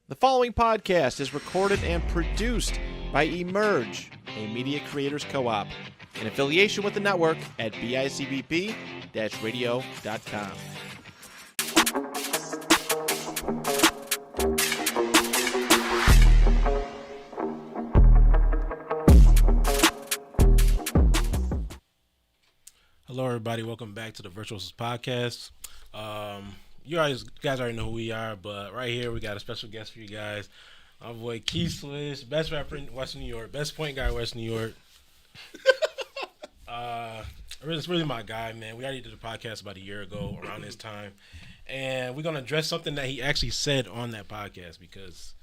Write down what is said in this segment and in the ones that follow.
The following podcast is recorded and produced by Emerge, a media creators co-op, in affiliation with the network at bicbp-radio.com. Hello, everybody. Welcome back to the Virtuosos Podcast. You guys already know who we are, but right here we got a special guest for you guys. Our boy Swish, best rapper in Western New York, best point guard in Western New York. It's really my guy, man. We already did a podcast about a year ago around this time, and we're gonna address something that he actually said on that podcast because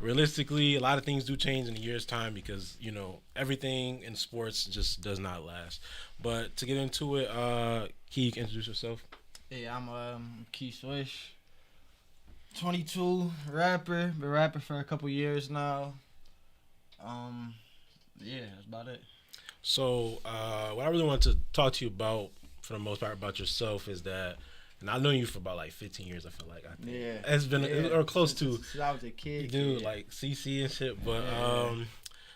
realistically, a lot of things do change in a year's time because, you know, everything in sports just does not last. But to get into it, Key, you can introduce yourself. Hey, I'm Swish, 22, rapper. Been rapping for a couple years now. Yeah, that's about it. So, what I really want to talk to you about, for the most part, about yourself is that, and I've known you for about like 15 years. I feel like it's been or close to. Since I was a kid. You do like CC and shit, but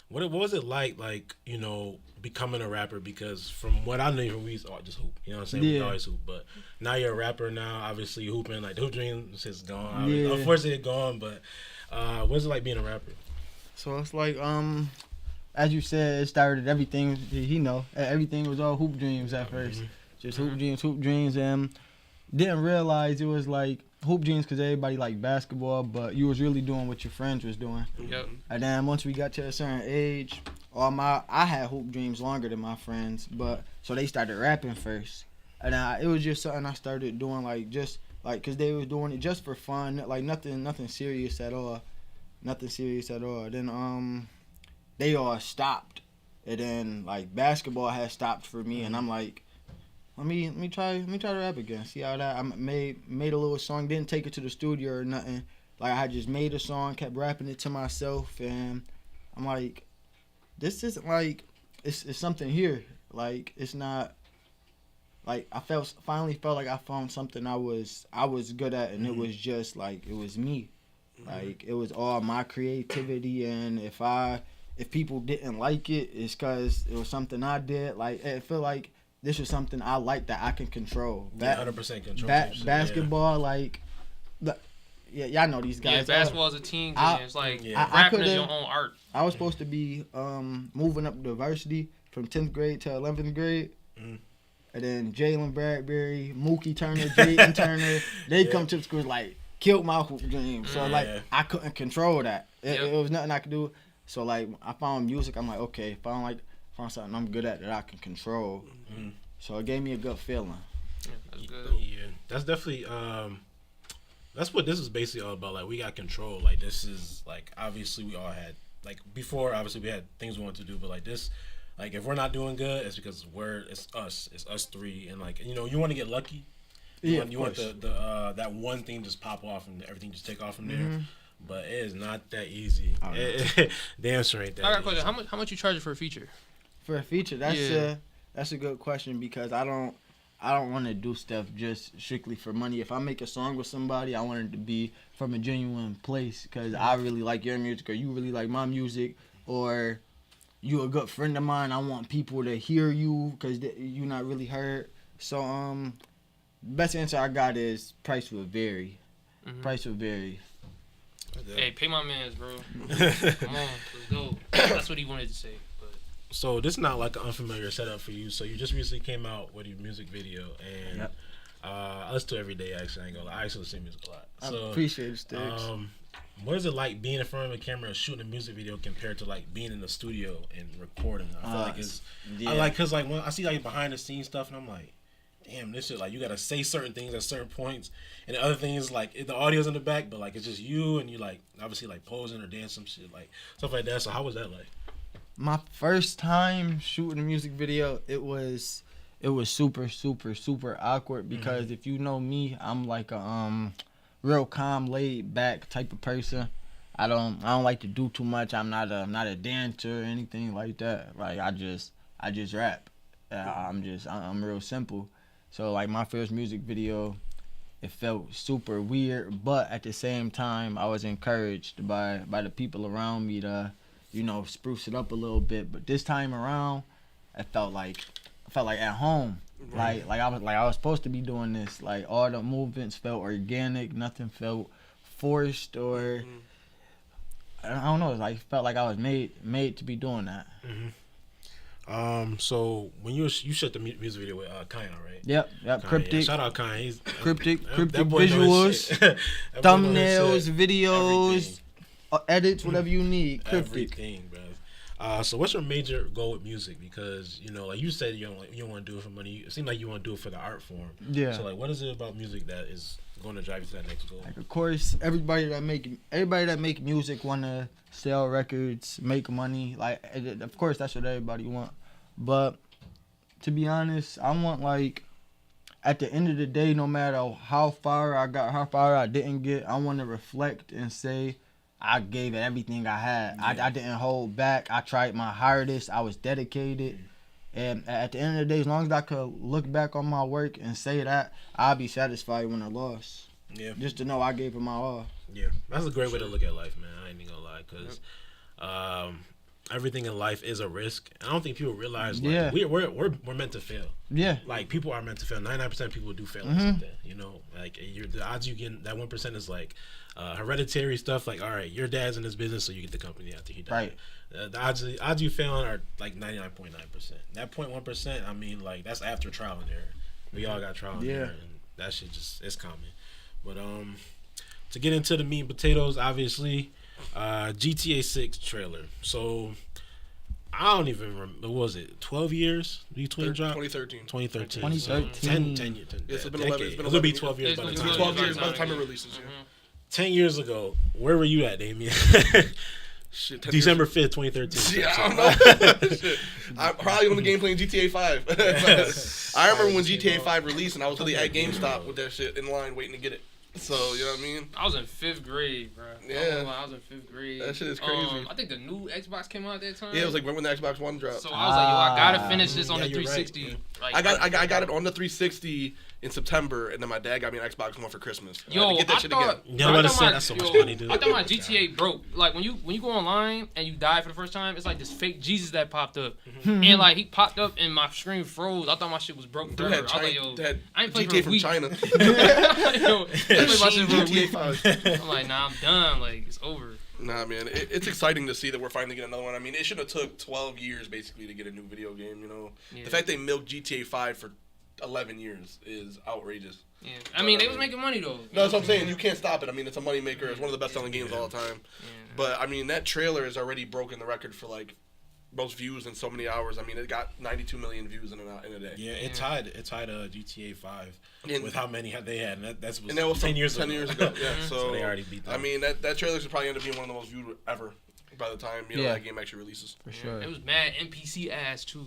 what was it like you know, becoming a rapper? Because from what I know, we used to just hoop. You know what I'm saying? We always hoop, but now you're a rapper. Now, obviously, hooping, like the hoop dream is gone. Yeah. Unfortunately, it's gone. But what's it like being a rapper? So it's like as you said, it started everything. Everything was all hoop dreams at first. Just hoop dreams, and didn't realize it was like hoop dreams because everybody liked basketball, but you was really doing what your friends was doing. Yep. And then once we got to a certain age, I had hoop dreams longer than my friends, but so they started rapping first, and it was just something I started doing because they was doing it just for fun, like nothing serious at all, Then they all stopped, and then like basketball had stopped for me, and I'm like, let me try to rap again. See how that I made a little song. Didn't take it to the studio or nothing. Like I just made a song, kept rapping it to myself, and I'm like, this isn't like it's something here. Like it's not. Like I finally felt like I found something I was good at, and it was just like it was me. Like it was all my creativity, and if people didn't like it, it's because it was something I did. Like it feel like this is something I like that I can control. 100% control. Basketball, like, y'all know these guys. Yeah, basketball is a team game. It's like rapping is your own art. I was supposed to be moving up to varsity from 10th grade to 11th grade. And then Jalen Bradbury, Mookie Turner, Jayden Turner, they come to the school like, killed my hoop dream. So, like, I couldn't control that. It was nothing I could do. So, like, I found music. I'm like, okay, found something I'm good at that I can control. So it gave me a good feeling. Yeah, that's good. Yeah, that's definitely that's what this is basically all about. Like we got control. Like this is like obviously we all had like before. Obviously we had things we wanted to do, but like this, like if we're not doing good, it's because it's us three, and like you know you want to get lucky. You want the that one thing just pop off and everything just take off from there. But it is not that easy. Damn sure ain't that. I got a easy. question. How much you charging for a feature? For a feature, that's a good question because I don't want to do stuff just strictly for money. If I make a song with somebody, I want it to be from a genuine place because I really like your music or you really like my music or you a good friend of mine. I want people to hear you because you're not really heard. So best answer I got is price will vary. Price will vary. Hey, pay my mans, bro. Come on, let's go. That's what he wanted to say. So this is not like an unfamiliar setup for you. So you just recently came out with your music video, and I listen to it every day. Actually, I ain't gonna lie. I actually listen to music a lot. So, I appreciate it, Sticks. What is it like being in front of a camera and shooting a music video compared to like being in the studio and recording? I feel like it's I like because like when I see like behind the scenes stuff, and I'm like, damn, this shit like you gotta say certain things at certain points, and the other things like the audio's in the back, but like it's just you and you like obviously like posing or dancing some shit like stuff like that. So how was that like? My first time shooting a music video, it was super awkward because if you know me, I'm like a real calm, laid back type of person. I don't like to do too much. I'm not a dancer or anything like that. Like I just rap. I'm real simple. So like my first music video, it felt super weird. But at the same time, I was encouraged by the people around me to, spruce it up a little bit. But this time around, I felt like at home. Right. Like I was supposed to be doing this. Like all the movements felt organic. Nothing felt forced or I don't know. It felt like I was made to be doing that. So when you shot the music video with Kanye, right? Yep. Kanye, Cryptic. yeah. Shout out Kanye. He's Cryptic that boy know his visuals, shit. That boy know his thumbnails, shit. videos, Everything. edits, whatever you need. Cryptic. Everything, bro. So what's your major goal with music? Because like you said, you don't want to do it for money. It seems like you want to do it for the art form. Yeah. So what is it about music that is going to drive you to that next goal? Like of course, everybody that make music wanna sell records, make money. Like of course that's what everybody want. But to be honest, I want at the end of the day, no matter how far I got, how far I didn't get, I want to reflect and say I gave it everything I had. Yeah. I didn't hold back. I tried my hardest. I was dedicated. And at the end of the day, as long as I could look back on my work and say that, I'll be satisfied when I lost. Yeah. Just to know I gave it my all. Yeah. That's a great way to look at life, man. I ain't even gonna lie. Because everything in life is a risk. I don't think people realize we're meant to fail. Yeah. Like people are meant to fail. 99% of people do fail at something. Like the odds you get that 1% is like hereditary stuff. Like all right, your dad's in this business, so you get the company after he died. Right. The odds you failing are like 99.9%. That 0.1%, I mean, like that's after trial and error. We all got trial and error, and that shit it's common. But to get into the meat and potatoes, obviously. GTA 6 trailer. So I don't even remember. What was it? 12 years between drop? 2013. 2013. So 10 years. It's been 11. It's gonna be 12 years by the It's time. been 12 years by the time it releases. 10 years ago, where were you at, Damien? Shit, December 5th, 2013. Yeah, I don't know. Shit. I'm probably on the game playing GTA 5. I remember when GTA 5 released, and I was really at GameStop with that shit in line waiting to get it. So, you know what I mean? I was in 5th grade, bro. Yeah. I was in 5th grade. That shit is crazy. I think the new Xbox came out at that time. Yeah, it was like right when the Xbox One dropped. So I was like, yo, I gotta finish this on the you're 360. right, Like, I got it on the 360 in September, and then my dad got me an Xbox One for Christmas. Yo, I had to get that I shit thought, again. You know what I said? That's so much money, dude. I thought my GTA broke. Like when you go online and you die for the first time, it's like this fake Jesus that popped up, and like he popped up and my screen froze. I thought my shit was broken. Dude Forever. had, I was like, yo, I ain't playing GTA for a from week. China. Yo, I played my shit for a GTA week. 5. I'm like, nah, I'm done. Like it's over. Nah, man, it's exciting to see that we're finally getting another one. I mean, it should have took 12 years basically to get a new video game. You know, Yeah. the fact they milked GTA 5 for 11 years is outrageous. Yeah, I mean they was making money though. No, that's what I'm saying. You can't stop it. I mean, it's a moneymaker. It's one of the best selling games of all time. Yeah. But I mean, that trailer has already broken the record for like most views in so many hours. I mean, it got 92 million views in a day. Yeah, it tied GTA 5 And- with how many they had, and that was And that was 10 years 10 ago. years ago. Yeah, So they already beat that. I mean, that trailer should probably end up being one of the most viewed ever by the time that game actually releases. For sure. It was mad NPC ass too.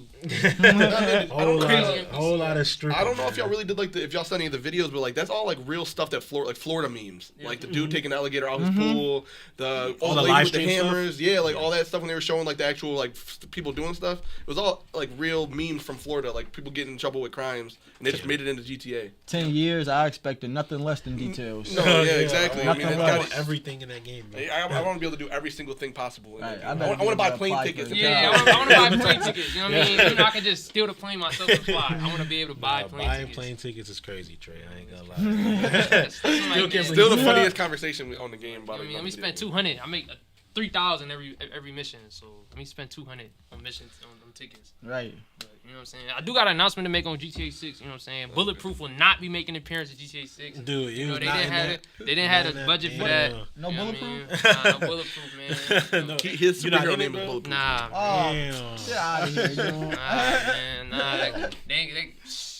Whole lot of stripping. I don't know if y'all really did if y'all saw any of the videos, but like that's all like real stuff that Florida memes. Yeah. Like the dude taking the alligator out his pool, the All old the lady live with the stream stuff? hammers, like all that stuff when they were showing like the actual like people doing stuff. It was all like real memes from Florida, like people getting in trouble with crimes, and they just made it into GTA. 10 years, I expected nothing less than details. No, yeah, exactly. I mean, Nothing it's less. got everything in that game, bro. I want to be able to do every single thing possible. In Right, that I game. better I want to buy be plane able to tickets. apply Yeah, I want to buy plane tickets. You know what I mean? Even though I can just steal the plane myself and fly. I want to be able to buy plane buying tickets. plane tickets is crazy, Trey. I ain't gonna lie. That's like, man, Still the funniest conversation on the game about it. let me spend 200. I make 3,000 every mission. So let me spend 200 on missions on them tickets. Right. But, you know what I'm saying? I do got an announcement to make on GTA 6. You know what I'm saying? Bulletproof will not be making an appearance at GTA 6. Dude, You know, was they not didn't in have that. it. They didn't have the budget for that. No You know what I bulletproof? mean? Nah, no bulletproof, man. No. His You not superhero in name it, is bro? Bulletproof. Nah, Oh, Damn. get out of here, yo. nah, man, nah.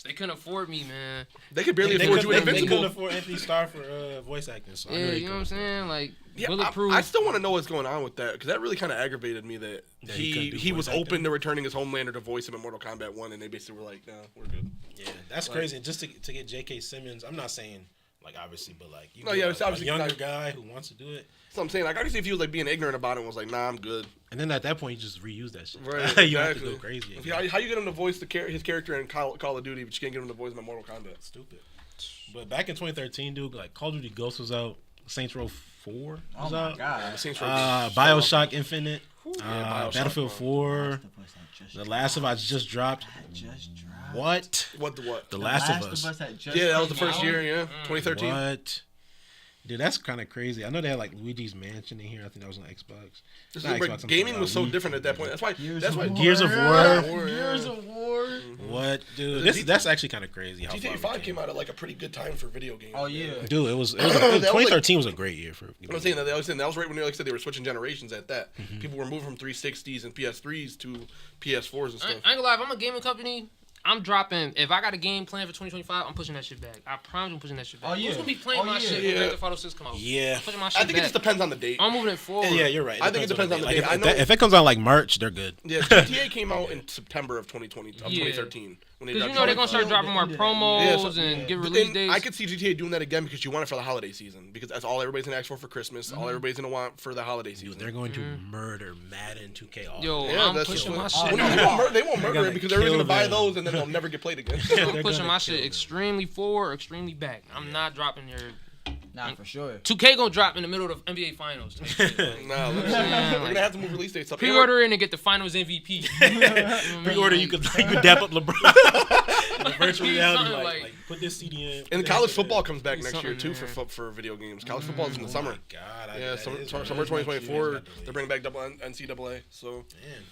They couldn't afford me, man. They could barely They afford you couldn't Invincible. afford Anthony Starr for voice acting. So I Yeah, know they you know what I'm couldn't afford saying? Like Yeah, bulletproof. I still want to know what's going on with that because that really kind of aggravated me that That he couldn't do he was voice acting. open to returning his Homelander to voice him in Mortal Kombat 1, and they basically were like, "No, we're good." Yeah, that's crazy. Just to get J.K. Simmons, I'm not saying like obviously, but like you No, get yeah, a, it's obviously younger not- guy who wants to do it, So I'm saying, like, I can see if he was like being ignorant about it and was like, "Nah, I'm good." and then at that point you just reuse that shit. Right? You have to exactly. go crazy. How you get him to voice his character in Call of Duty, but you can't get him to voice him in Mortal Kombat? Stupid. But back in 2013, dude, like Call of Duty Ghosts was out, Saints Row 4 was Oh my out, god. Saints Row BioShock Infinite, BioShock, Battlefield 4, The Last of Us just dropped. What? What? The Last of Us. had just Yeah, that was the came first out. year. Yeah, 2013. What? Dude, that's kind of crazy. I know they had like Luigi's Mansion in here. I think that was on Xbox. Not Xbox, I'm Gaming sorry, was so Wii. different at that point. That's why. That's why Gears of War. Gears of War. What, dude? That's actually kind of crazy. How GTA far 5 we came out at like a pretty good time for video games. Oh yeah. Dude, it was That was 2013 was a great year for. I'm saying that. That was right when, like I said, they were switching generations. At that, people were moving from 360s and PS3s to PS4s and I stuff. ain't gonna lie, if I'm a gaming company, I'm dropping. If I got a game planned for 2025, I'm pushing that shit back. I promise I'm pushing that shit back. Oh, yeah. Who's gonna be playing Oh, my yeah. shit Yeah. when Grand Theft Auto 6 come out? Yeah. I'm pushing my shit I think back. it just depends on the date. I'm moving it forward. Yeah, you're right. I think it depends on the Like, date. I know- if it comes out like March, they're good. Yeah, GTA came out in September of 2013. When Because dropped you know they're gonna start GTA. dropping more Yeah, promos so- and give But release then dates. I could see GTA doing that again because you want it for the holiday season. Because that's all everybody's gonna ask for Christmas. All everybody's gonna want for the holiday season. Dude, they're going to murder Madden 2K. All Yo, Yeah, I'm that's pushing just my what- shit. Well, no, they won't murder gonna it because everybody's gonna kill buy them. those and then they'll never get played again. I'm They're pushing gonna my kill shit them. extremely forward or extremely back. I'm not dropping your Nah, for sure. 2K gonna drop in the middle of the NBA Finals. To make shit, like, Nah, we're gonna have to move release dates up. pre-order it and get the Finals MVP. Pre-order, you could dap up LeBron. The virtual reality, Something like, like- put this CD in. And put college this football in. comes back next year something too there. for video games. College football is in the summer. Oh my God, Yeah, that summer is- 2024. that is They're bringing back double NCAA. So Man,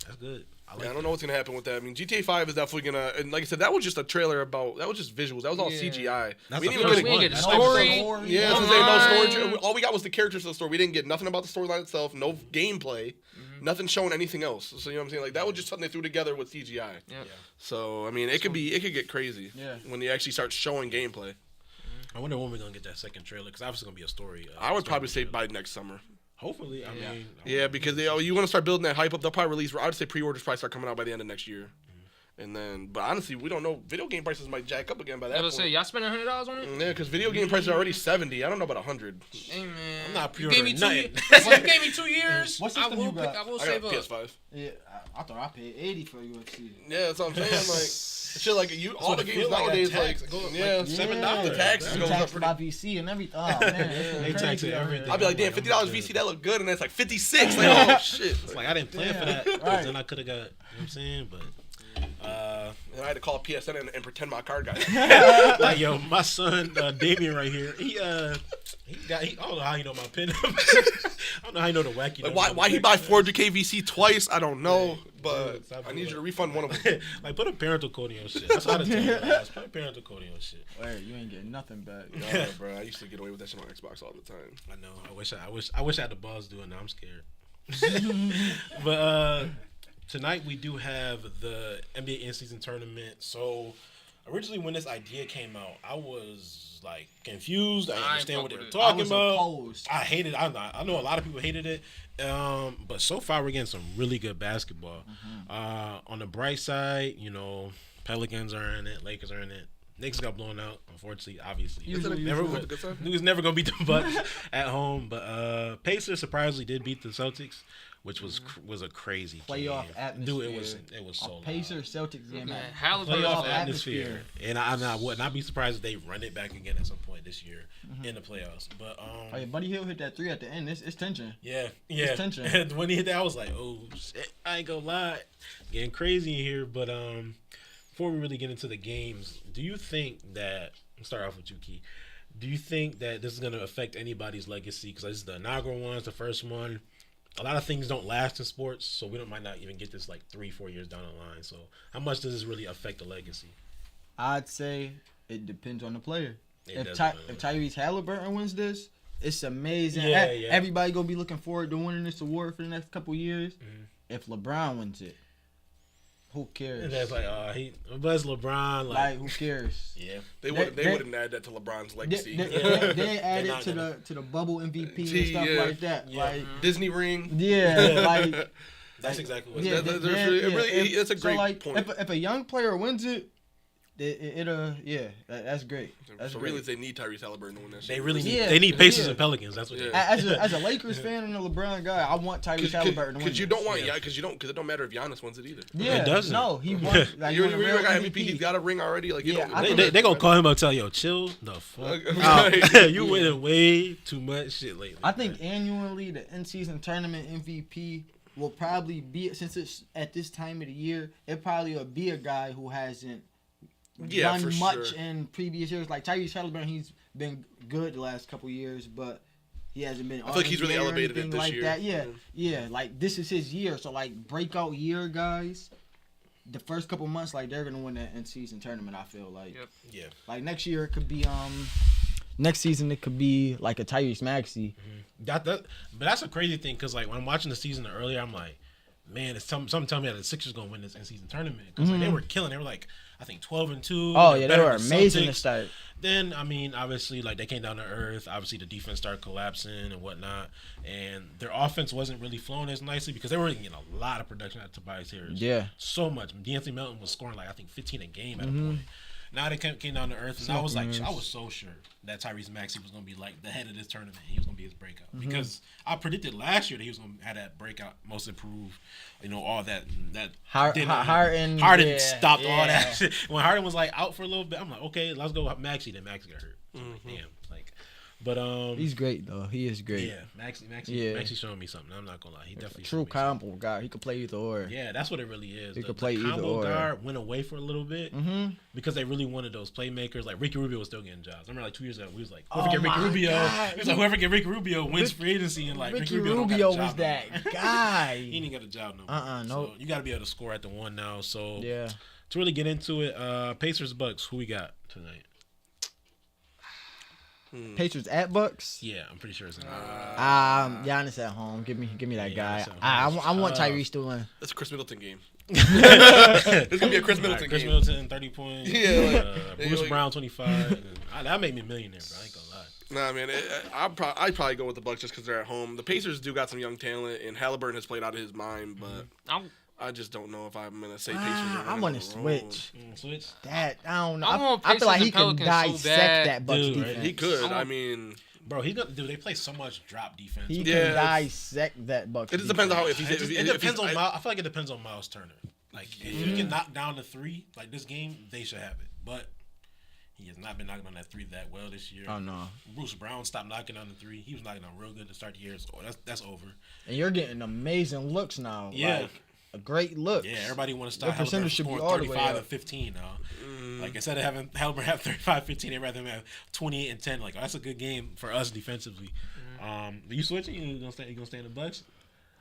that's good. I like yeah, I don't know what's gonna happen with that. I mean, GTA 5 is definitely gonna. And like I said, that was just a trailer about. That was just visuals. That was all Yeah. CGI. That's we the didn't first even we get. ain't get the That's story. Yeah, that's what I'm Online. saying. No story. All we got was the characters of the story. We didn't get nothing about the storyline itself. No gameplay. Nothing showing anything else. So you know what I'm saying? Like that was just something they threw together with CGI. Yep. So I mean, it could get crazy. Yeah. When they actually start showing gameplay. I wonder when we're gonna get that second trailer because obviously gonna be a story. I would probably story say trailer. by next summer. Hopefully, I mean, Yeah, because you want to start building that hype up. They'll probably release. I would say pre-orders probably start coming out by the end of next year. And then, but honestly, we don't know. Video game prices might jack up again by that I point. was say y'all spending $100 on it. Yeah, because video game prices are already 70. I don't know about 100. Hey man, I'm not you gave me pre-ordering 2 years. nothing. Well, you gave me 2 years. What I system will you got? I will I save got a up. PS5. Yeah, I thought I paid 80 for UFC. Yeah, that's what I'm saying. Like, shit, like you, all what the it games feel like, nowadays, that tax, like, it goes up, yeah, like, $7. The taxes They goes up tax pretty. my VC and everything. Oh man, They tax it everything. I'd be like, damn, $50 VC, that look good, and that's like 56. Like, oh shit. It's like I didn't plan for that. 'Cause Right. Then I could have got. You know what I'm saying, but. And I had to call PSN and pretend my card got. Like yo, my son Damien right here. He I don't know how he know my pin number. I don't know how he know the wacky. Like, number. why he buy 400K VC twice? I don't know, but Stop I need doing you to that. refund one of them. Like put a parental code on your shit. That's how to tell you. Guys. Put a parental code on your shit. Wait, you ain't getting nothing back. Yeah, bro, I used to get away with that shit on Xbox all the time. I know. I wish I had the balls doing. Now I'm scared. But tonight we do have the NBA in-season tournament. So originally when this idea came out, I was like confused. I didn't I ain't understand fuck what they were with it. I talking was about. opposed. I hated. I know a lot of people hated it. But so far we're getting some really good basketball. On the bright side, you know, Pelicans are in it, Lakers are in it. Knicks got blown out, unfortunately, obviously. Usually, Never usually. would- Good stuff. Niggas never gonna beat the Bucks at home, but Pacers surprisingly did beat the Celtics, which was a crazy Playoff game. atmosphere. Dude, it was so A Pacers Celtics game. Man, had Halliburton playoff playoff atmosphere. atmosphere. And I would not be surprised if they run it back again at some point this year in the playoffs. But Oh yeah, Buddy Hield hit that 3 at the end. It's tension. yeah. It's tension. And when he hit that, I was like, oh shit, I ain't gonna lie, getting crazy in here. But before we really get into the games, do you think that, let's start off with you, Key. Do you think that this is going to affect anybody's legacy? Because this is the inaugural one, it's the first one. A lot of things don't last in sports, so might not even get this like 3-4 years down the line. So how much does this really affect the legacy? I'd say it depends on the player. It If does Ty- depend. if Tyrese Halliburton wins this, it's amazing. Yeah, yeah. Everybody gonna be looking forward to winning this award for the next couple years. Mhm. If LeBron wins it, who cares? And that's like, but it's LeBron. Like, who cares? yeah. They They- wouldn't add that to LeBron's They, legacy. they added not to gonna. the bubble MVP and T, stuff yeah. like that. Yeah. Like, Disney ring. yeah, like That's exactly what yeah, it is. That's a great if, point. If a young player wins it, That's great. That's So great. really, they need Tyrese Halliburton to win that shit. They really need. Yeah, They need Pacers yeah. and Pelicans. That's what. Yeah. They need. As a Lakers fan and a LeBron guy, I want Tyrese Halliburton to win. Because you this. don't want because it don't matter if Giannis wins it either. Yeah, It doesn't. No, he won. Like, You he won a real got MVP. MVP. He's got a ring already. Like you Yeah, don't. I They gonna call him up, tell yo, chill the fuck Right. out. You winning way too much shit lately. I think annually the in-season tournament MVP will probably be, since it's at this time of the year, it probably will be a guy who hasn't Yeah, done for much sure. in previous years. Like Tyrese Halliburton, he's been good the last couple years, but he hasn't been. I feel like he's really all-NBA or elevated it anything this like year. that. Yeah, Mm. yeah. Like this is his year. So like breakout year guys. The first couple months, like they're gonna win that in-season tournament. I feel like. Yep. Yeah. Like next year, it could be next season it could be like a Tyrese Maxey. But that's a crazy thing because like when I'm watching the season earlier, I'm like, man, it's something tell me that the Sixers gonna win this in-season tournament because like, they were killing. They were like I think 12-2. Oh yeah, they better were than amazing to Celtics. start. Then I mean, obviously, like they came down to earth. Obviously, the defense started collapsing and whatnot, and their offense wasn't really flowing as nicely because they were getting a lot of production out of Tobias Harris. Yeah. so much. D'Anthony Melton was scoring like I think 15 a game at a point. Now they came down to earth, and I was so sure that Tyrese Maxey was gonna be like the head of this tournament. He was gonna be his breakout because I predicted last year that he was gonna have that breakout, most improved. You know, all that Harden yeah, stopped all that yeah. shit. When Harden was like out for a little bit, I'm like, okay, let's go with Maxey. Then Maxey got hurt. So I'm like, damn, like, but He's great though. He is great. yeah, Maxey showing me something. I'm not gonna lie, he definitely True showed me combo guy. He could play either or. something. Yeah, that's what it really is. He The could play either combo or. guard went away for a little bit Mm-hmm. because they really wanted those playmakers. Like Ricky Rubio was still getting jobs. I remember like 2 years ago, we was like, Oh whoever get Ricky my Rubio, God. he was like, whoever get Ricky Rubio wins free agency, and like Ricky Rubio don't got a Rubio job was no that more. guy. He didn't get a job no more. Nope. So you got to be able to score at the one now. So Yeah. to really get into it, Pacers Bucks. Who we got tonight? Pacers at Bucks. Yeah, I'm pretty sure it's. Giannis at home. Give me that Yeah, guy. Giannis at I home. want Tyrese to win. That's a Chris Middleton game. It's gonna be a Chris All Middleton right, Chris game. Middleton 30 points. Yeah, Bruce like- Brown 25. That made me a millionaire, bro. I ain't gonna lie. Nah, man, I'd probably go with the Bucks just because they're at home. The Pacers do got some young talent, and Halliburton has played out of his mind, but I just don't know if I'm gonna say Pacers. Are I winning want on to the road. switch. Switch. That I don't know. I want I feel like Pacers he and can Pelicans so dissect bad. that Bucks Dude, right? defense. He could. I I mean, Bro, he's gonna do. They play so much drop defense. He Yeah, can dissect that Bucks. it just depends on how if he's. It depends on Miles. I feel like it depends on Miles Turner. Like if he can knock down the three, like this game, they should have it. But he has not been knocking on that three that well this year. Oh no. Bruce Brown stopped knocking on the three. He was knocking on real good to start the year. So that's over. And you're getting amazing looks now. Yeah. Like, a great look. Yeah, everybody want to start Their percentage should be all the way 35 up. and 15 now. Like instead of having Halliburton have 35, 15, they'd rather him have 28 and 10. Like that's a good game for us defensively. Are you switching? You gonna stay in the Bucks?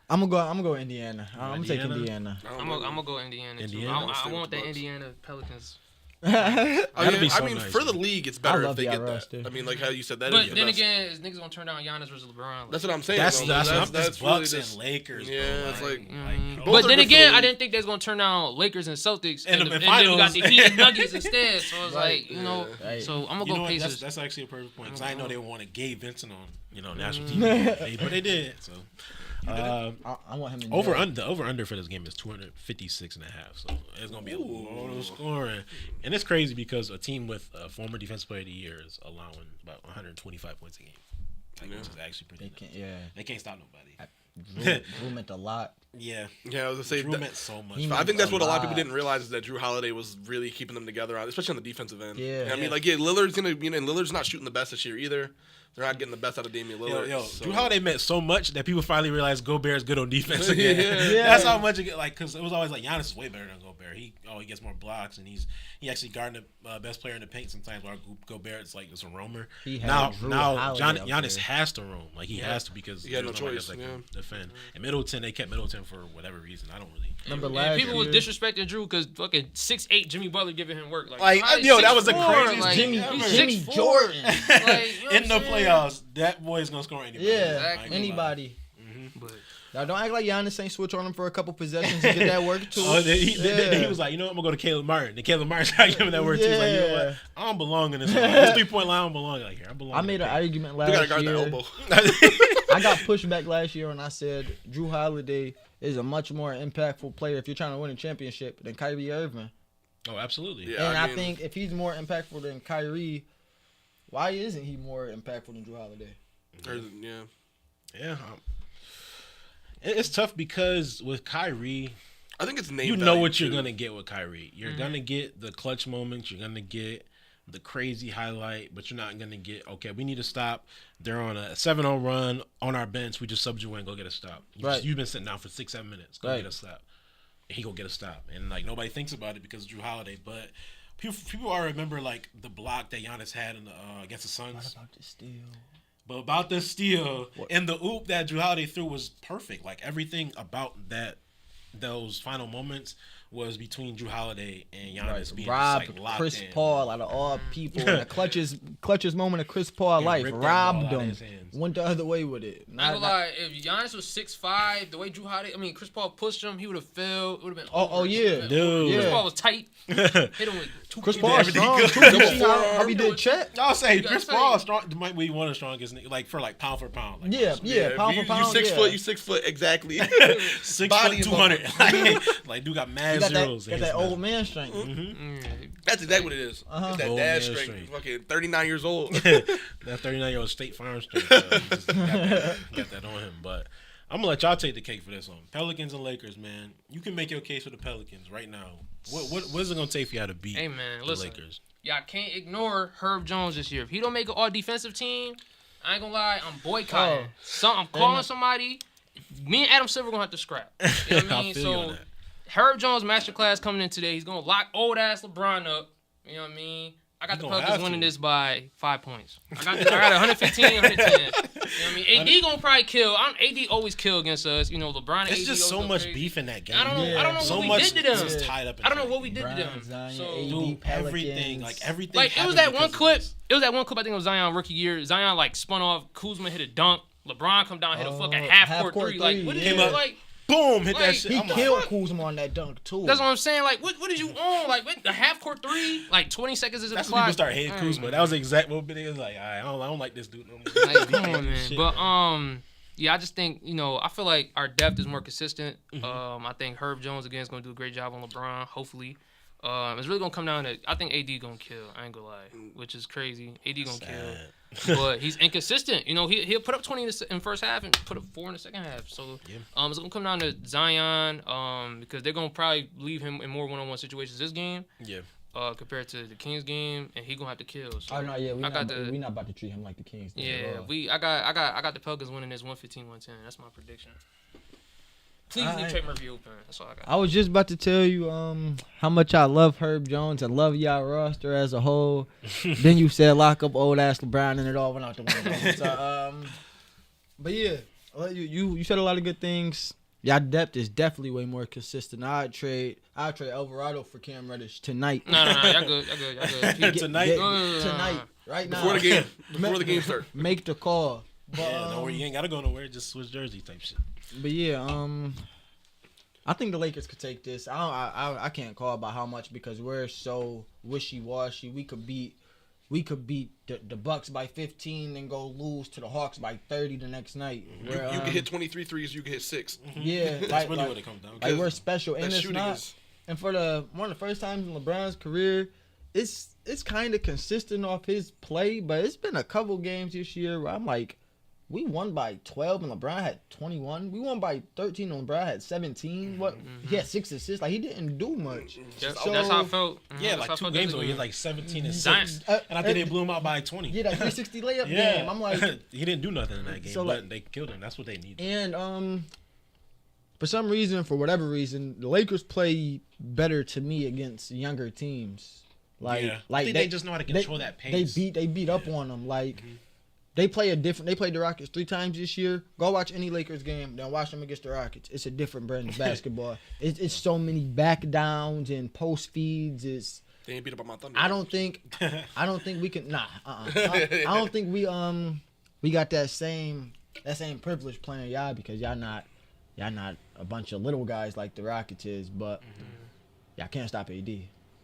I'm gonna go Indiana. I'm gonna take Indiana. I'm gonna go Indiana too. Indiana? I Stay with want the the Bucks. Indiana Pelicans. That'd be so I mean, nice, for the man. league, it's I better love if they the get IRS, that. dude. I mean, like how you said that. But is the then best. again, is niggas gonna turn down Giannis versus LeBron? That's what I'm saying. That's though. Bucks really and just- Lakers. Yeah, bro. it's like- both But are then good for again, the I didn't think they was gonna turn down Lakers and Celtics, And and the then we got finals. the Heat and Nuggets instead. So it's Right. like, you know, Right. so I'm gonna You go know what? Pacers. That's actually a perfect point because I know they want to Gabe Vincent on national TV, but they did. So I want him in over jail. under for this game is 256 and a half. So it's gonna be a lot of scoring, and it's crazy because a team with a former defensive player of the year is allowing about 125 points a game. Like, which is actually pretty. They nuts. can't. Yeah. They can't stop nobody. Drew meant a lot. Yeah, Yeah, I was gonna say. Drew meant so much. He I think that's what a lot of people lot. didn't realize is that Drew Holiday was really keeping them together, especially on the defensive end. Yeah. I mean, like, Lillard's gonna, and Lillard's not shooting the best this year either. They're not getting the best out of Damian Lillard. Yo, so- Drew Holiday meant so much that people finally realized Gobert is good on defense Yeah. again. Yeah. That's how much it get, like, because it was always like Giannis is way better than Gobert. He gets more blocks and he actually guarding the best player in the paint sometimes. While Gobert's like just a roamer. He had Now Drew Holiday out Giannis there. has to roam. Like he has to because He had no there's nobody choice, else that yeah. can defend. And Middleton, they kept Middleton for whatever reason. I don't really. Remember And last people was year? disrespecting Drew because fucking 6'8" Jimmy Butler giving him work. Like, how is yo, that was the 6'4"? craziest Like, Jimmy- he's Jimmy 6'4". Jordan. Like, you know what In I'm the saying? playoffs, that boy is gonna score anybody. Yeah. I ain't gonna lie. Anybody. But Now don't act like Giannis ain't switch on him for a couple possessions to get that work too. Oh, then Yeah. he was like, you know what, I'm gonna go to Caleb Martin. And Caleb Martin started giving that word too. He's like, you know Yeah. what? I don't belong in this. This 3-point line, I don't belong. Like here, I belong. I in made the an paint. argument You gotta last guard the year. elbow. I got pushed back last year and I said Drew Holiday is a much more impactful player if you're trying to win a championship than Kyrie Irving. Oh, absolutely. Yeah. And I I mean- think if he's more impactful than Kyrie, why isn't he more impactful than Drew Holiday? Yeah. Yeah. It's tough because with Kyrie, I think it's name you know value, what you're too. gonna get with Kyrie. You're gonna get the clutch moments. You're gonna get the crazy highlight, but you're not gonna get we need to stop. They're on a 7-0 run on our bench. We just subbed you in. Go get a stop. You've been sitting down for 6-7 minutes. Go get a stop. And he go get a stop. And like nobody thinks about it because of Drew Holiday, but people all remember like the block that Giannis had in the against the Suns. What about the steal? But about the steal and the oop that Drew Holiday threw was perfect. Like everything about those final moments was between Drew Holiday and Giannis being Robbed just, like, locked Chris in. Paul out of all people. In the clutchest moment of Chris Paul's life. ripped that Robbed ball out of him. his hands. Went the other way with it. Not gonna lie, if Giannis was 6'5", the way Drew Holiday, Chris Paul pushed him, he would have fell. It would have been. Oh, over. yeah. Dude. Chris Yeah. Paul was tight. Hit him with two. Chris he Paul did strong everything too. good. You see how he did Chet? I'll say You gotta Chris say- Paul might be one of the strongest, like for like pound for pound. Like, Yeah, pound for pound. You 6 yeah. foot. You 6 foot exactly. 6 Body foot and 200. Like dude got mad He got zeros. that, got that old man strength. That's exactly what it is. Uh-huh. It's that Old dad man strength. strength. Fucking 39 years old. That 39-year-old State Farm strength. Just got that on him. But I'm gonna let y'all take the cake for this one. Pelicans and Lakers, man. You can make your case for the Pelicans right now. What is it gonna take for y'all to beat Hey man, the listen. Lakers? Y'all can't ignore Herb Jones this year. If he don't make an all defensive team, I ain't gonna lie, I'm boycotting. I'm calling somebody. Me and Adam Silver gonna have to scrap. You know what I mean? feel you on So that. Herb Jones masterclass coming in today. He's gonna lock old ass LeBron up. You know what I mean? I got He the gonna Pelicans have winning to. this by 5 points. I got 115, 110. You know what I mean? AD gonna probably kill. AD always kill against us. You know, LeBron and It's AD just so always go much crazy. beef in that game. I don't know. I don't know So what we much did to them. is tied up. In I don't know that. what we did to Brian, them. Zion, So, AD, Dude, Pelicans. everything, like everything. like it was happened that one because of clip. this. It was that one clip. I think it was Zion rookie year. Zion like spun off. Kuzma hit a dunk. LeBron come down hit a fucking half court three. Like what yeah. did you like? Boom, hit Like, that shit. He I'm like, killed Kuzma on that dunk too. That's what I'm saying. Like what did you own? Like what, the half court three? Like 20 seconds is the That's clock. when people start hating Mm. Kuzma. That was the exact moment. It was like, I don't like this dude no more. Like, come on, man. Shit, But yeah, I just think I feel like our depth is more consistent. I think Herb Jones again is gonna do a great job on LeBron. Hopefully, it's really gonna come down to I think AD gonna kill. I ain't gonna lie, which is crazy. AD gonna kill. But he's inconsistent. He'll put up 20 in the first half and put up 4 in the second half. So it's gonna come down to Zion because they're gonna probably leave him in more one-on-one situations this game. Yeah. Compared to the Kings game, and he gonna have to kill. So Oh no, yeah, we I got not about to treat him like the Kings. did at yeah, all. I got the Pelicans winning this 115-110. That's my prediction. Please leave Alright. Trade Murphy open. That's all I got. I was just about to tell you how much I love Herb Jones and love y'all roster as a whole. Then you said lock up old ass LeBron and it all went out the window. So, but yeah, you said a lot of good things. Y'all depth is definitely way more consistent. I'd trade Alvarado for Cam Reddish tonight. No, y'all good. Tonight? Tonight, right now. Before the game start. Make the call. But, Yeah, no, you ain't gotta go nowhere. Just switch jersey type shit. But yeah, I think the Lakers could take this. I can't call by how much because we're so wishy-washy. We could beat the Bucks by 15 and go lose to the Hawks by 30 the next night. You can hit 23 threes. You can hit 6. Yeah, That's really what it comes down to. like we're special, and That it's shooting not. is. And for one of the first times in LeBron's career, it's kind of consistent off his play, but it's been a couple games this year where I'm like, we won by 12 and LeBron had 21. We won by 13 and LeBron had 17. What? He had 6 assists. Like he didn't do much. That's So- how I felt. Yeah, That's like how I 2 felt games this ago, he game. had like 17 and Zion- 6. Uh, And I think they blew him out by 20. Yeah, that 360 layup Yeah. game. I'm like, he didn't do nothing in that game, So, but like- they killed him. That's what they needed. and for some reason, for whatever reason, the Lakers play better to me against younger teams. Like, Yeah. I like think they just know how to control that pace. They beat up on them. Like they played the Rockets 3 times this year. Go watch any Lakers game, then watch them against the Rockets. It's a different brand of basketball. It's so many back downs and post feeds. They ain't beat up on my Thunder. I don't think we can. Nah, I don't think we got that same privilege playing y'all because y'all not a bunch of little guys like the Rockets is, but y'all can't stop AD.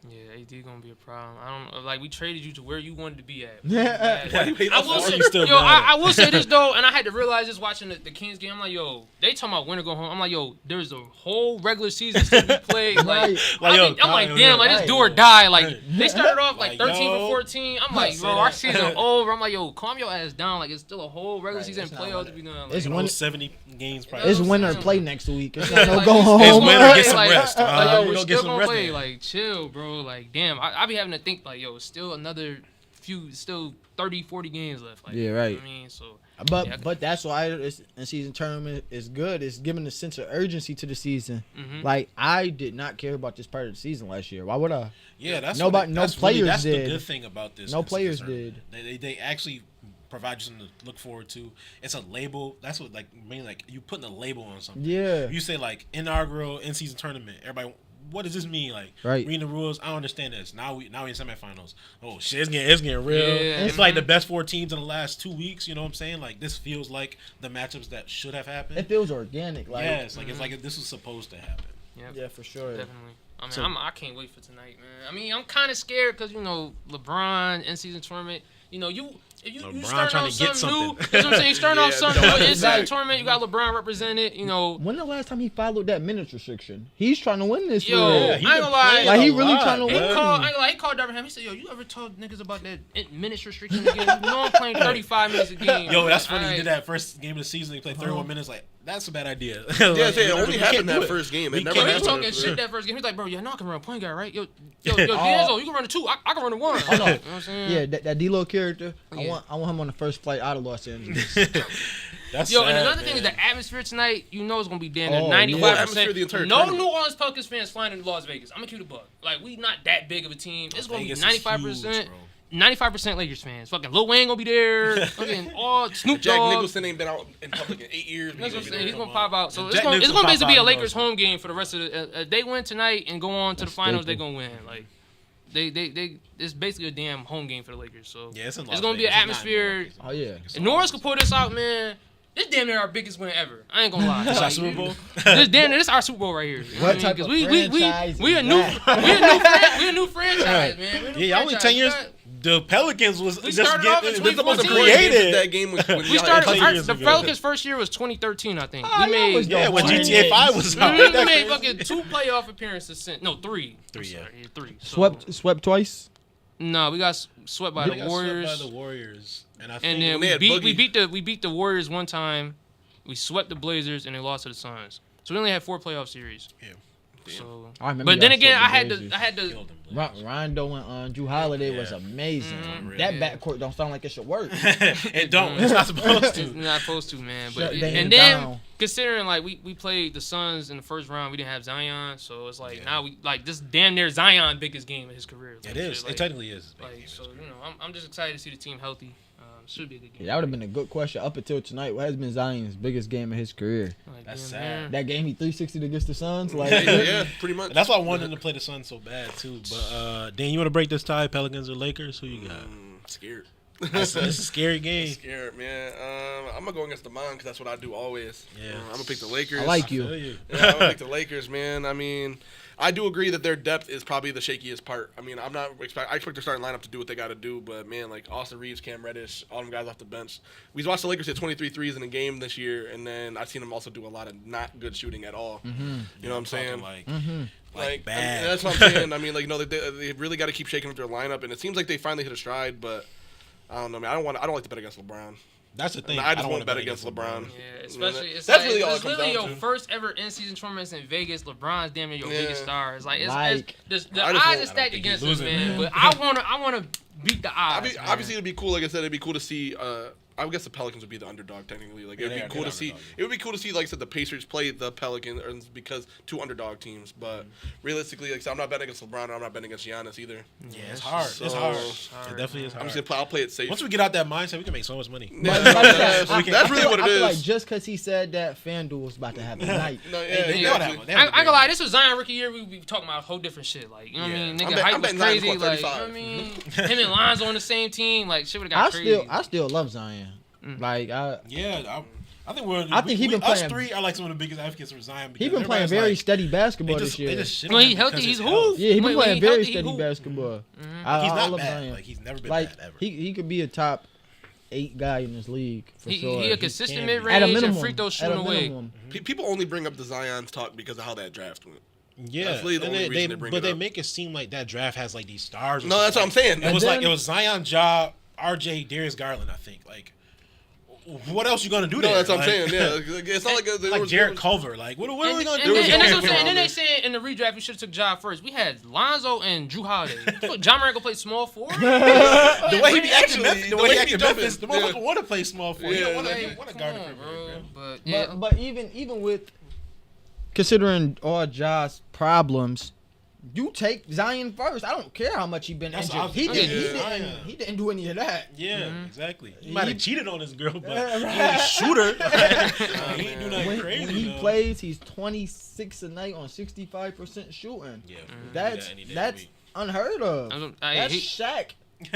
Yeah, AD gonna be a problem. I don't like we traded you to where you wanted to be at. Why you hate I us will for? say, you still yo, mad? I will say this though, and I had to realize this watching the Kings game. I'm like, yo, they talking about winner go home. I'm like, yo, there's a whole regular season still to be played. Right. I'm like, damn, like this right. do or die. Like they started off like Like, 13 yo. for 14. I'm like, bro, say our that. season over. I'm like, yo, calm your ass down. Like it's still a whole regular Right, season it's not playoffs like to be done. It's Like, when- Those 70 games probably. It's what I'm winner saying. play next week. It's Yeah, not no like, go it's home. winner, get some like, rest. Like, yo, Go we're get still some gonna rest play. then. Like, chill, bro. Like, damn. I be having to think, like, yo, it's still another few, still 30, 40 games left. Like, Yeah, you know right. what I mean, so. But Yeah. but that's why this in-season tournament is good. It's giving a sense of urgency to the season. Mhm. Like I did not care about this part of the season last year. Why would I? Yeah, that's Nobody- what, no that's players really, that's did. the good thing about this. No in-season players tournament. They actually provide you something to look forward to. It's a label. That's what like mean like you putting a label on something. Yeah. You say like inaugural in-season tournament. Everybody, what does this mean? Like Right. reading the rules. I don't understand this. Now we in semifinals. Oh shit, it's getting real. Yeah. It's like the best 4 teams in the last 2 weeks. You know what I'm saying? Like this feels like the matchups that should have happened. It feels organic. Like yes, like it's like this was supposed to happen. Yep. yeah, for sure. Definitely. I mean, So- I can't wait for tonight, man. I mean, I'm kind of scared because, you know, LeBron, in-season tournament, you know, you LeBron starting trying off to get something new. something. You know what I'm saying? You starting off Yeah, something new. don't- In-season Right. tournament, you got LeBron represented, you know. When the last time he followed that minutes restriction? He's trying to win this Yo, year. Yeah, I ain't he gonna been lie. playing Like, he a really lot, trying to man. win. He called, I ain't gonna lie, he called Darvin Ham. He said, yo, you ever told niggas about that minutes restriction again? You know I'm playing 35 minutes a game. Yo, that's funny. He Alright. did that first game of the season. He played 31 minutes. Like that's a bad idea. Yeah, Like, it only we happened can't that do it. first game. We It never Bro, can't he was happened. talking shit that first game. He was like, bro, yeah, I know I can run a point guard, right? Yo, Oh. D'Angelo, you can run a 2. I can run a 1. Oh, no. You know what I'm saying? Yeah, that D-Lo character. Yeah. I want him on the first flight out of Los Angeles. That's Yo, sad, and another thing is man. the atmosphere tonight. You know it's gonna be damn near Oh, 95%. yeah. Atmosphere the entire No tournament. New Orleans Pelicans fans flying into Las Vegas. I'm gonna keep it a buck. Like we not that big of a team. It's gonna Vegas be is 95%. huge, bro. 95% Lakers fans. Fucking Lil Wayne gonna be there. Fucking all Snoop Jack Dogg. Nicholson ain't been out in public in 8 years. That's what I'm He's saying. He's gonna gonna pop out. So And it's Jack gonna Nicholson basically pop be a out, Lakers you know. home game for the rest of the. They win tonight and go on to the finals. They gonna win. Like they. It's basically a damn home game for the Lakers. So Yeah, it's in Las it's gonna be an Vegas. It's not in atmosphere. Milwaukee. Oh yeah. And New Orleans could pull this out, man. This damn near our biggest win ever. I ain't gonna lie. It's our Like, Super Bowl. This damn near this our Super Bowl right here. You know What I mean? type 'Cause of we franchise a is new that? we a new franchise, man. We a new Yeah, only franchise. 10 years. We got- The Pelicans was We just started off in getting This is the most 2014. important game created. since that game when We y'all started. had Our- years The ago. Pelicans' first year was 2013, I think. Oh, We y'all made. was Yeah, when Fun GTA days. 5 was out. We made fucking 2 playoff appearances since. No, 3. I'm Three, yeah. sorry, 3. So, Swept twice. No, we got swept by They the got swept Warriors. by the Warriors, and I And think then they had we Boogie. beat the Warriors one time. We swept the Blazers and they lost to the Suns. So we only had 4 playoff series. Yeah. So, I remember but then y'all again, swept the I had to. killed them Blazers. Rondo and Drew Holiday was Yeah. amazing. Mhm. That Yeah. backcourt don't sound like it should work. It don't. It's not supposed It's to. not supposed to, man. But Shut them and then down. considering like we played the Suns in the first round, we didn't have Zion, so it's like Yeah. now we like this damn near Zion biggest game of his career. Like, It is. shit, It like, technically is. like so you know I'm just excited to see the team healthy. Should be a good game. Yeah, that would have been a good question up until tonight. What has been Zion's biggest game of his career? Like, That's damn, sad. man. That game he 360 against the Suns. Like, Yeah, pretty much. That's why I wanted them to play the Suns so bad too. But Dan, you want to break this tie? Pelicans or Lakers? Who you got? Scared. It's a scary game. Scared, man. I'm gonna go against the mind because that's what I do always. Yeah. I'm gonna pick the Lakers. I like Feel you. you. Yeah, I'm gonna pick the Lakers, man. I mean, I do agree that their depth is probably the shakiest part. I mean, I expect their starting lineup to do what they got to do, but man, like Austin Reeves, Cam Reddish, all them guys off the bench. We watched the Lakers hit 23 threes in a game this year, and then I've seen them also do a lot of not good shooting at all. Mm-hmm. You know what I'm saying? Like, Like, bad. that's what I'm saying. I mean, like, you know, they really got to keep shaking up their lineup, and it seems like they finally hit a stride. But I don't know, man. I don't like to bet against LeBron. that's the thing. I just don't won't wanna bet against LeBron. Yeah, especially it's That's like, really all it's it comes literally down your to. first ever in-season tournaments in Vegas. LeBron's damn near your Yeah. biggest star. It's like Like- the I just odds won't- are I stacked think against he's us, losing, man. man. But I wanna beat the odds. man. Obviously, it'd be cool. Like I said, it'd be cool to see. I would guess the Pelicans would be the underdog technically. Like Yeah, it'd they be are. cool They're to see. underdog. It would be cool to see, like I said, the Pacers play the Pelicans because 2 underdog teams. But realistically, like I said, I'm not betting against LeBron. I'm not betting against Giannis either. Yeah, it's hard. So- It's hard. hard, It definitely is I'm hard. just I'll play it safe. Once we get out that mindset, we can make so much money. Yeah, That's that's really what it I feel like is. just because he said that, FanDuel was about to have a night. No, yeah, They know exactly. that. They I have ain't a gonna lie, this was Zion rookie year. We be talking about a whole different shit. Like, you know what I Yeah. mean? I'm Nigga, bet- hype I'm was betting Zion's crazy. score Like, you know 35. what I mean? Him and Lonzo on the same team. Like, shit would have got crazy. I still love Zion. Like Yeah, I think he been us playing. three are like some of the biggest advocates for Zion. He been playing very steady basketball this year. When he's healthy, he's hoop. Yeah, he been When playing he very healthy, he steady hoop. basketball. He's I not love bad. Zion. Like he's never been Like bad ever. he could be a top 8 guy in this league for sure. He a consistent can be. mid At a range minimum, and free throw shooting away. People only bring up the Zion's talk because of how that draft went. Yeah, That's really the and only reason they bring it they up. make it seem like that draft has like these stars. Or No, that's what I'm something. saying. It was then- it was Zion, Ja, RJ, Darius Garland. I think like. What else you gonna do there? No, that's what I'm Like- saying. Yeah, it's not like there like was Jared Culver. Like, what are we gonna do? And that's what I'm saying. Jared And then they Culver. saying in the redraft we should have took Ja first. We had Lonzo and Drew Holiday. John Moran go play small forward. The way he be Actually, acting, the way he be acting jumping, Memphis, the yeah. motherfucker want to play small forward. He Yeah, don't want Like, to come guard on, the perimeter, bro. But yeah, But even with considering all Ja's problems, you take Zion first. I don't care how much he been That's injured. what I was He thinking. didn't. Yeah. He didn't do any of that. Yeah, exactly. He He- might have cheated on his girl, but Yeah, he right. was a shooter. He ain't do nothing When, crazy. when he though. plays, he's 26 a night on 65% shooting. Yeah, That's unheard of. That's he, Shaq.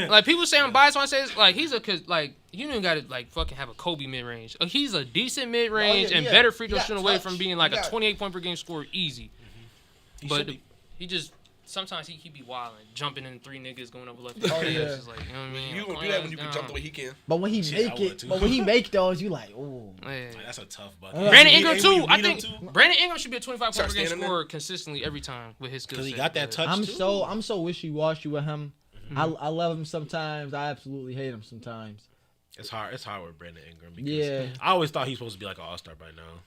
like people say I'm biased when I say this, like he's cause like you don't gotta like fucking have a Kobe mid range. He's a decent mid range Oh, yeah, and yeah. better free throw He got shooting away touch. from being like He a got- 28 point per game scorer easy. He But should be. he just sometimes he be wilding, jumping in 3 niggas going over left. Oh, Yeah. yeah. It's just like you know what I mean. You gonna Like, do that when you can down. jump the way he can. But when he Shit, make I would it, too. but when he make those, you like, oh. Yeah. Like, that's a tough bucket. Brandon He- Ingram he- too. he I beat him think too. Brandon Ingram should be a 25 point Start per game standing scorer consistently every time with his skill set. Because he got that touch I'm too. I'm so wishy washy with him. Mm-hmm. I love him sometimes. I absolutely hate him sometimes. It's hard with Brandon Ingram. Because Yeah. I always thought he was supposed to be like an all-star by now.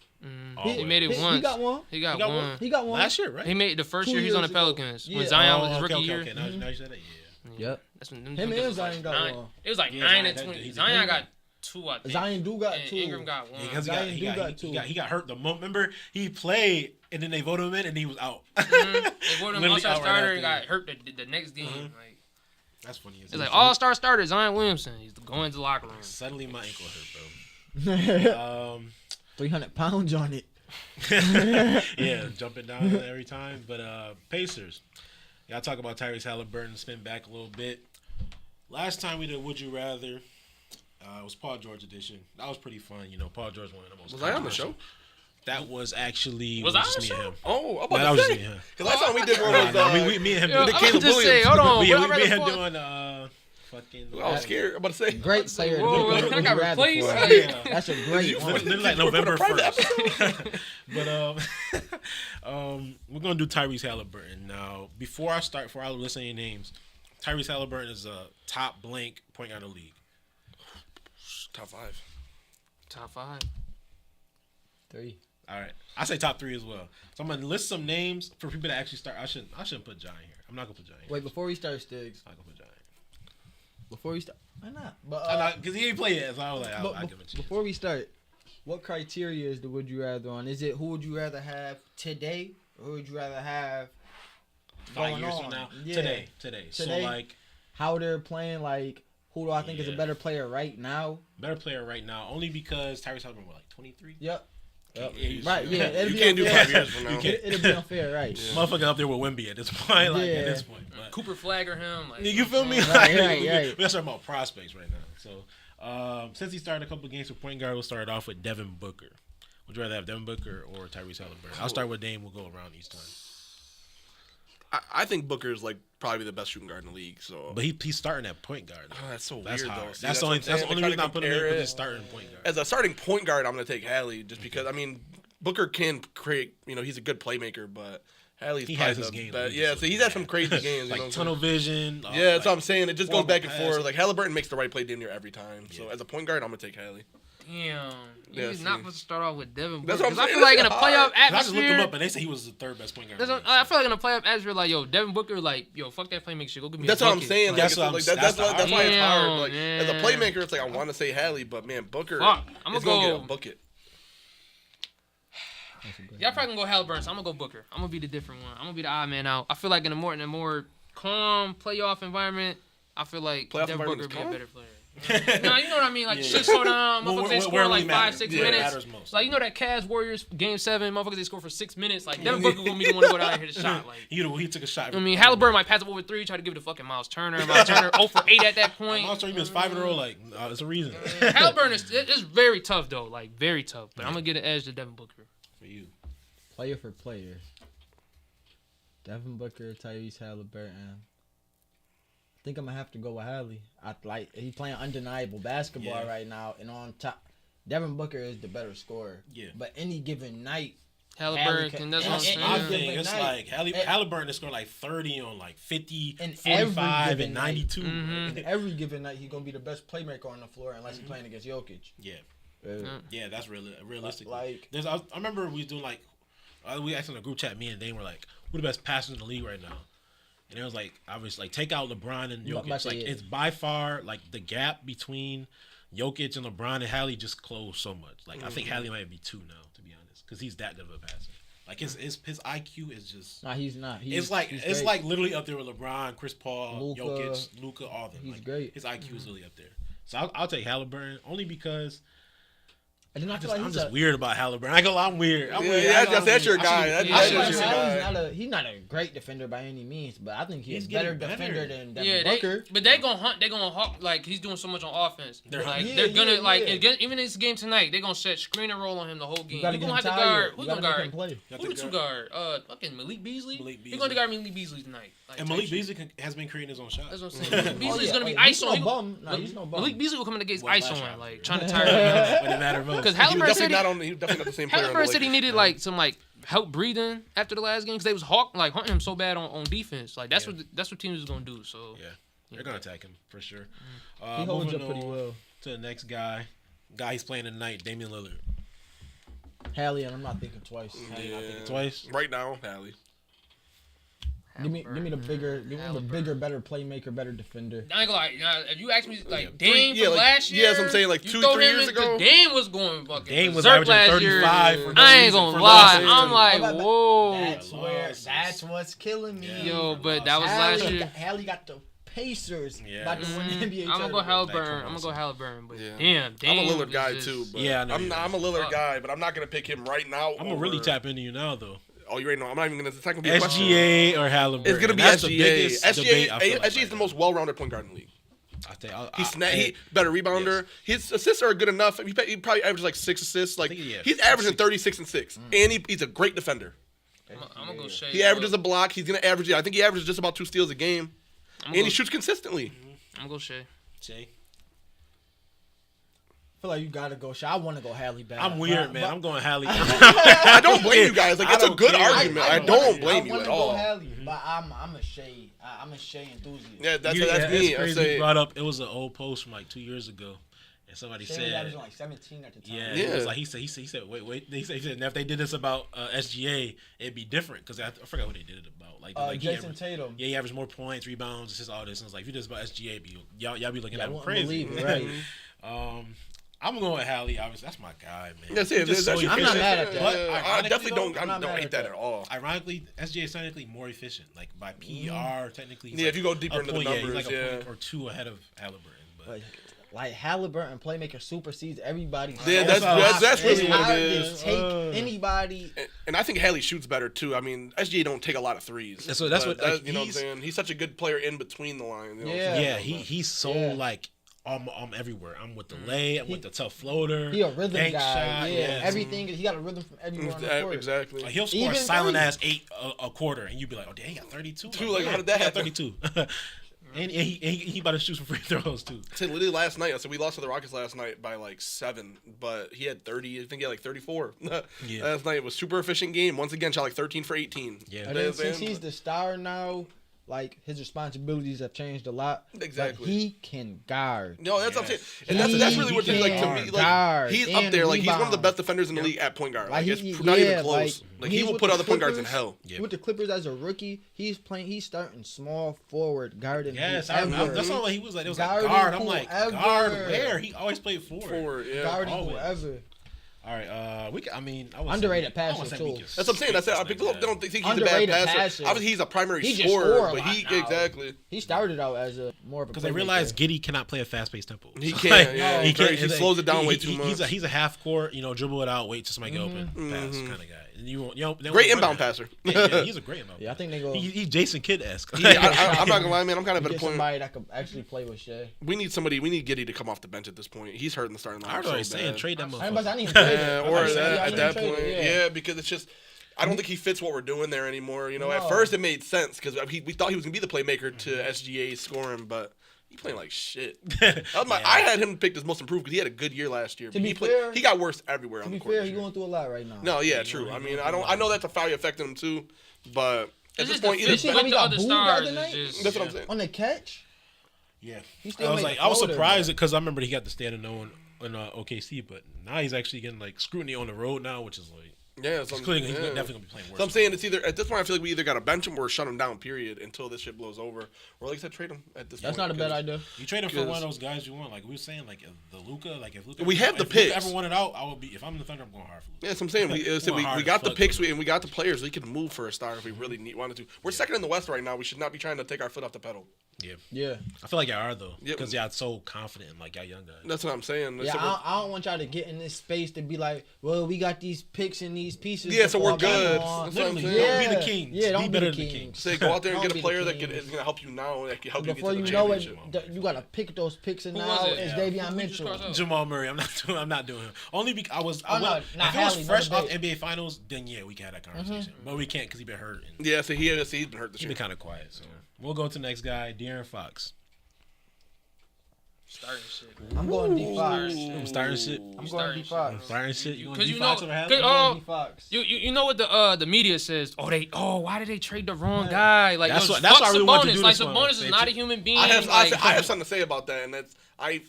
He made it He once. got one. He got He got one. one? He got one. Last year, right? He made the first 2 year he was on the years ago. Pelicans Yeah. when Zion was his Oh, rookie okay, year. okay. Now you said that, yeah. Yep. That's when Him and Zion got nine. one. It was like Yeah, 9 Zion, and that- 20. he did. Zion got 2, I think. Zion do got and 2. Ingram got 1. Because Zion do got he two. got hurt the moment. Remember, he played and then they voted him in and he was out. They voted him Literally all-star out right starter and after. got hurt the next game. Like That's funny. it's like all-star starter Zion Williamson. He's going to the locker room. Suddenly my ankle hurt, bro. 300 pounds on it. Yeah, jumping down every time. But Pacers. Y'all talk about Tyrese Halliburton, spin back a little bit. Last time we did Would You Rather, it was Paul George edition. That was pretty fun. You know, Paul George one of the most. Was I on the controversial. show? That was actually Was I on just the me show? and him. Oh, I'm No, that about was to just say. me and him. Because last time we did one was Me and him. Yo, did I'm Caleb about to say, Williams. hold on. Yeah, what we I had rather fuck- doing fucking. I was scared. I'm about to say. Great player. Whoa, Would I you got rather replaced. for. Like, That's a great one. Literally like You recorded November a private 1st. But we're gonna do Tyrese Halliburton now. Before I listen to your names, Tyrese Halliburton is a top blank point guard in the league. Top 5. Top 5. 3. All right, I say top 3 as well. So I'm gonna list some names for people that actually start. I shouldn't put John here. I'm not gonna put John here. Wait, before we start, Stiggs. I'm not gonna put John here. Before we start, why not? But Because he ain't played yet, so I was like, but I'll give it to you. before we start, what criteria is the would you rather on? Is it who would you rather have today, or who would you rather have 5 going years on? from now, Yeah. today. So Today? like, How they're playing? Like who do I think is a Yeah. better player right now? better player right now, only because Tyrese Halliburton was like 23. Yep. Yeah, Right. Yeah. It'll You be can't do unfair. 5 years from now. It'll be unfair, right? Motherfucker up there with Wemby at this point. Like, Yeah. at this point. But, Cooper Flagger him. Like, you feel me? Right, Like, right, we right. got talking about prospects right now. So, since he started a couple of games for point guard, we'll start off with Devin Booker. Would you rather have Devin Booker or Tyrese Halliburton? I'll start with Dame. We'll go around each time. I think Booker is like probably the best shooting guard in the league. So But he's starting at point guard. Oh, that's so That's weird hard. though. See, That's the what only I'm saying. reason They're I'm putting him trying to in compare because he's it. starting point guard. As a starting point guard, I'm gonna take Hallie just because I mean Booker can create. You know, he's a good playmaker, but Hallie's He probably has his the game. best. Yeah, so he's had some crazy games. Like you know tunnel vision. Yeah, that's like, what I'm saying. It just goes forward back and pass. forth. Like Halliburton makes the right play damn near every time. So Yeah. as a point guard, I'm gonna take Hallie. Damn. Yeah, He's see. not supposed to start off with Devin Booker. That's what I'm 'Cause I saying. feel like in a That's playoff hard. I just looked him atmosphere. up and they said he was the third best point guard. That's in what, the league. I feel like in a playoff atmosphere, like, yo, Devin Booker, like, yo, fuck that playmaker shit. Go give me That's a what I'm bucket. saying. Like, Like, That's what I'm- that's that's why it's hard. Damn, Like as a man. playmaker, it's like I want to say Hallie, but man, Booker Fuck, I'ma is gonna go- get a bucket. y'all probably gonna go Halliburton, so I'm gonna go Booker. I'm gonna be the different one. I'm gonna be the odd man out. I feel like in a more calm playoff environment, I feel like Playoff Devin environment Booker is would be a calm? better player. No, you know what I mean. Like shit slow down. Motherfuckers they score like 5-6 minutes. Matters most. Like you know that Cavs Warriors game 7. Motherfuckers they score for 6 minutes. Like Devin Booker gonna be the one to go down and hit a shot. Like he took a shot. I mean, Halliburton might pass up over 3. Try to give it to fucking Miles Turner. Miles Turner 0 for 8 at that point. Miles Turner missed 5 in a row. Like it's a reason. Halliburton it's very tough though. Like very tough. But I'm gonna get an edge to Devin Booker. For you. Player for player. Devin Booker, Tyrese Halliburton. I think I'm gonna have to go with Hallie. He's playing undeniable basketball right now, and on top, Devin Booker is the better scorer. Yeah. But any given night, Halliburton, that's what I'm saying. My thing, it's like Halliburton is scoring like 30 on like 50, and 45, and 92. Mm-hmm. every given night, he's gonna be the best playmaker on the floor unless he's playing against Jokic. Yeah. Yeah, that's realistic. Like, I remember we was doing like, we asked in a group chat, me and Dane were like, who the best passers in the league right now? And it was like, obviously, like, take out LeBron and Jokic. Like, it's by far, like, the gap between Jokic and LeBron and Hallie just closed so much. Like, I think Hallie might be 2 now, to be honest, because he's that good of a passer. Like, his IQ is just... Nah, he's not. It's like literally up there with LeBron, Chris Paul, Jokic, Luka, all of them. He's like, great. His IQ is really up there. So I'll take Halliburton, only because... And then I'm just weird about Halliburton. I go, I'm weird. That's your guy. He's not a great defender by any means, but I think he's a better defender than Devin Booker. But they're gonna hunt. They're gonna hawk. Like he's doing so much on offense. They're gonna even in this game tonight. They're gonna set screen and roll on him the whole game. You're gonna have to guard. Who's gonna guard? Who the 2 guard? Fucking Malik Beasley. He's gonna guard Malik Beasley tonight. Like, and Malik Beasley has been creating his own shots. That's what I'm saying. Malik Beasley's gonna be ISO. He's no bum. Malik Beasley will come in against ISO, like trying to tire him. When it matters most. Because Halliburton said he was definitely not the same player. Halliburton said he needed like some like help breathing after the last game because they was hunting him so bad on defense. Like that's what teams is gonna do. So they're gonna attack him for sure. He holds up pretty well. To the next guy he's playing tonight, Damian Lillard. Hallie, and I'm not thinking twice. Twice right now, Hallie. Give me the bigger, better playmaker, better defender. I ain't gonna lie. If you ask me, like Dame from last year, yes, I'm saying like 2-3 years ago. Dame was going fucking. Dame was averaging 35. For no I ain't gonna lie. I'm like, whoa. That's what's killing me. Yo, but that was last year. Hallie got the Pacers about to win the NBA. I'm gonna go Halliburton. But damn, I'm a Lillard guy too. But yeah, I'm a Lillard guy, but I'm not gonna pick him right now. I'm gonna really tap into you now though. Oh, you already know. I'm not even gonna. It's not gonna be a question. SGA or Halliburton. It's gonna be SGA. SGA is the most well-rounded point guard in the league. He's better rebounder. His assists are good enough. He probably averages like 6 assists. Like he's averaging 36 and 6, and he's a great defender. I'm gonna go Shea. He averages a block. He's gonna average. I think he averages just about 2 steals a game, and he shoots consistently. I'm gonna go Shea. I feel like you gotta go. I want to go Hallie back. I'm weird, man. I'm going Hallie. I don't blame you guys. Like it's a good argument. I don't blame you at all. Go Hallie, but I'm a Shea. I'm a Shea enthusiast. Yeah, that's me. Crazy. You brought up. It was an old post from like 2 years ago, and somebody Shea said, was like 17 at the time. Yeah. It was like he said, wait. He said, if they did this about SGA, it'd be different because I forgot what they did it about. Like Jason Tatum. Yeah, he averaged more points, rebounds, just all this. And it's like if you did this about SGA, y'all be looking at him crazy. Believe it, right? I'm going with Hallie. Obviously, that's my guy, man. That's it. I'm not mad at that. I definitely don't hate that at all. Ironically, SGA is technically more efficient, like by PER. Technically, if you go deeper into the numbers, he's like a point or 2 ahead of Halliburton. But like Halliburton playmaker supersedes everybody. Yeah, that's really what it is. Take anybody. And I think Hallie shoots better too. I mean, SGA don't take a lot of threes. So that's what you know what I'm saying. He's such a good player in between the lines. You know he's so like. I'm everywhere. I'm with the lay. I'm with the tough floater. He a rhythm guy. Shot, everything. He got a rhythm from everywhere on the court. Exactly. Like he'll score a silent ass 8 a quarter, and you'd be like, "Oh, damn, he got 32." Like how did that happen? 32. and he about to shoot some free throws too. So literally last night, we lost to the Rockets last night by like 7, but he had 30. I think he had like 34. Last night it was super efficient game. Once again, shot like 13 for 18. Yeah. And then since he's the star now. Like, his responsibilities have changed a lot. Exactly. But he can guard. No, that's what I'm saying. And that's really what, like, to me, like, he's up there. Like, he's one of the best defenders in the league at point guard. Like, it's not even close. Like he will put other point guards in hell. With the Clippers as a rookie, he's starting small forward, guarding. Yes, that's all he was like. It was like guard. I'm like, guard where? He always played forward. Guarding whoever. All right, I wouldn't Underrated say, passer, too. That's what I'm saying. That's it. People don't think he's a bad Underrated passer. passer. Obviously, he's a primary He just scorer, score a but lot now. exactly. He started out as a more of a because they playmaker. realized Giddey cannot play a fast-paced tempo. He So, can't. Yeah, he can't. He slows it down way too much. He's a half court, dribble it out, wait till somebody get open, pass kind of guy. And Great inbound passer. Yeah, he's a great inbound. Yeah, I think they go. He's Jason Kidd-esque. I'm not gonna lie, man. I'm kind of at a Get point. somebody that could actually play with Shea. We need Giddey to come off the bench at this point. He's hurting the starting line. I was already saying trade that I motherfucker. need to trade Yeah, it. or I that, at need that to trade point, it, yeah, because it's just. I don't think he fits what we're doing there anymore. At No. first it made sense because we thought he was gonna be the playmaker to SGA scoring, but he playing like shit. I had him picked as most improved because he had a good year last year. To But be he fair- he got worse everywhere on To the be court. fair, this he's year. going through a lot right now. No, yeah, true. I mean, I know that's a value affecting him too, but at It's this just point, the either fit see how with he the got other booed the stars. other night? is just, that's what I'm saying. On the catch, Yeah, he still I was made I was floater, surprised because I remember he got the standing no in OKC, but now he's actually getting like scrutiny on the road now, which is like Yeah, he's definitely gonna be playing worse. So I'm saying it's either at this point I feel like we either gotta bench him or shut him down. Period. Until this shit blows over, or like I said, trade him at this That's point. not a bad idea. You trade him for one of those guys you want, like we were saying, like if Luka, We have the if picks. Luka ever wanted out, I would be. If I'm the Thunder, I'm going hard for Luka. Yeah, that's what I'm saying. We hard got as the fuck picks for and we got the players. We could move for a star if we really wanted to. We're second in the West right now. We should not be trying to take our foot off the pedal. Yeah, I feel like y'all are though, Yep. because y'all so confident in like y'all young guys. That's what I'm saying. yeah. So we're- I don't want y'all to get in this space to be like, well, we got these picks and these pieces. Yeah, to so we're fall back good. on. That's what I'm Literally, saying. don't be the Kings. Yeah, don't be be better the than the Kings. Kings. Say go out there and Don't get a be the player that Kings. is gonna help you now. That can help Before you you get to the know it, championship. you gotta pick those picks, and Who now was it? it's Yeah. Davion Who just Mitchell. crossed out? Jamal Murray, I'm not doing him. Only because I was. Oh, no, not if it was Hallie, fresh not off Dave. NBA Finals, then yeah, we can have that conversation. But we can't because he's been hurt. And Yeah, so he's been hurt this he's year. been kind of quiet. So we'll go to the next guy, De'Aaron Fox. starting shit. I'm going D Fox. I'm starting shit. I'm going starting D shit. Fox. Starting shit. You want Because D you Fox know, over Hallie? cause, I'm going D Fox. you know what the media says? Why did they trade the wrong guy? Like That's yo, what- that's fuck why we wanted to Sabonis. do Like this one. Sabonis is They not a took- human being. I have like, something to say about that, and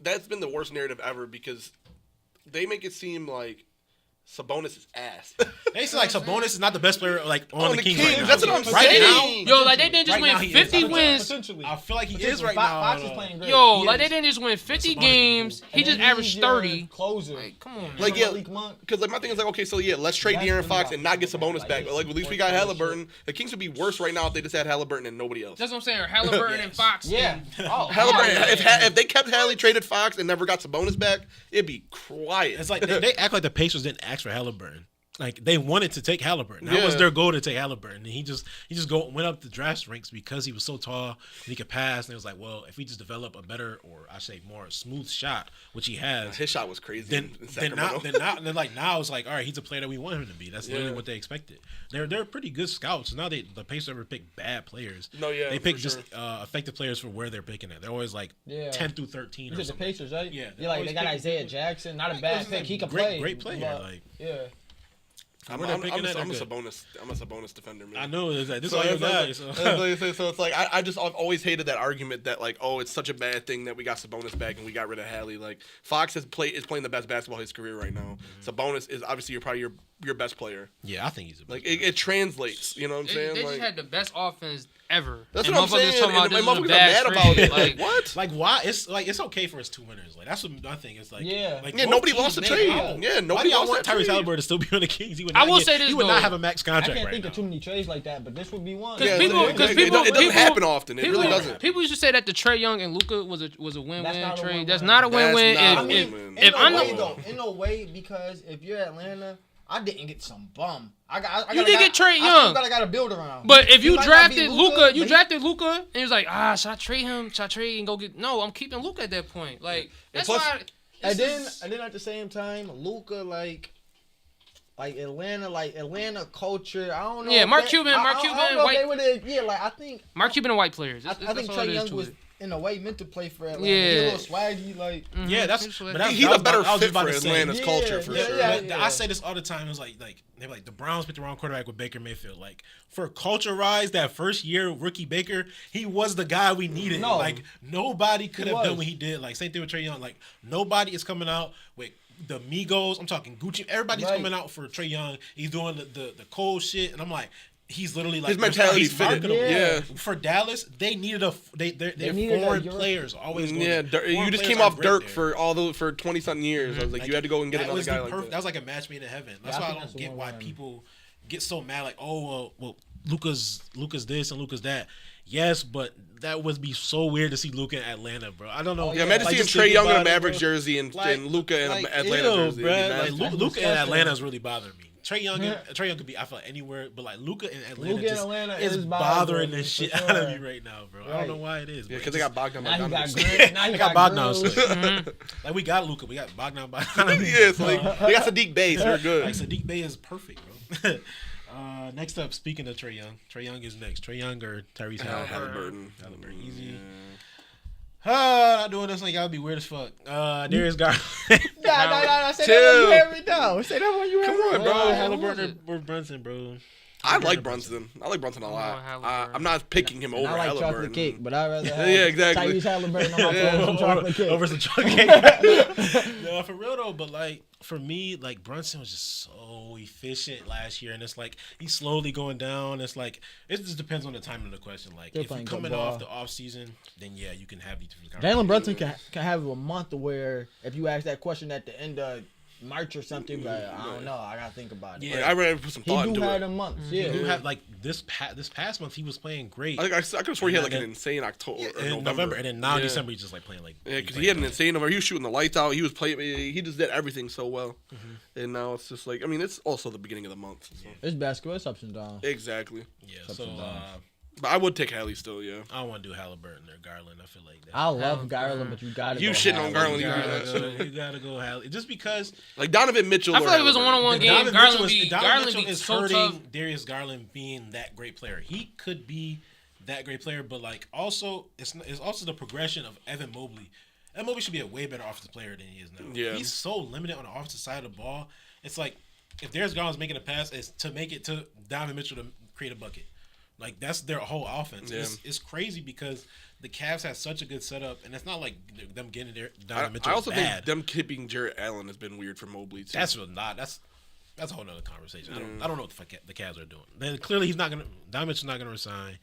that's been the worst narrative ever because they make it seem like Sabonis is ass. They say like Sabonis is not the best player like on the Kings right now. That's what I'm Right saying. yo, like they didn't just Right now win he 50 is. wins. Potentially. I feel like he Potentially. is right Fox now. is playing great. Yo, He like is. they didn't just win 50 Sabonis games. cool. He And just then averaged he's your 30. Closer. Like, come on, man. Like, yeah, Malik Monk. because like my thing is like, okay, so yeah, let's trade That's De'Aaron really Fox not and not get possible. Sabonis Like, back. it's Like at least we point got bullshit. Halliburton. The Kings would be worse right now if they just had Halliburton and nobody else. That's what I'm saying. Halliburton and Fox. Yeah. Oh, Halliburton. yeah. If they kept Hallie, traded Fox, and never got Sabonis back, it'd be quiet. It's like they act like the Pacers didn't ask for Halliburton. Like they wanted to take Halliburton. That was Yeah. their goal to take Halliburton. And he just went up the draft ranks because he was so tall and he could pass. And it was like, well, if we just develop a better, or I say more smooth shot, which he has, His shot was crazy. then in now Sacramento. it's like, all right, he's a player that we want him to be. That's literally Yeah. what they expected. They're pretty good scouts. Now the Pacers never pick bad players. No, yeah, they for pick sure. just effective players for where they're picking at. They're always like Yeah. 10 through 13 You or said the something. Pacers, right? Yeah, Yeah, like always they got pick- Isaiah Jackson. Not a bad pick. He can play. Great player. but, Like yeah. I'm where a they're picking at, I'm a they're good. Sabonis defender, man. I know it's like, this So is all your it's guys. like- So. so it's like I've always hated that argument that like, oh, it's such a bad thing that we got Sabonis back and we got rid of Hallie. Like Fox is playing the best basketball of his career right now. Sabonis is obviously probably your best player. Yeah, I think he's a Like it translates. You know what I'm saying? They like, just had the best offense ever. that's And what I'm motherfuckers saying. talking about And this my was a motherfuckers are bad mad about trade. it. Like, What? Like why? It's okay for us 2 winners. Like that's my thing. It's like Yeah. like Yeah, both nobody teams lost the made trade. out. Yeah, Why nobody do y'all lost want that Tyrese trade. Halliburton to still be on the Kings? He would I not will get- say this, he would not though. have a max I contract can't right think now. of too many trades like that, but this would be one. Cause Yeah, people- it cause doesn't people- happen often. It really doesn't. People used to say that the Trey Young and Luka was a That's win-win not a trade. win-win. That's not a That's win-win. not a I If, mean, win-win. if in I'm no the- way though, in no way, because if you're Atlanta, I didn't get some bum. I You did get Trae I Young. got to build around. But if He you might not be drafted Luka, Luka, you but drafted Luka, and he was like, should I trade him? Should I trade and go get? No, I'm keeping Luka at that point. Like that's plus- why. And then at the same time, Luka like Atlanta culture. I don't know. Yeah, if Mark that- Cuban, I Mark don't Cuban, know if white- they would've- yeah, like I think Mark Cuban and white players. I That's think all Trae it is Young to was it. in a way meant to play for Atlanta. Yeah. He a little swaggy, like Mhm. Yeah, that's. He's But like- that's He's that a was better about- I was fit just about for to say, Atlanta's Yeah, culture for yeah, sure. yeah. But I say this all the time. It's like they're like the Browns picked the wrong quarterback with Baker Mayfield. Like for culture rise, that first year rookie Baker, he was the guy we needed. No. Like nobody could He have done was. what he did. Like same thing with Trae Young. Like nobody is coming out with the Migos. I'm talking Gucci. Everybody's Right. coming out for Trae Young. He's doing the cold shit, and I'm like. he's literally like His mentality he's fit it. marketable. Yeah. For Dallas, they needed their needed foreign a Europe- players always. Going Yeah, there. you Foreign just players came are off great Dirk there. for 20 something years. I was like, you had to go and get that another was guy the like perfect. that. That was like a match made in heaven. That's Yeah, I why I think don't that's get the why one. people get so mad. Like, oh, well, Luka's this and Luka's that. Yes, but that would be so weird to see Luka in Atlanta, bro. I don't know. Yeah, imagine Like, seeing just Trey think Young in a about it, Mavericks bro. jersey and Luka in an Atlanta ew, jersey. bro. It'd be Like nasty. Luka in disgusting. Atlanta is really bothering me. Trey Young could be I feel like anywhere, but like Luka in Atlanta Luka in just Atlanta is is bothering bothering the me, shit for out of sure. me right now, bro. I Right. don't know why it is. Yeah, bro. because they got Bogdan Now he got Bogdanovic. Grant. Now he They got got Bogdan. Grills. Like we got Luka, we got Bogdan Bogdanovic. Yeah, so they got Sadiq Bey, so we're good. Like Sadiq Bey is perfect, bro. Next up, speaking of Trey Young is next. Trey Young or Tyrese Halliburton. Halliburton, easy. Not doing this. Like, y'all be weird as fuck. Darius Garland. Nah. Say that one you hear me now. Say that one you hear me. Come on, bro. Halliburton or Brunson, bro. I like Brunson. I like Brunson a lot. Halliburton. I'm not picking him over I like Halliburton. chocolate cake, but I'd rather have Yeah, exactly. Tyrese Halliburton on my phone some chocolate cake. Over some chocolate cake. No, for real though. But like for me, like Brunson was just so efficient last year, and it's like he's slowly going down. It's like it just depends on the timing of the question. Like They're if you're playing coming good ball. off the off season, then yeah, you can have these different Jalen Brunson conversations. can have a month where if you ask that question at the end of March or something, but I don't know. I gotta think about it. Yeah. Like, I really put some He thought do into have it. them months. You Yeah. have like this past month he was playing great. I could have sworn he had like an And insane October or in November. and then now Yeah. December he's just like playing like Yeah, because he had an insane November. He was shooting the lights out. He was playing. He just did everything so well. Mm-hmm. And now it's just like, I mean, it's also the beginning of the month. So. It's basketball. It's ups and downs. Exactly. Yeah, Ups so and downs. But I would take Hallie still, yeah. I don't want to do Halliburton or Garland. I feel like that. I love Halliburton. Garland, but you gotta. You go shitting on Garland, You you gotta, Yeah. go Hallie. Just because Like Donovan Mitchell. I feel or like it was a Halliburton. one-on-one game. Donovan Garland Mitchell be is so hurting tough. Darius Garland being that great player. He could be that great player, but like also it's also the progression of Evan Mobley. Evan Mobley should be a way better offensive player than he is now. Yeah. He's so limited on the offensive side of the ball. It's like if Darius Garland's making a pass, it's to make it to Donovan Mitchell to create a bucket. Like that's their whole offense. Yeah. It's crazy because the Cavs had such a good setup, and it's not like them getting there. Donovan Mitchell I also is bad. think them keeping Jarrett Allen has been weird for Mobley too. That's real not. That's a whole nother conversation. I don't know what the fuck the Cavs are doing. Clearly, he's not gonna. Donovan Mitchell's not gonna resign.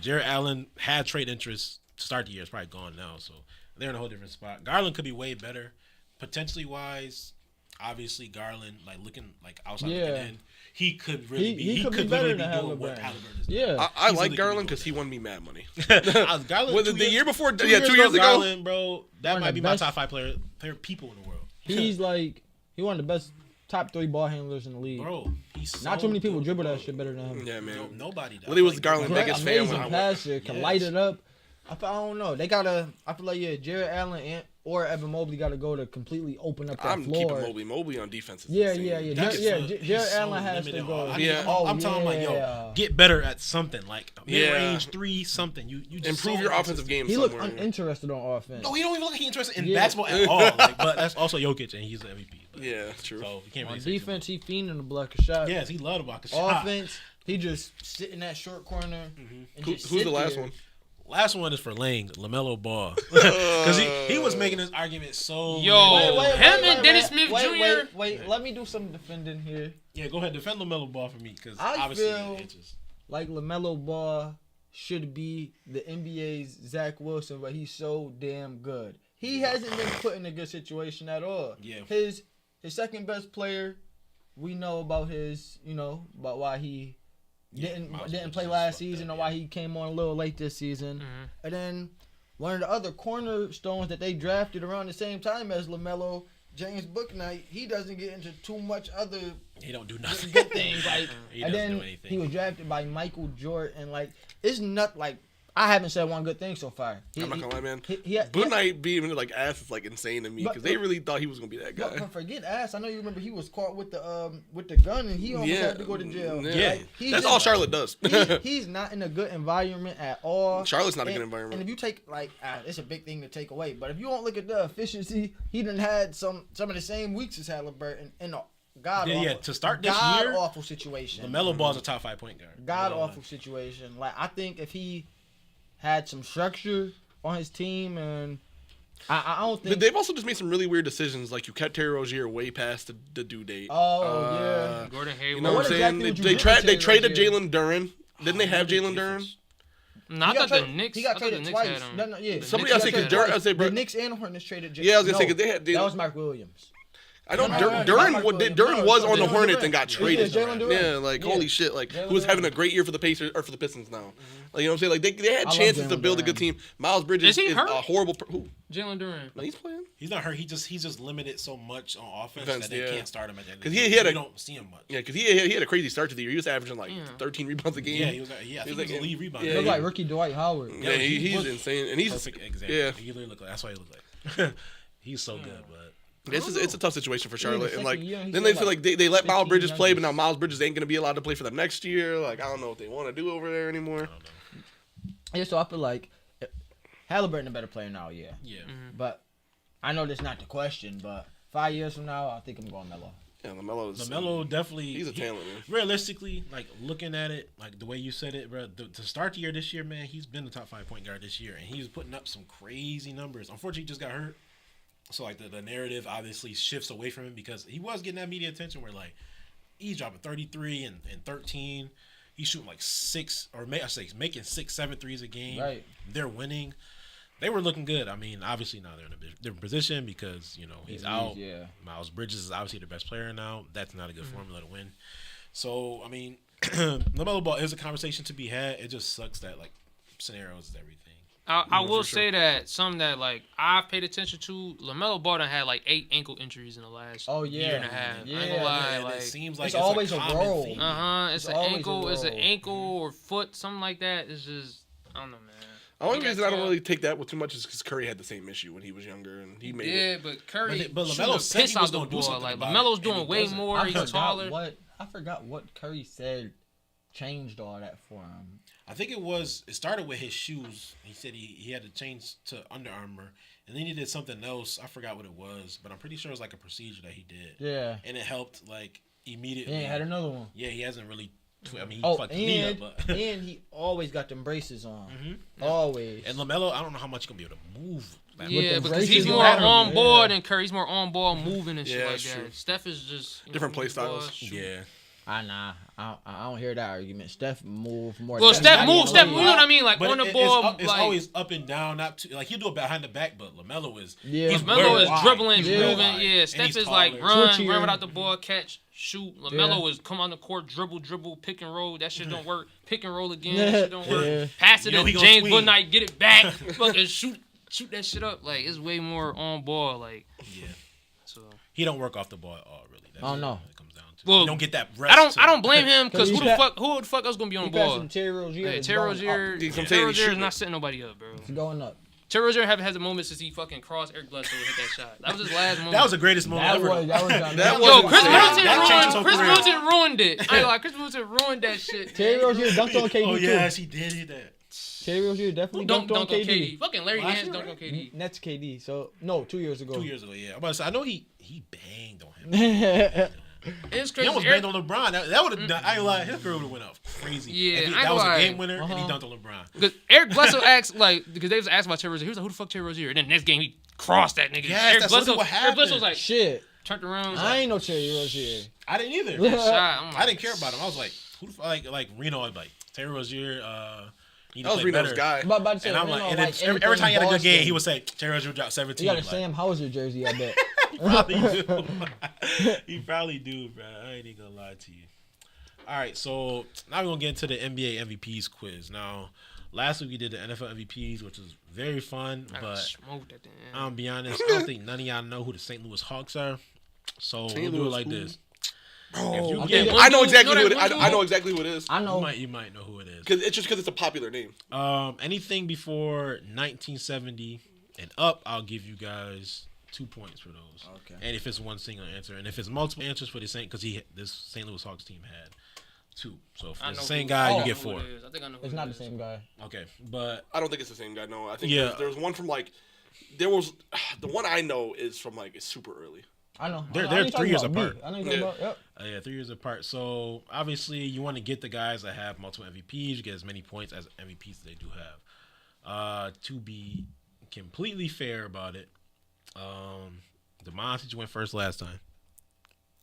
Jarrett Allen had trade interest to start the year. It's probably gone now, so they're in a whole different spot. Garland could be way better, potentially wise. Obviously, Garland looking outside Yeah. looking in. He could really be. He could be literally better than doing what Halliburton. Halliburton is doing. Yeah. I He's like really Garland good because he won me mad money. Garland, Was it 2 the years- year before? 2 Yeah, 2 years ago. Garland, bro, that One of might the be my best- top 5 player people in the world. He's like he one of the best top 3 ball handlers in the league. Bro, he's so Not too many people good, dribble bro. that shit better than him. Yeah, man. Nobody does. Well, he was Garland's nobody- biggest fan when Amazing I went. passer, can Yes. light it up. I don't know. They gotta. I feel like Jarrett Allen or Evan Mobley gotta go to completely open up that I'm floor. keeping Mobley. Mobley on defense. Is Yeah, insane. yeah. That's Jarrett he's so Allen has to limited go. on- Yeah. I'm telling him like, yo, get better at something, like Yeah. mid-range 3 something. You just Improve so your offensive inconsistent. game He looked somewhere. uninterested on offense. No, he don't even look like he's interested in Yeah. basketball at all. Like, but that's also Jokic, and he's the MVP. But, Yeah, true. So you can't On really say too defense, he fiending to block a shot. much. Yes, he loved to block a shot. Offense, he just sit in that short corner. And Who- just who's sit the last there. one? Last one is for Lang, LaMelo Ball, because he was making this argument so. Yo, Wait, him and Dennis Smith Jr. Wait, let me do some defending here. yeah, go ahead, defend LaMelo Ball for me, because I obviously feel- it itches. Like LaMelo Ball should be the NBA's Zach Wilson, but he's so damn good. He hasn't been put in a good situation at all. Yeah. His second best player, we know about about why he didn't Miles play Bridges last fucked season up, or why he came on a little late this season. And then one of the other cornerstones that they drafted around the same time as LaMelo, James Bouknight, he doesn't get into too much other He don't do nothing. good things. Like, He and doesn't then do anything. he was drafted by Michael Jordan. Like, it's not like I haven't said one good thing so far. I'm not gonna lie, man. Good Good night being like ass is like insane to me because they really thought he was gonna be that guy. But forget ass. I know you remember he was caught with the gun and he almost had to go to jail. Yeah. Like, he's That's just- all Charlotte does. He's not in a good environment at all. Charlotte's not a And- good environment. And if you take it's a big thing to take away. But if you don't look at the efficiency, he done had some of the same weeks as Halliburton in a To start this god year, awful situation. LaMelo Ball's a top 5 point guard. God awful situation. Like I think if he had some structure on his team and I don't think. They've also just made some really weird decisions. Like you kept Terry Rozier way past the due date. Oh yeah. Gordon Hayward. You know what I'm saying? exactly would you do with They Terry traded Rozier? Jalen Duren. Didn't they have Jalen Duren? No, I He got thought the traded- Knicks. He got I thought the traded Knicks twice. had him. No, yeah. Somebody The else Knicks said got 'cause Duren- traded I say, bro- the Knicks and Hornets traded. Yeah, I was gonna say 'cause they had. That was Mike Williams. I know No, Duren Mike Williams. Duren No, was it's on the Jalen Hornets Duren. and got Yeah, traded. Jalen Duren. Yeah, like Yeah. holy shit, like Jalen who was having Duren. a great year for the Pacers or for the Pistons now. Like you know what I'm saying? Like they had love chances to Jalen build a Duren. good team. Miles Bridges Is he is hurt? a horrible. Who? Jalen Duren. No, he's playing. He's not hurt. He's just limited so much on offense Defense, that they yeah. can't start him at the end. of 'Cause the he game. had We a- don't see him much. Yeah, because he had a crazy start to the year. He was averaging like Yeah. 13 rebounds a game. Yeah, he was. Yeah, I think he was a lead rebounder. Yeah, Look he- like rookie Dwight Howard. Yeah, he's was insane, and he's perfect example. yeah. He literally looked like that's why he looked like. He's so good, but It's a tough situation for Charlotte, and like second year, he then said, they feel like they let Miles 15 Bridges play, but now youngest. Miles Bridges ain't gonna be allowed to play for them next year. Like I don't know what they want to do over there anymore. I don't know. Yeah, so I feel like Halliburton a better player now. Yeah, Yeah, but I know that's not the question. But 5 years from now, I think I'm going Melo. Yeah, LaMelo's LaMelo definitely. he's a talent, man. Realistically, like looking at it, like the way you said it, bro, to start the year this year, man, he's been the top 5 point guard this year, and he was putting up some crazy numbers. Unfortunately, he just got hurt, so like the narrative obviously shifts away from him because he was getting that media attention where like he's dropping 33 and 13. He's shooting like making 6, 7 threes a game. Right. They're winning. They were looking good. I mean, obviously now they're in a different position because he's out. Yeah. Miles Bridges is obviously the best player now. That's not a good formula to win. So I mean, LaMelo Ball is a conversation to be had. It just sucks that like scenarios is everything. I will say that something that like I've paid attention to. LaMelo Ball done had like 8 ankle injuries in the last year and a half. Yeah. I ain't gonna lie, And like it seems like it's always a common role. theme. it's an always a ankle, it's an role. ankle or foot, something like that. It's just I don't know, man. The only He got reason I don't 12. really take that with too much is because Curry had the same issue when he was younger, and he made Yeah, it. but Curry, But shooting LaMelo the said he piss was out the gonna do ball. something Like about LaMelo's it, and doing he way doesn't. more. He's taller. I forgot what Curry said changed all that for him. I think it started with his shoes. He said he had to change to Under Armour, and then he did something else. I forgot what it was, but I'm pretty sure it was like a procedure that he did. Yeah. And it helped like immediately. He ain't had another one. Yeah, he hasn't really. I mean, he Oh, fucked his knee up, but. and he always got them braces on. Mhm. Always. And LaMelo, I don't know how much he's gonna be able to move. Yeah, the because braces he's and more that, on yeah. ball than Curry. He's more on ball, moving and shit Yeah, like that's that. true. Steph is just Different play ball, styles. shoot. Yeah. I don't hear that argument. Steph move more. Well, than Steph anybody moves. in the Steph, you league. know what I mean? Like But on the it's ball, it's like always up and down, not too, like he'll do it behind the back, but LaMelo is Yeah. he's LaMelo Melo very is wide. dribbling, He's very moving. wide. Yeah, And Steph he's is like taller. run Switchier. without the ball, catch, shoot. LaMelo is come on the court, dribble, pick and roll. That shit don't work. Pick and roll again. That shit don't work. Yeah. Pass it You know he to gonna James swing. Goodnight, get it back, fucking shoot that shit up. Like it's way more on ball. Like Yeah. so. He don't work off the ball at all, really. That's I don't know. what it comes down to. Well, you don't get that rest. I don't blame him because Cause who the fuck else gonna be on He the ball? passing Terry Rozier. Hey, is Terry going Rozier, up. He's Terry saying he's Rozier is shooting not it. setting nobody up, bro. It's going up. Terry Rozier has a moment since he fucking crossed Eric Bledsoe and hit that shot. That was his last moment. That was the greatest moment That ever. was though. That Yo, was Chris insane. Middleton That changed his ruined. whole Chris career. Middleton ruined it. I ain't gonna lie, Chris Middleton ruined that shit. Terry man. Rozier dunked on KD Oh too. yes, he did hit that. Terry Rozier definitely Don't dunked on dunk on KD. KD. Fucking Larry Last Nance year, dunked on right? KD. That's KD. So no, 2 years ago. 2 years ago, yeah. I'm about to say, I know he banged on him. It's He crazy. almost banged on LeBron. That would have done. I ain't lie, his career would have went up crazy. Yeah, And I ain't that was a gonna game lie. winner, and he Uh-huh. dunked on LeBron. Because Eric Bledsoe asked because they was asking about Terry Rozier. He was like, "Who the fuck Terry Rozier?" And then next game he crossed that nigga. Yes, Eric that's Bledsoe. what Eric Bledsoe was happened. like Shit, turned around. Was I like, ain't no Terry Rozier. I didn't either. that shot. I'm like, I didn't care about him. I was like, who the fuck? Like Reno, I'd be like Terry Rozier. Need to That was play Reno's better. guy. But about to say, And I'm Reno, like, and then like every anything time he had a good game, Boston. he would say Terry Rozier dropped 17. You got a like, Sam Hauser jersey, I bet. He probably do. He probably do, bro. I ain't even gonna lie to you. All right, so now we're gonna get into the NBA MVPs quiz. Now, last week we did the NFL MVPs, which was very fun, I got but smoked at the end. I'm be honest, I don't think none of y'all know who the St. Louis Hawks are. So St. we'll do it Louis like who? this. Bro, If you I get think- one I know dude- exactly know who that it. one I dude? know exactly who it is. I know. You might know who it is. It's just because it's a popular name. Anything before 1970 and up, I'll give you guys 2 points for those. Okay. And if it's one single answer, and if it's multiple answers for the same, because this St. Louis Hawks team had 2. So if I it's the know same who- guy, I you know get who 4. it is. I think I know who It's it not the is. same guy. Okay, but I don't think it's the same guy. No, I think Yeah. there's one from like there was the one I know is from like it's super early. I know. They're I know you're 3 years talking about. apart. I know you're talking Yeah. about. Yep. yeah, 3 years apart. So obviously, you want to get the guys that have multiple MVPs. You get as many points as MVPs they do have. To completely fair about it. DeMond, you went first last time.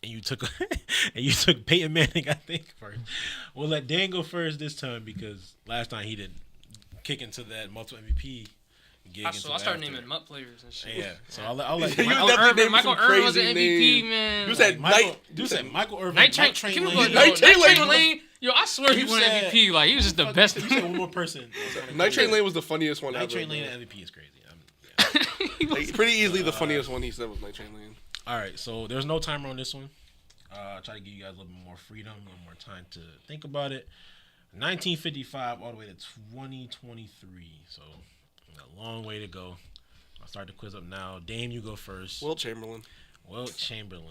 And you took Peyton Manning, I think, first. We'll let Dan go first this time because last time he didn't kick into that multiple MVP gig. I started naming MUT players and shit. Yeah, so I'll let You Michael definitely Irvin, named Michael some Irvin was an crazy MVP, names. man. You said Michael Irvin, Night Train Lane. Night Train Lane. Yo, I swear he You won said- MVP. Like he was just the best. You said one more person. Night Train Lane was the funniest one Night ever. Train Lane bro. and MVP is crazy. Like, pretty easily the funniest one he said was Night Train Lane. All right, so there's no timer on this one. Try to give you guys a little bit more freedom, a little more time to think about it. 1955 all the way to 2023, so a long way to go. I'll start the quiz up now. Dame, you go first. Wilt Chamberlain. Wilt Chamberlain.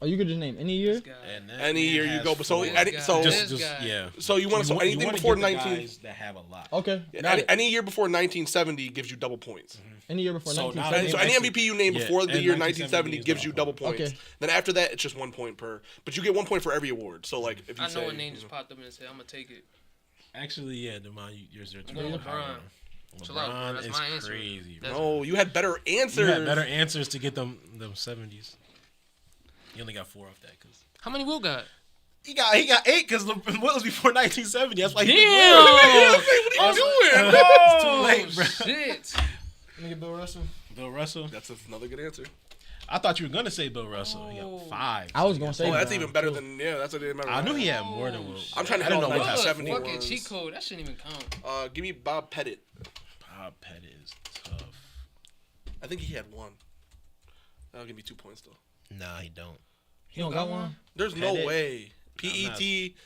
Oh, you could just name any year? And that Any man year you has go, but so four. just yeah. so you want to You anything wanna before get the 19. guys that have a lot. Okay. Got it. Any year before 1970 gives you double points. Any year before So now 1970. So any MVP you name Yeah, before the and year 1970 1970 is gives you double double points. Okay. Then after that, it's just 1 point per. But you get 1 point for every award. So like if you I say, know a name just popped up and said, "I'm gonna take it." Actually, yeah, Demond, yours your turn. I'm going LeBron. Chill out, bro. That's is my answer. crazy. That's- Bro. no, you had better answers. You had better answers to get them 70s. You only got 4 off that because How many Will got? he got 8 because Wilt was before 1970. That's why he Damn! What are you doing? It's too late, bro. Shit. Nigga Bill Russell. Bill Russell. That's another good answer. I thought you were gonna say Bill Russell. He Oh. got 5. I was gonna say Oh, that's that. even better than that's what I remember. I knew he had more than Wilt. I'm trying to I hit didn't all know the Wilt had 70 Fucking ones. cheat code. That shouldn't even count. Give me Bob Pettit. Bob Pettit is tough. I think he had 1. That'll give me 2 points though. Nah, he don't. He don't got one? There's no Pettit? way. Petite.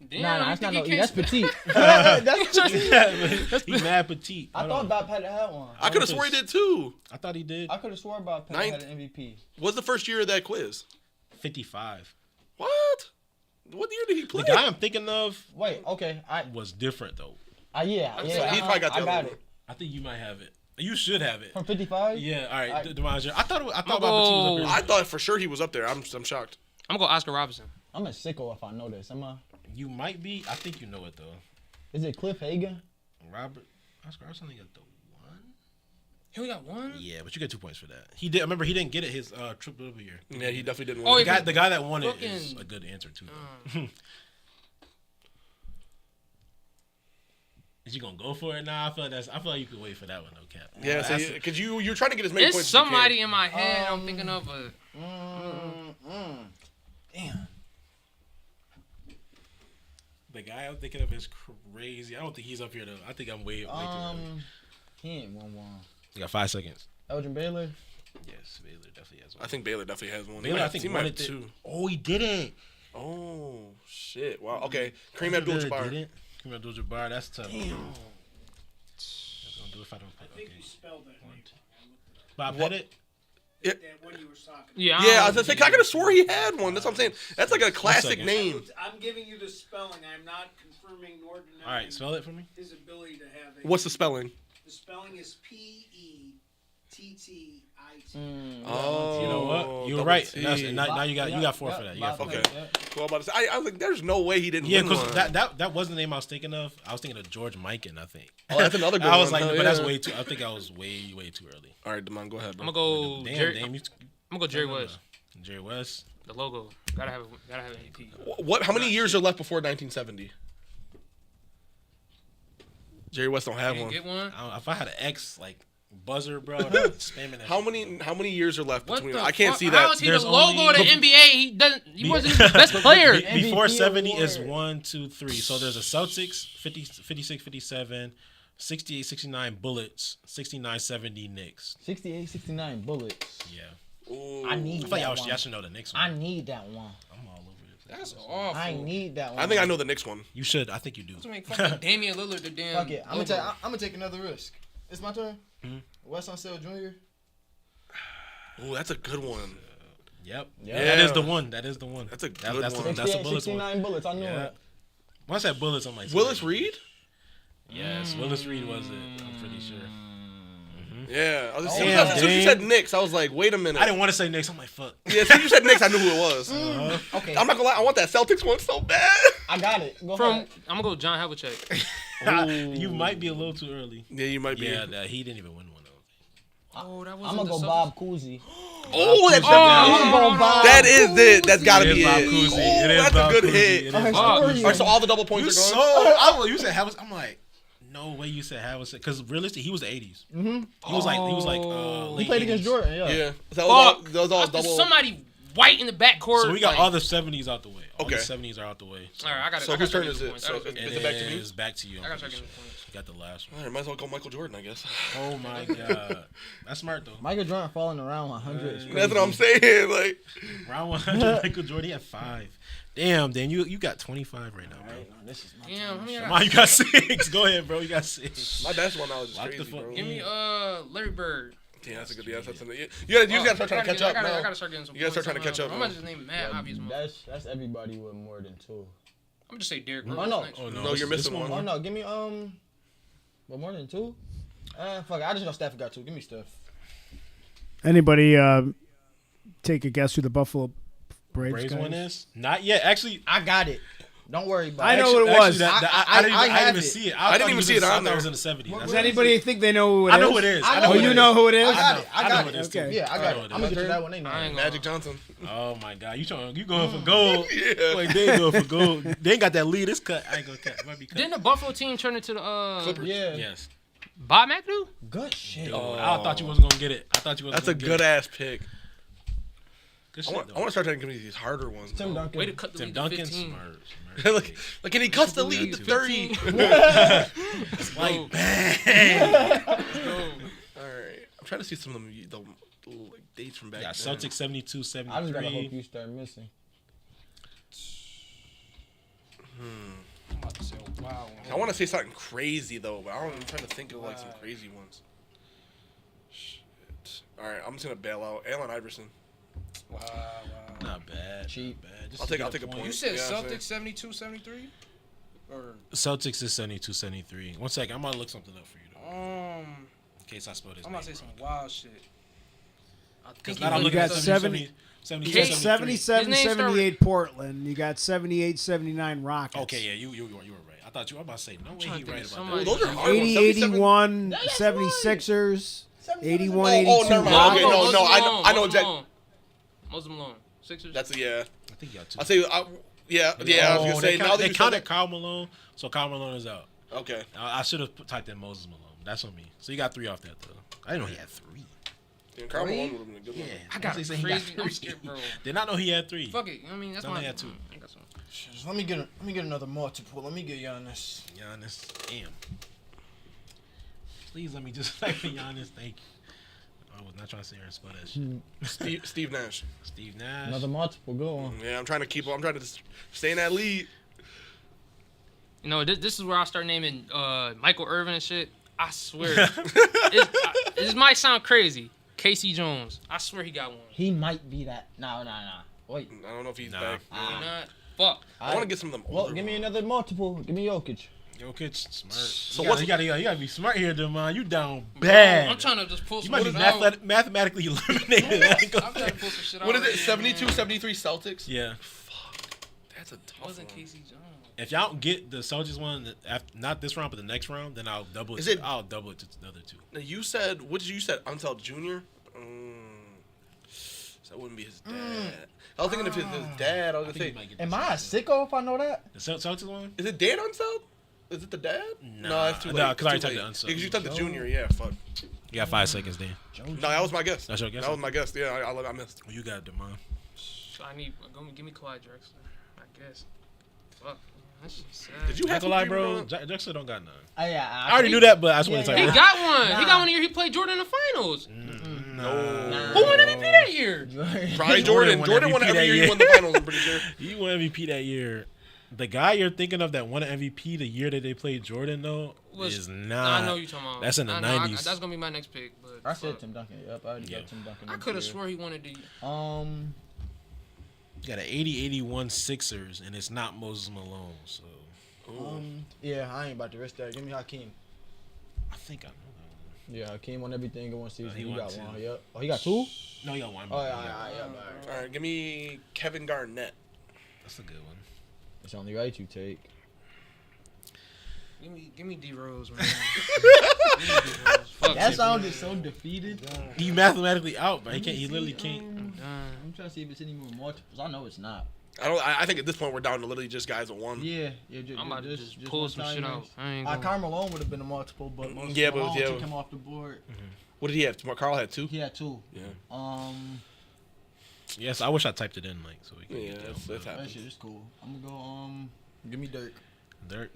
Damn, Nah, you that's not think no he E. That's can't petite. That's He's mad petite. I Hold thought on. Bob Pettit had one. I could have swore he did too. I thought he did. I could have swore Bob Pettit Ninth. had an MVP. What's the first year of that quiz? 55. What? What year did he play? The guy I'm thinking of Wait, okay. was different though. Yeah. He probably got the I other got one. it. I think you might have it. You should have it. From 55? Yeah. All right. I- Demonja. I thought Bob Pettit go- was I up thought for sure he was up there. I'm shocked. I'm gonna go Oscar Robertson. I'm a sicko if I know this. there. You might be. I think you know it though. Is it Cliff Hagan? Oscar Robertson only got the 1. He only got 1. Yeah, but you get 2 points for that. He did. Remember, he didn't get it his triple double year. Yeah, he definitely didn't Oh, win. yeah. The guy that won it is Fucking- a good answer too. Though. Is you gonna go for it now? I feel like you could wait for that one, though, Cap. Yeah, That's- because you're trying to get as many There's points somebody as you in my head I'm thinking of, but Damn. the guy I'm thinking of is crazy. I don't think he's up here though. I think I'm way too early. He ain't won one. You got 5 seconds. Elgin Baylor? Yes, Baylor definitely has can. one. I think Baylor definitely has one. Baylor, I think he won might it. have 2. Oh, he didn't. Oh shit! Wow. Okay, Kareem Baylor Abdul-Jabbar. didn't. Kareem Abdul-Jabbar. That's tough. Damn. That's gonna do if I don't put. I think Okay. you spelled that name. Bob What? Pettit. That one you were talking. yeah. Yeah, I was gonna say, I could have swore he had one. That's what I'm saying. That's like a classic second. name. I'm giving you the spelling. I'm not confirming nor denying All right, spell it for me. his ability to have a. What's the spelling? The spelling is Pettit. Oh, You know what? You were double right. T. Now you got 4 for that. You got 4 Okay. for that. Well, I'm about to say, I was like, there's no way he didn't Yeah, win because one. that wasn't the name I was thinking of. I was thinking of George Mikan, I think. Oh, that's another good I was one. like, Hell but that's yeah. way too. I think I was way too early. All right, Damon, go ahead. Bro. I'm gonna go Damn, Jerry. damn, you. I'm gonna go Jerry West. Jerry West. The logo. Gotta have MVP. What? How many years are left before 1970? Jerry West don't have You one. get one? I don't, if I had an X like buzzer, bro, I'd be spamming that. How shit, bro. many years are left What between? the I can't fuck? see How that. is he There's the logo of the only- NBA? He wasn't even the best player. Before MVP 70 is award. 1, 2, 3. So there's a Celtics, 50, 56, 57, 68, 69 Bullets, 69, 70 Knicks. 68, 69 Bullets. Yeah. Ooh. I need I feel like that y'all one. should know the Knicks I one. need that one. I'm all over it. That's awful. I need that one. I think I know the next one. You should. I think you do. To make fucking Damian Lillard the damn. Fuck it. I'm logo. gonna take another risk. It's my turn. Mhm. Wes Unseld Jr. Ooh, that's a good one. Yep. Yeah. That is the one. That is the one. That's a good that's one. The, that's the 68, Bullets one. 69 Bullets. I knew Yeah. it. Once that Bullets, I'm like Willis Reed? Yes, Willis Reed was it. I'm pretty sure. Yeah. I was as soon Damn, as you Dame. said Knicks, I was like, wait a minute. I didn't want to say Knicks. I'm like, fuck. Yeah, as soon as you said Knicks, I knew who it was. Okay. I'm not gonna lie, I want that Celtics one so bad. I got it. Go From ahead. I'm gonna go John Havlicek. You might be a little too early. Yeah, you might be. Yeah, he didn't even win one. Oh, that I'm wasn't gonna the go Celtics? Bob Cousy. Oh, that's I'm gonna go Bob. that is it. That's gotta It be is Bob it. Cousy. Oh, It is that's Bob a good Cousy. hit. It is Oh, Bob Historian. Cousy. All right, so all the double points You are going. so you said Havlicek. I'm like, no way you said Havlicek because realistically he was the 80s. Mm-hmm. He was like He late played against 80s. Jordan. Yeah. Yeah, that was all Fuck. double. Somebody white in the backcourt. So we got like, all the 70s out the way. All Okay. the 70s are out the way. All right, I got it. So whose turn is it? So It is it back to me? is back to you. I got to I'm check pretty in the points. sure. You got the last one. All right, might as well go Michael Jordan, I guess. Oh my god, that's smart though. Michael Jordan falling around 100. is That's what I'm crazy. saying. Like, Round 100, Michael Jordan, he had 5. Damn, Dan, you got 25 right now, bro. Alright, this is my Damn, how many I Come got? on, you got 6. Go ahead, bro. You got 6. my basketball knowledge is Lock the crazy, fuck bro. in. Give me Larry Bird. Yeah, that's a good. Yeah, that's something. You gotta start trying to catch up I now. gotta start getting some. You gotta start points trying to catch up I'm now. gonna just name mad obvious. I'm gonna That's everybody with more than 2. just say Derrick Oh, Rose. no. next. Oh no, No, you're this missing one. Oh no, give me what more than 2? Fuck it, I just know Steph got 2. Give me Steph. Anybody take a guess who the Buffalo Braves, Braves guy one is? is not yet. Actually, I got it. Don't worry about I it. know what it actually, was. I didn't have even it. see it. I didn't thought even was see in- it on I thought there. it was in the 70s. What- That's Does anybody think they know who it is? I know who it is. I I know know Oh, who you it know is. who it is? I got it. I I know got who it it. is, too. Okay. Yeah, I I know got who it. it I'm gonna is. get you that one. They know. I ain't Magic gonna. Johnson. Oh my god, you going for gold? Yeah. Like they go for gold. They ain't got that lead. It's cut. I ain't gonna cut. It might be cut. Didn't the Buffalo team turn into the Clippers. Yeah. Yes. Bob McAdoo? Good shit. Dude, I thought you wasn't gonna get it. I thought you wasn't. That's a gonna good get ass pick. it. Good I shit. want to start trying to give me these harder ones. Tim Duncan. Way to cut the Tim lead to Duncan, 15. smart. Like, and he cuts the lead to 30. Like, Let's go. All right, I'm trying to see some of them the like, dates from back. yeah, then. Celtics 72, I just gotta hope 73. you start missing. I'm about to say, wow. I want to say something crazy though, but I'm trying to think of like some crazy ones. Shit. All right, I'm just gonna bail out Allen Iverson. Wow. Not bad. Cheap. Not bad. Just I'll to take get a point. You said Yeah, I'm Celtics saying. 72, 73? Or, Celtics is 72, 73. One second, I'm gonna look something up for you though, in case I spell this. I'm about to say name some wild shit. I think Because he not I'm You looking got at 70 70, You got 73. 77, His name started- 78 Portland. You got 78, 79 Rockets. Okay, yeah, you were right. I thought you were about to say no way trying he to think right of about somebody. that. Oh, those are hard ones. 80, 77 81, 76ers, 81, Oh, 82. never mind. Rockets. Okay, no, Moses I know Malone, exactly. Moses Malone. Sixers? That's yeah. I think you got 2. I say yeah. I was gonna say now that they you said counted that. Kyle Malone, so Kyle Malone is out. Okay. I should have typed in Moses Malone. That's on me. So you got 3 off that though. I didn't know he had 3. Yeah, Karl Malone would have been a good one. I got They say a he crazy. I'm 3. scared, bro. Did not know he had 3. Fuck it. I mean, that's Only my. had 2. I got some. Let me get another multiple. Let me get Giannis. Giannis, damn. Please let me just type in Giannis. Thank you. I was not trying to sit here and spell that shit. Steve Nash. Steve Nash. Another multiple. Go on. Yeah, I'm trying to stay in that lead. You know, this is where I start naming Michael Irvin and shit. I swear. This might sound crazy. Casey Jones. I swear he got one. He might be that. Nah. Wait. I don't know if he's Nah. back. He not. Fuck. I want to get some of them. Well, older give me ones. another multiple. Give me Jokic. Jokic, smart. So you gotta be smart here, Demond. You down Bro, bad. I'm trying to just pull You some might be shit out. mathematically eliminated. I'm trying to pull some shit out. What is right it? here, 72, man. 73 Celtics. Yeah. That's a tough Wasn't one. Casey Jones. If y'all don't get the Celtics one, not this round, but the next round, then I'll double it. Is it- I'll double it to the other 2. Now you said what did you said? Until Junior. So that wouldn't be his dad. I was thinking if it's his dad. I was I gonna think you say, might get Am the I a Celtics. sicko if I know that? The Celtics one? is it Dan Unseld? Is it the dad? Nah. No, that's too late. No, 'cause I It's already too typed late. the Unseld. Because you typed the Junior. Yeah, fuck. You got 5 seconds, Dan. No, that was my guess. That's your guess? That was my guess. Yeah, I missed. Well, you got it, Demond. I need. Give me Clyde Drexler. I guess. Fuck. That shit's sad. Did you Not have gonna lie, to bro. Drexler don't got none. Yeah. I already knew that, but I just want to Yeah, tell He you. got one. He Nah. got one year. He played Jordan in the finals. No. Who won MVP that year? Probably Jordan Jordan. won Jordan won MVP every that year. He year. won the finals. I'm pretty sure. He won MVP that year. The guy you're thinking of that won an MVP the year that they played Jordan, though, is not. I know you talking about. That's in the I know, 90s. that's gonna be my next pick. But I said fuck. Tim Duncan. Yep, I already Yeah. got Tim Duncan. I next could have year. swore he wanted to. You got an 80-81 Sixers, and it's not Moses Malone. So Yeah, I ain't about to risk that. Give me Hakeem. I think I know that Yeah, Hakeem won everything in one season. he He won got 2. one. Yep. Oh, he got 2? one. No, you got one. Oh, yeah. All right, give me Kevin Garnett. That's a good one. It's only right you take. Give me D Rose, man. Give me D-Rose. Fuck That it, sounded so defeated. He mathematically out, but he can't. He literally can't. I'm done. I'm trying to see if it's any more multiples. I know it's not. I think at this point we're down to literally just guys at one. Yeah. I'm about to just pull some shit out. I ain't Karl gonna. Malone would have been a multiple, but Yeah, but Malone yeah. took him off the board. What did he have? Carl had 2. He had 2. Yeah. Yes, I wish I typed it in so we can Yeah, get that. that's That happened. shit is cool. I'm gonna go. Give me Dirk. Dirk.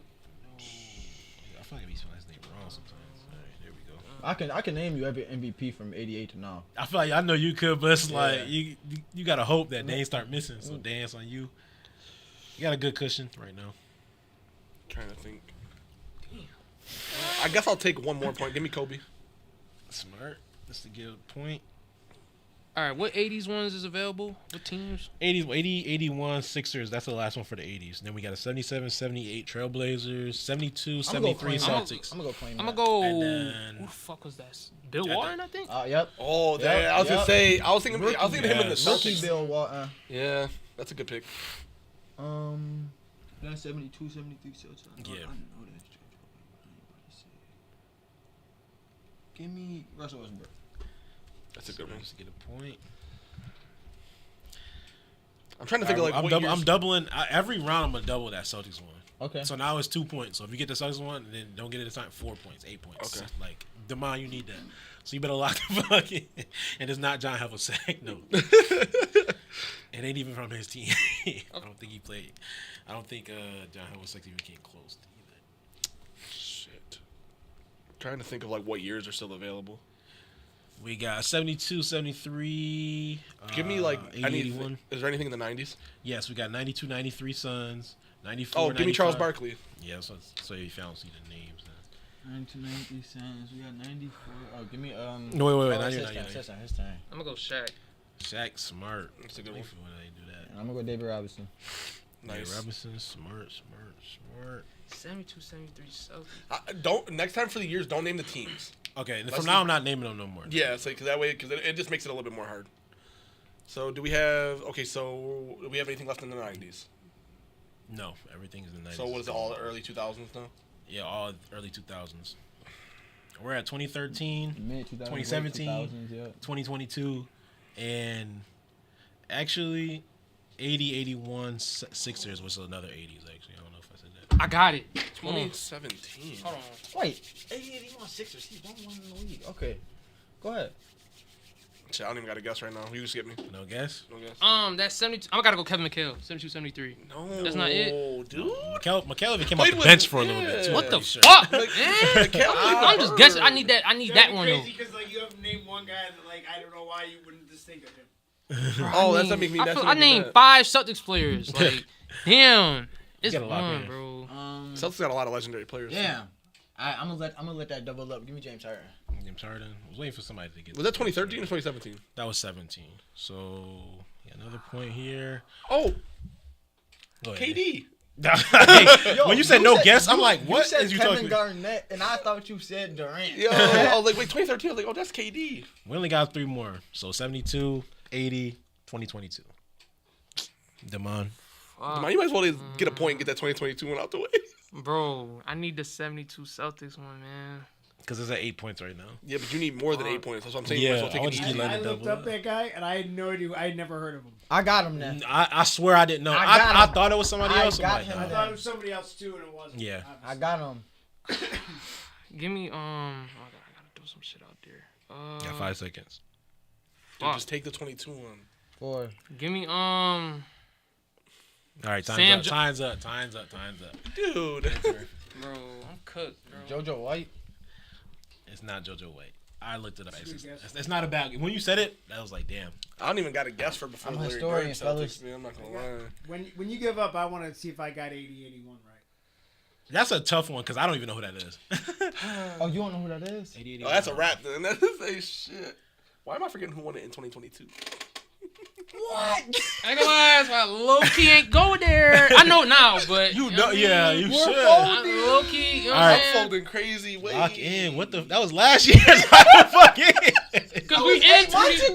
I feel like I be spelling his name wrong sometimes. All right, there we go. I can name you every MVP from '88 to now. I feel like I know you could, but it's Yeah. like you gotta hope that they ain't start missing. So dance on you. You got a good cushion right now. Trying to think. I guess I'll take one more point. Give me Kobe. Smart. Just to give a point. All right, what 80s ones is available? What teams? 80s, 80, 81 Sixers. That's the last one for the 80s. Then we got a 77, 78 Trailblazers, 72, 73 Celtics. I'm gonna go claim. I'm gonna go. And then- Who the fuck was that? Bill Walton, I think. Yep. Oh, Yep, damn. I was gonna yep. say. I was thinking of him in the Yes. Rookie Celtics. Bill Walton. Yeah, that's a good pick. That's 72, 73 Celtics. Yeah. I know that. Give me Russell Westbrook. That's a good one. Just to get a point. I'm trying to think of like what years. I'm doubling. Every round I'm gonna double that Celtics one. Okay. So now it's 2 points. So if you get the Celtics one, and then don't get it this time, 4 points, 8 points. Okay. Like Demond, you need that. So you better lock the fucking. And it's not John Havlicek. No. It ain't even from his team. I don't think he played. I don't think John Havlicek even came close to either. Shit. Trying to think of like what years are still available. We got 72, 73. Give me like 80, I need. 81. Is there anything in the 90s? Yes, we got 92, 93 Suns, 94. Oh, give me Charles 95. Barkley. Yeah, so you found see the names. 1990 Suns. We got 94. Oh, give me No, wait, oh, not it's yet, his not turn, yet. his turn. I'm gonna go Shaq. Shaq, smart. That's a good I one. like when they do that. And I'm gonna go David Robinson. Nice. Yeah, Robinson, smart. 72, 73 Celtics. Don't next time for the years. Don't name the teams. Okay, Let's from see. now I'm not naming them no more. Yeah, it's like that way because it just makes it a little bit more hard. So do we have? Okay, so do we have anything left in the 90s? No, everything's in the 90s. So what is it? All early 2000s now? Yeah, all early 2000s. We're at 2013, Mid 2000s, 2017. 2000s, yeah. 2022, and actually 80, 81 Sixers was another 80s, actually. I don't know if I said that. I got it. Come on. 2017. Hold on. Wait, 81 Sixers. He won one in the league. Okay, go ahead. Shit, I don't even got to guess right now. You just skip me. No guess? No guess. That's 72. I gotta go Kevin McHale. 72, 73. No, That's not it. dude. McKell even came Played off the with- bench for a little bit, too. yeah. What the I'm sure. fuck, Like, man? Mikal I'm just guessing. I need that. I need that one though. Crazy because like you have named one guy that like I don't know why you wouldn't just think of him. Oh, that's not making me. I named 5 Celtics players. Like, damn, it's got a lot, fun, man. bro. Celtics got a lot of legendary players. Damn. I'm gonna let that double up. Give me James Harden. James Harden. I was waiting for somebody to get Was that 2013 or 2017? That was 17. So, yeah, another point here. Oh, Go ahead. KD. When you said no guess, I'm like, what You said is you Kevin talking? Garnett, and I thought you said Durant. Yo, I was like, wait, 2013. I was like, oh, that's KD. We only got 3 more. So 72, 80, 2022. Demond. Man, you might as well get a point and get that 2022 one out the way. Bro, I need the 72 Celtics one, man. Because it's at 8 points right now. Yeah, but you need more than 8 points. That's what I'm saying. Yeah, you might as well I'll take just it keep easy. letting I it looked double up that guy and I had no idea. I had never heard of him. I got him now. I swear I didn't know. I got I him. thought it was somebody I else. I'm got like, him. I nah. thought it was somebody else too, and it wasn't. Yeah. I got him. Give me I gotta throw some shit out there. Got 5 seconds. Dude, just take the 22 one. 4. Give me All right, Sam time's up. Time's up. Dude. bro, I'm cooked, bro. JoJo White. It's not JoJo White. I looked it up. Good guess. It's not a bad. When you said it, I was like, damn. I don't even got a guess for before I'm a Larry historian, Bird fellas. Celtics, man. I'm not going to lie. When you give up, I want to see if I got 80, 81 right. That's a tough one because I don't even know who that is. Oh, you don't know who that is? 80, Oh, that's a wrap then. That is a shit. Why am I forgetting who won it in 2022? What? I ain't gonna lie, that's why low key ain't go there. I know now, but You know know, what I yeah, mean? you We're should. folding. I'm low key. You know All what right. I'm saying? Folding crazy. Wait. Lock in. What the? That was last year. Fuck it. Cause we in Months 20. ago.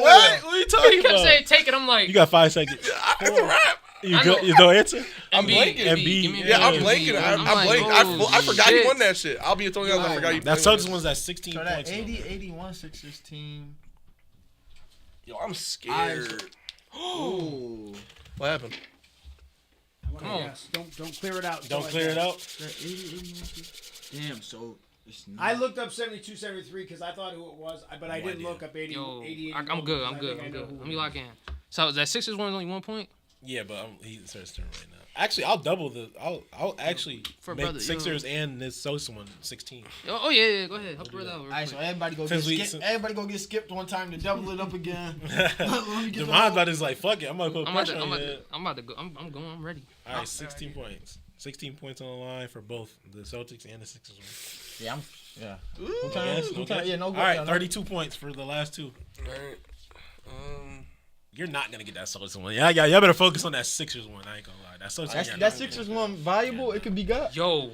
What? What are you He talking kept about? saying take it. I'm like, You got 5 seconds. It's a wrap. You I go. know. You don't answer. I'm blanking. Embiid. Yeah, I'm blanking. I'm like, blanking. oh, I forgot he shit. won that shit. I'll be totally honest. I forgot he That won Celtics one's at 16 So that points. 80-81 Sixers team. Yo, I'm scared. Ooh. What happened? Come on. Yes. Don't clear it out. Don't clear it out. That 80-81. Damn. So it's not. I looked up 72, 73 because I thought who it was, but I didn't look up 80, Yo, 80 I'm good. I'm good. Let me lock in. So is that Sixers one only 1 point? Yeah, but he's his turn right now. Actually, I'll double the. I'll actually For make brother, Sixers and this Celtics one 16. Oh yeah. Go ahead. Help brother out. All right, so everybody go Since get we- skipped. Everybody go get skipped one time to double it up again. Let me get Demon's about to like fuck it. I'm gonna put I'm about pressure to, on I'm you. about to, I'm about to go. I'm going. I'm ready. All right, 16 points. 16 points on the line for both the Celtics and the Sixers one. Yeah, yeah. Ooh. No guess? Yeah, no. All right, 32 points for the last two. All right. You're not gonna get that Celtics one. Yeah, y'all better focus on that Sixers one. I ain't gonna lie. That Celtics. That Sixers one valuable. It could be got. Yo,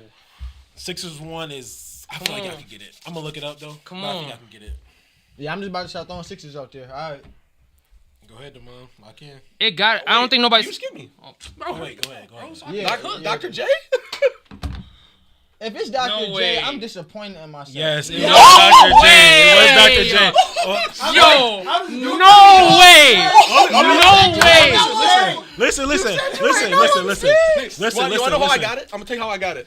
Sixers one is. I feel like y'all can get it. I'm gonna look it up though. Come but I on. think I can get it. Yeah, I'm just about to start throwing Sixers out there. All right. Go ahead, Demon. Lock in. it got it. I don't think nobody's. You skip me. Oh wait, go ahead. Yeah, Dr. J? If it's Dr. No J, way. I'm disappointed in myself. Yes, it No was Dr. J. way. It was Dr. J. Oh, Yo, no way. listen. Well, you wanna know how I got it? I'm gonna tell you how I got it.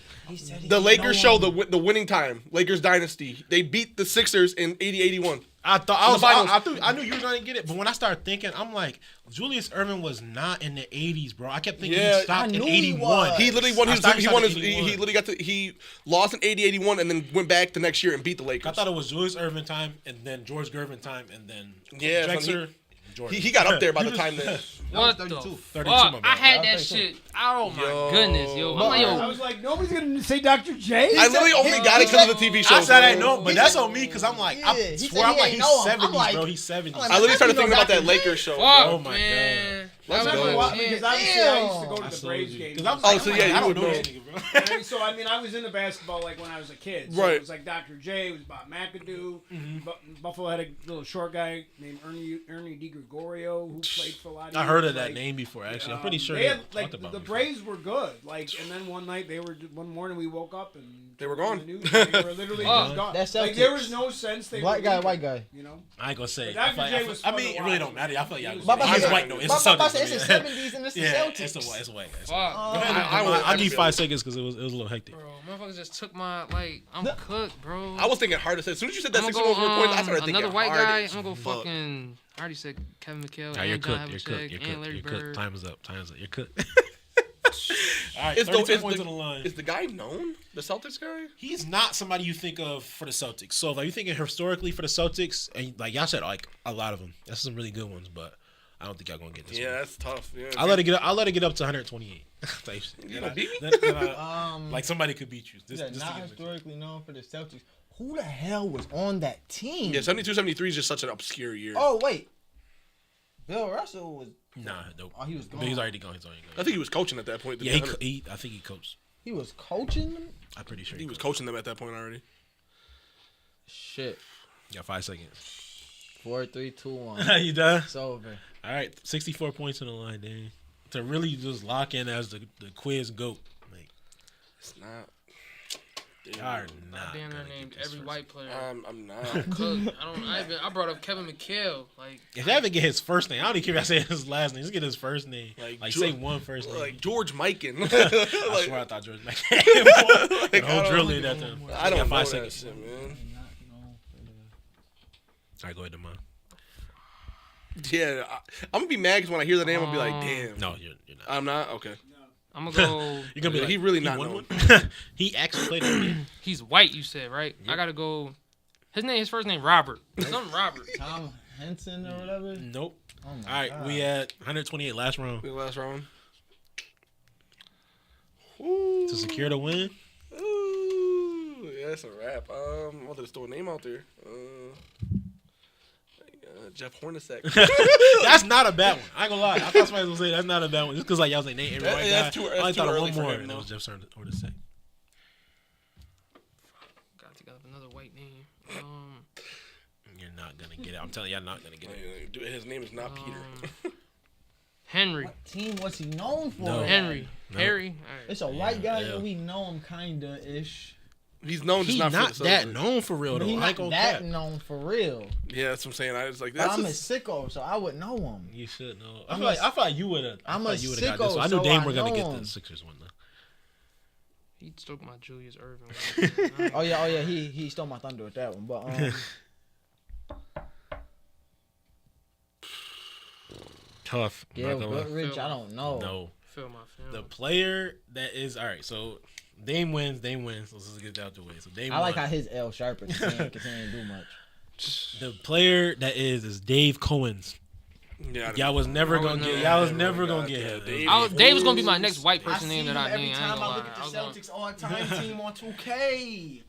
The Lakers show the winning time. Lakers dynasty. They beat the Sixers in 80-81. I thought In the finals. I knew you were gonna get it, but when I started thinking, I'm like, Julius Erving was not in the 80s, bro. I kept thinking Yeah, he stopped I in knew he 81. was. He literally won I his. thought He he won his. started in He 81. literally he lost in 80-81 and then went back the next year and beat the Lakers. I thought it was Julius Erving time, and then George Gervin time, and then Yeah, Drexler. Jordan. he got up there by the time that. What the 32. 32, fuck? my I bad. had Yeah, that 32. shit. Oh my Yo. goodness, yo. I'm like, I yo. was like, nobody's gonna say Dr. J. I literally only got it because of the TV show. I said I know, but that's on me because I'm like, Yeah, I he swear said I'm he like ain't he's know him. 70s, I'm like- bro. He's 70s. I'm I literally started You know thinking about that Dr. J? Lakers show. Fuck, Oh my man. Let's That go. was Well, a because chance. obviously I used to go Damn. to the Braves games. Because I'm Oh, like, so I'm yeah, like, you I don't would know know. this nigga, bro. So I mean, I was into basketball like when I was a kid. So Right. It was like Dr. J. It was about McAdoo. Buffalo had a little short guy named Ernie DiGregorio who played for a lot of I years. heard of that Like, name before. Actually, I'm pretty sure they had, like talked about the it before. Braves were good. Like, and then one morning we woke up and They were on gone. the news, they were literally just gone. That's Like there Celtics. was no sense they Black were guy, leaving, white guy. You know. I ain't gonna say. But Dr. I, J was I fun mean, to it really watch. don't matter. I feel like y'all. Baba He's said- white though. It's the Baba Celtics. said it's the man. 70s and it's the Yeah, Celtics. it's a white. It's a white. Fuck, Go ahead, man. I'll give you I 5 seconds because it was a little hectic. Bro, motherfuckers just took my I'm cooked, bro. I was thinking hard to say. As soon as you said that I'm 61 gonna points, I go started thinking another white hard guy. as I'm gonna go fuck. fucking. I already said Kevin McHale Nah, you're and John cooked. You're Havlicek cooked. You're and cooked. Larry You're cooked. Bird. Time's up. You're cooked. All right, Is 32 the, points on the line. is the guy known? The Celtics guy? He's not somebody you think of for the Celtics. So, like, you thinking historically for the Celtics, and like y'all said, like a lot of them. That's some really good ones, but I don't think y'all gonna get this Yeah, one. that's tough. Yeah, I'll let it get up to 128. Type shit. You gonna beat me? Like somebody could beat you. Yeah, Just not to get historically known for the Celtics. Who the hell was on that team? Yeah, 72-73 is just such an obscure year. Oh wait, Bill Russell was. Nah, nope. Oh, he was gone. But he's already gone. He's already I gone. think he was coaching at that point. to Yeah, be honest. I think he coached. He was coaching them. I'm pretty sure He was coached. coaching them at that point already. Shit. You got 5 seconds. 4, 3, 2, 1. You done? It's over. All right, 64 points on the line, Dan. To really just lock in as the quiz goat. Like, It's not. y'all are not. Damn, I gonna named get this every first. white player. I'm not. Cooked. I brought up Kevin McHale. Like, If they haven't get his first name, I don't even care if I say his last name. Just get his first name. Like, Like, Geor- say one first name. Like George Mikan. I swear I thought George McHale. Like, The I whole don't- drill in that time. I You don't got know 5 that seconds. shit, man. All right, go ahead, Demond. Yeah, I'm gonna be mad because when I hear the name, I'll be like, damn. No, you're not. I'm not? Okay. I'm gonna go. You're gonna be Yeah, like, he really not won known. one? He actually played in the game. He's white. You said right. I gotta go. His first name Robert. Something Robert. Tom Henson or whatever. Nope. Oh my All right, God. we at 128 last round. The last round. To secure the win. Ooh, yeah, that's a wrap. I wanted to throw a name out there. Jeff Hornacek. That's not a bad one. I ain't gonna lie. I thought somebody was gonna say that's not a bad one. Just because like y'all was like name every That- white yeah, guy. that's too- I that's only too thought of early one for more, him, and it though. was Jeff Hornacek. Gotta think of another white name. You're not gonna get it. I'm telling you, you're not gonna get it. Dude, his name is not Peter. Henry. What team was he known for? No. Henry. No. Harry. All right. It's a white guy, yeah. and we know him kinda-ish. He's known just He's not, not for that the known for real though. He's I not ain't gonna that cap. known for real. Yeah, that's what I'm saying. I was like, But that's I'm a just, sicko, so I would know him. You should know. I'm I a- feel like you would have. I'm a you would have got sicko, this one. I knew so Dame I were gonna know get him. the Sixers one though. He took my Julius Irvin. Oh yeah, he stole my thunder with that one. But Tough. Gail Not gonna lie. Goodrich, I don't know. No. Feel my feelings. The player that is all right. So Dame wins. Let's just get that out the way. So Dame. I like won. how his L sharper because he ain't do much. The player that is Dave Cohen's. yeah. Y'all was never gonna get. Y'all was never gonna get him. Dave was gonna be my next white person name that I every named. time I look at the Celtics all-time team on 2K.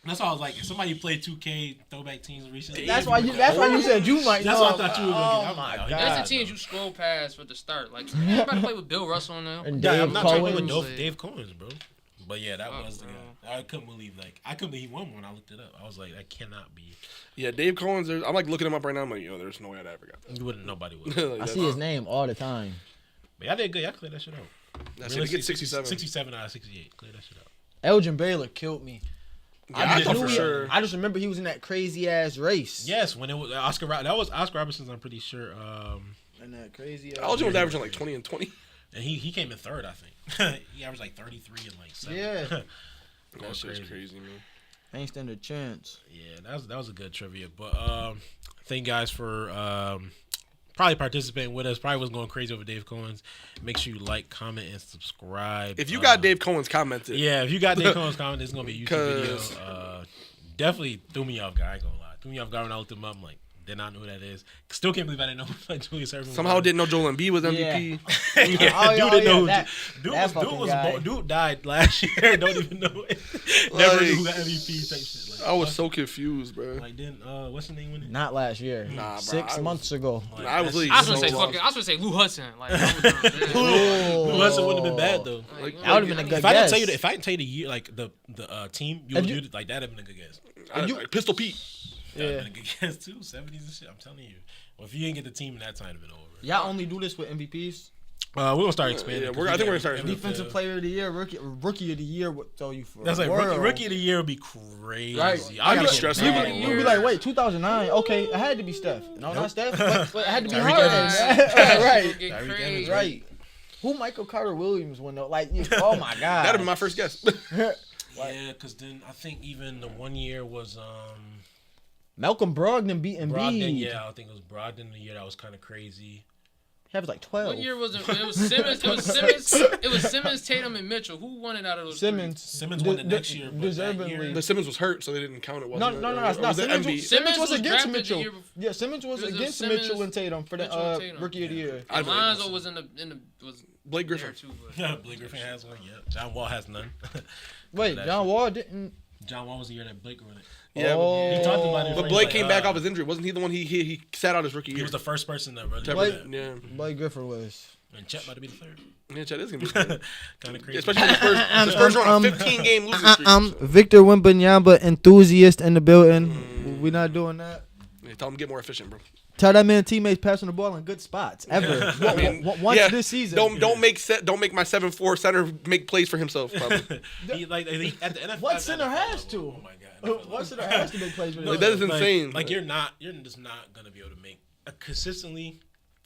That's why I was like, if somebody played 2K throwback teams recently. That's why you said you might. That's know. what I thought you were gonna get. Oh I'm my like, oh, god. That's the teams you scroll past for the start. Like, everybody play with Bill Russell now. And Yeah, Dave I'm not trying to play with Cohen. Dave Cohen's, bro. But yeah, that was the bro. guy. I couldn't believe he won when I looked it up. I was like, that cannot be. Yeah, Dave Cohen's. I'm like looking him up right now. I'm like, yo, there's no way I'd ever got that. You wouldn't. Nobody would. Like, I that's- see his name all the time. But y'all did good. Y'all cleared that shit out. That's it. He gets 67. 67 out of 68. Clear that shit out. Elgin Baylor killed me. Yeah, I thought for knew sure. I just remember he was in that crazy ass race. Yes, when it was Oscar. That was Oscar Robertson's. I'm pretty sure. And that crazy. Elgin was averaging like 20 and 20. And he came in third, I think. He averaged like 33 and like 7. Yeah. That shit's crazy, man. Ain't stand a chance. Yeah, that was a good trivia. But thank you guys for probably participating with us. Probably was going crazy over Dave Cohen's. Make sure you like, comment, and subscribe. If you got Dave Cohen's commented, yeah, if you got Dave Cohen's comment, it's gonna be a YouTube video. 'Cause- Definitely threw me off guard. I ain't gonna lie, threw me off guard when I looked him up. I'm like, did not know who that is. Still can't believe I didn't know like Julius Erving. somehow didn't know Joel Embiid was MVP. Yeah, Oh, dude didn't know. Who, that fucking guy. dude died last year. Don't even know it. Never knew who the MVP type shit. Like, I was so confused, bro. like then what's his name win it? Not last year. Nah, bro, 6 months ago. Like, I was that's- really I was gonna so say lost. I was gonna say Lou Hudson. Like, that was Lou Hudson wouldn't have been bad though. Like, That would have been a good If I didn't guess. tell you, if I didn't tell you the year, like the team, you'd like that'd have been a good guess. like Pistol Pete. That'd Yeah. have been a good guess too. 70s and shit. I'm telling you. Well, if you didn't get the team in that time, it'd have been over. Y'all only do this with MVPs? We're gonna start expanding. Yeah, 'cause I think we're gonna start every- Defensive player of the year, rookie of the year would throw you for That's a like world. rookie of the year would be crazy. Right. I I'd be got stressed You out. would be like, wait, 2009? Okay, it had to be Steph. No, not Steph. But it had to be Tyreek Harden. Evans. Right. Get Tyreek crazy. Evans, Right. Who Michael Carter Williams won though? Like, oh my god. That'd have been my first guess. Yeah, because then I think even the one year was Malcolm Brogdon beat Embiid. Brogdon. Yeah, I think it was Brogdon the year that was kind of crazy. He was like 12. What year was it? It was Simmons. It was Simmons, Tatum, and Mitchell. Who won it out of those? Simmons. Simmons won the next year, but that deservedly. year- The Simmons was hurt, so they didn't count it. No, Wasn't no, it? no, Or it's not. was it Simmons, Embiid? was, Simmons Simmons was was against drafted the Mitchell. year before. Yeah, Simmons was It was against Simmons, Mitchell and Tatum for Mitchell the and Tatum. rookie of the year. I'd really Lonzo guess. was in the was Blake there Griffin. too. But. Yeah, Blake Griffin has one. Yeah, John Wall has none. Wait, That John shit. Wall didn't. John Wall was the year that Blake won it. Yeah, Oh. He talked about it. but He's Blake like, came back off his injury. Wasn't he the one he sat out his rookie He year? was the first person that really did Blake- that. Yeah, Blake Griffin was. And Chet about to be the third. yeah, Chad is gonna be good. Kind of crazy. Especially when the Spurs are on a 15-game losing streak. Victor Wembanyama enthusiast in the building. We not doing that. Yeah, tell him to get more efficient, bro. Tell that man teammates passing the ball in good spots ever. I mean, Once yeah, this season. Don't make my 7'4" center make plays for himself. Probably. he, at the NFL, What at the center NFL has level, to? Oh my god. What center has to make plays with Like, it? that is insane. Like you're just not gonna be able to make consistently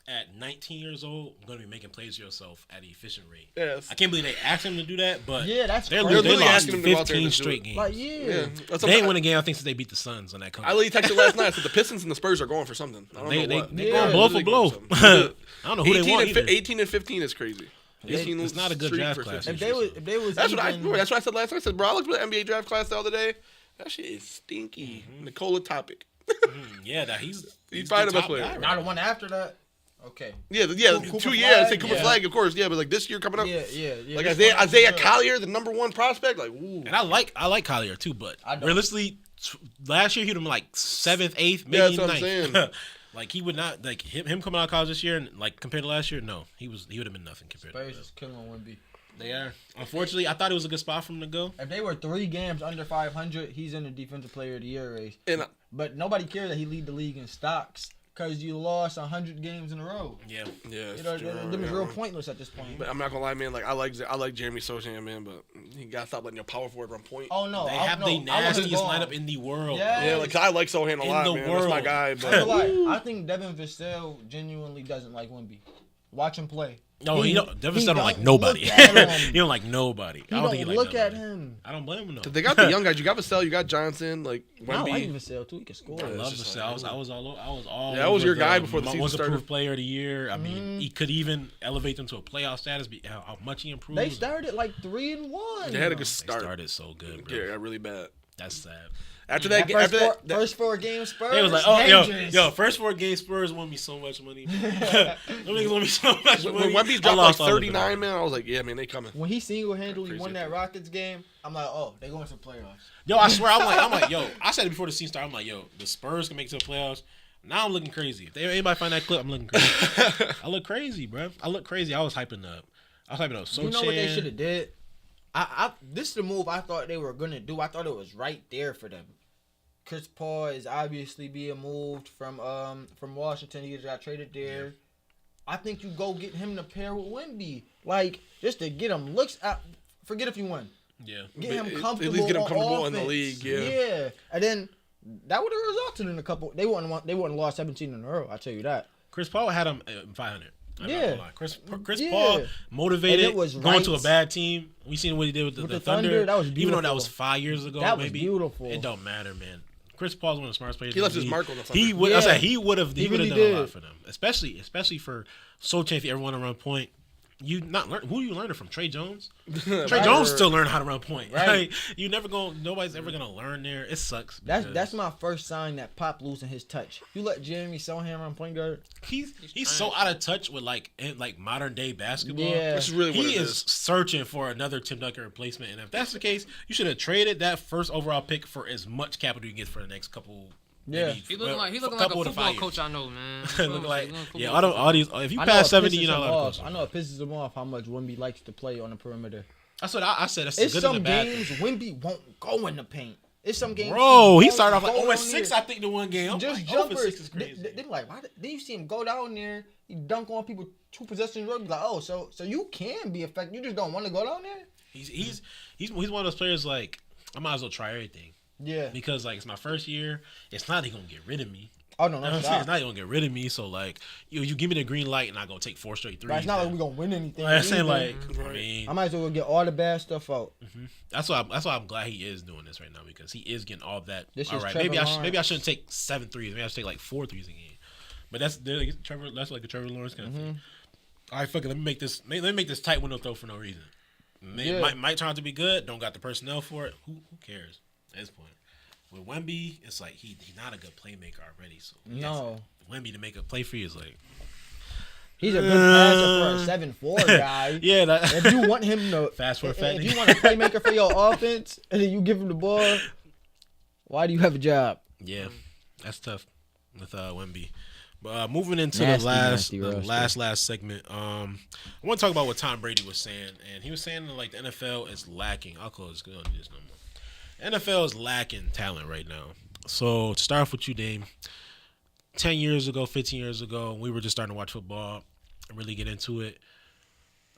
at 19 years old. Gonna be making plays for yourself at an efficient rate. Yes. I can't believe they asked him to do that, but Yeah, that's they're crazy. they literally lost asking him to go out there and 15 just do straight it. games. Like, Yeah, yeah. that's They ain't what win a game. I think since they beat the Suns on that. I literally texted last night. I said the Pistons and the Spurs are going for something. I don't know what. They Yeah. going blow for They're blow. going for something. I don't know who they want either. 18 and 15 is crazy. 18 It's not a good streak draft for class. 15. If they was That's even, what I said last night. I said, bro, I looked at the NBA draft class the other day. That shit is stinky. Nikola Topic. Yeah, that he's probably the best top player. guy right not the now. one after that. Okay. Yeah, Cooper 2 years. I say Flag? Cooper Yeah. Flag, of course. Yeah, but like this year coming up, Yeah. like This Isaiah one is good. Collier, the number 1 prospect. Like, ooh. And I like Collier too, but I don't. realistically, last year he'd have been like 7th, 8th, maybe Yeah, that's what I'm 9th. saying. Like he would not like him coming out of college this year and like compared to last year. No, he would have been nothing compared Spurs to is killing Wemby. They are. Unfortunately, I thought it was a good spot for him to go. If they were 3 games under 500, he's in the defensive player of the year race. And But nobody cares that he lead the league in stocks because you lost 100 games in a row. Yeah. Yeah, You know, them is real pointless at this point. But I'm not gonna lie, man. Like I like Jeremy Sochan, man, but you gotta stop letting your power forward run point. Oh no, They have the nastiest lineup in the world. Yeah. Yeah, like 'cause I like Sochan a lot, the man. That's my world. guy. I feel But like I think Devin Vassell genuinely doesn't like Wemby. Watch him play. No, he don't. Devin Vassell don't like don't nobody. look at him. He don't like nobody. He I don't think he don't like look at nobody. him. I don't blame him though. they got the young guys. You got Vassell, you got Johnson, like I like Wemby. Vassell too. He can score. I Yeah, love it's just Vassell. like, I was all. Yeah, that was over your guy before the season most started. improved player of the year. I mean, he could even elevate them to a playoff status. How much he improved. They started like 3-1. They had a good They start. started so good, bro. Yeah, really bad. That's sad. After that, First four games Spurs. They was like, oh, dangerous. yo, first 4 games Spurs won me so much money. Them niggas won me so much when money. Wemby I dropped like lost all of it. 39, man, I was like, yeah, man, they coming. When he single-handedly Crazy won that thing. Rockets game, I'm like, oh, they going to the playoffs. Yo, I swear, I'm like, yo, I said it before the season started. I'm like, yo, the Spurs can make it to the playoffs. Now I'm looking crazy. If anybody find that clip, I'm looking crazy. I look crazy, bro. I look crazy. I was hyping up. So You know what they should have did? This is the move I thought they were gonna do. I thought it was right there for them. Chris Paul is obviously being moved from Washington. He just got traded there. Yeah. I think you go get him to pair with Wemby, like just to get him looks. Forget if you won. Yeah, get him comfortable. At least get him comfortable in the league. Yeah, yeah, and then that would have resulted in a couple. They wouldn't lost 17 in a row. I tell you that. Chris Paul had him 500. Yeah, Chris Paul motivated was going to a bad team. We seen what he did with the Thunder. That was beautiful. Even though that was 5 years ago, that maybe, was beautiful. It don't matter, man. Chris Paul's one of the smartest players. He left his mark on the Thunder. He would. I said he would have. He would have really done a lot for them, especially for Sochan. If you ever want to run point, you not learn. Who you learning from? Trey Jones. Trey Jones still learning how to run point. Right. You never go. Nobody's ever gonna learn there. It sucks. That's my first sign that Pop losing his touch. You let Jeremy Sohan run point guard. He's so out of touch with like modern day basketball. Yeah, that's really what he it is searching for another Tim Duncan replacement. And if that's the case, you should have traded that first overall pick for as much capital you get for the next couple. Yeah, he looking like a football coach I know, man. Looking like all these. If you pass 70, you're not allowed to coach. I know it pisses him off how much Wemby likes to play on the perimeter. That's what I said. That's It's good some and bad games thing. Wemby won't go in the paint. It's some games. Bro, he started off like go 0-6, I think, the one game. I'm just like, jumpers. 0-6 is crazy. They're like, why? Then you see him go down there, he dunk on people 2 possessions. You're like, oh, so you can be effective. You just don't want to go down there. He's one of those players like I might as well try everything. Yeah. Because like it's my first year. It's not he gonna get rid of me. Oh no, You know what I'm saying? It's not gonna get rid of me. So like you give me the green light and I go take 4 straight threes. Right, it's not like we're gonna win anything. I'm saying like I mean I might as well get all the bad stuff out. that's why I'm glad he is doing this right now because he is getting all that. This all is right, Trevor maybe I Lawrence. shouldn't take 7 threes. Maybe I should take like 4 threes a game. But that's like a Trevor Lawrence kind of thing. All right, fuck it. Let me make this tight window throw for no reason. Might turn out to be good. Don't got the personnel for it. Who cares at this point? With Wemby, it's like he's not a good playmaker already. So Wemby to make a play for you is like he's a good passer for a 7'4" guy. Yeah, if you want him to fast forward, if you want a playmaker for your offense, and then you give him the ball, why do you have a job? Yeah, that's tough with Wemby. But moving into Nasty the last segment, I want to talk about what Tom Brady was saying, and he was saying that like the NFL is lacking. I'll close this no more. NFL is lacking talent right now. So to start off with you, Dame, 10 years ago, 15 years ago, we were just starting to watch football and really get into it.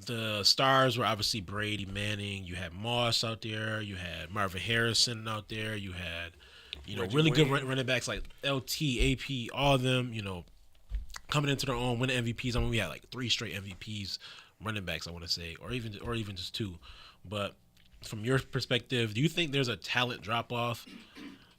The stars were obviously Brady, Manning. You had Moss out there. You had Marvin Harrison out there. You had, Reggie really good Wayne. running backs like LT, AP, all of them, coming into their own, winning MVPs. I mean, we had like 3 straight MVPs, running backs, I want to say, or even just 2. But from your perspective, do you think there's a talent drop-off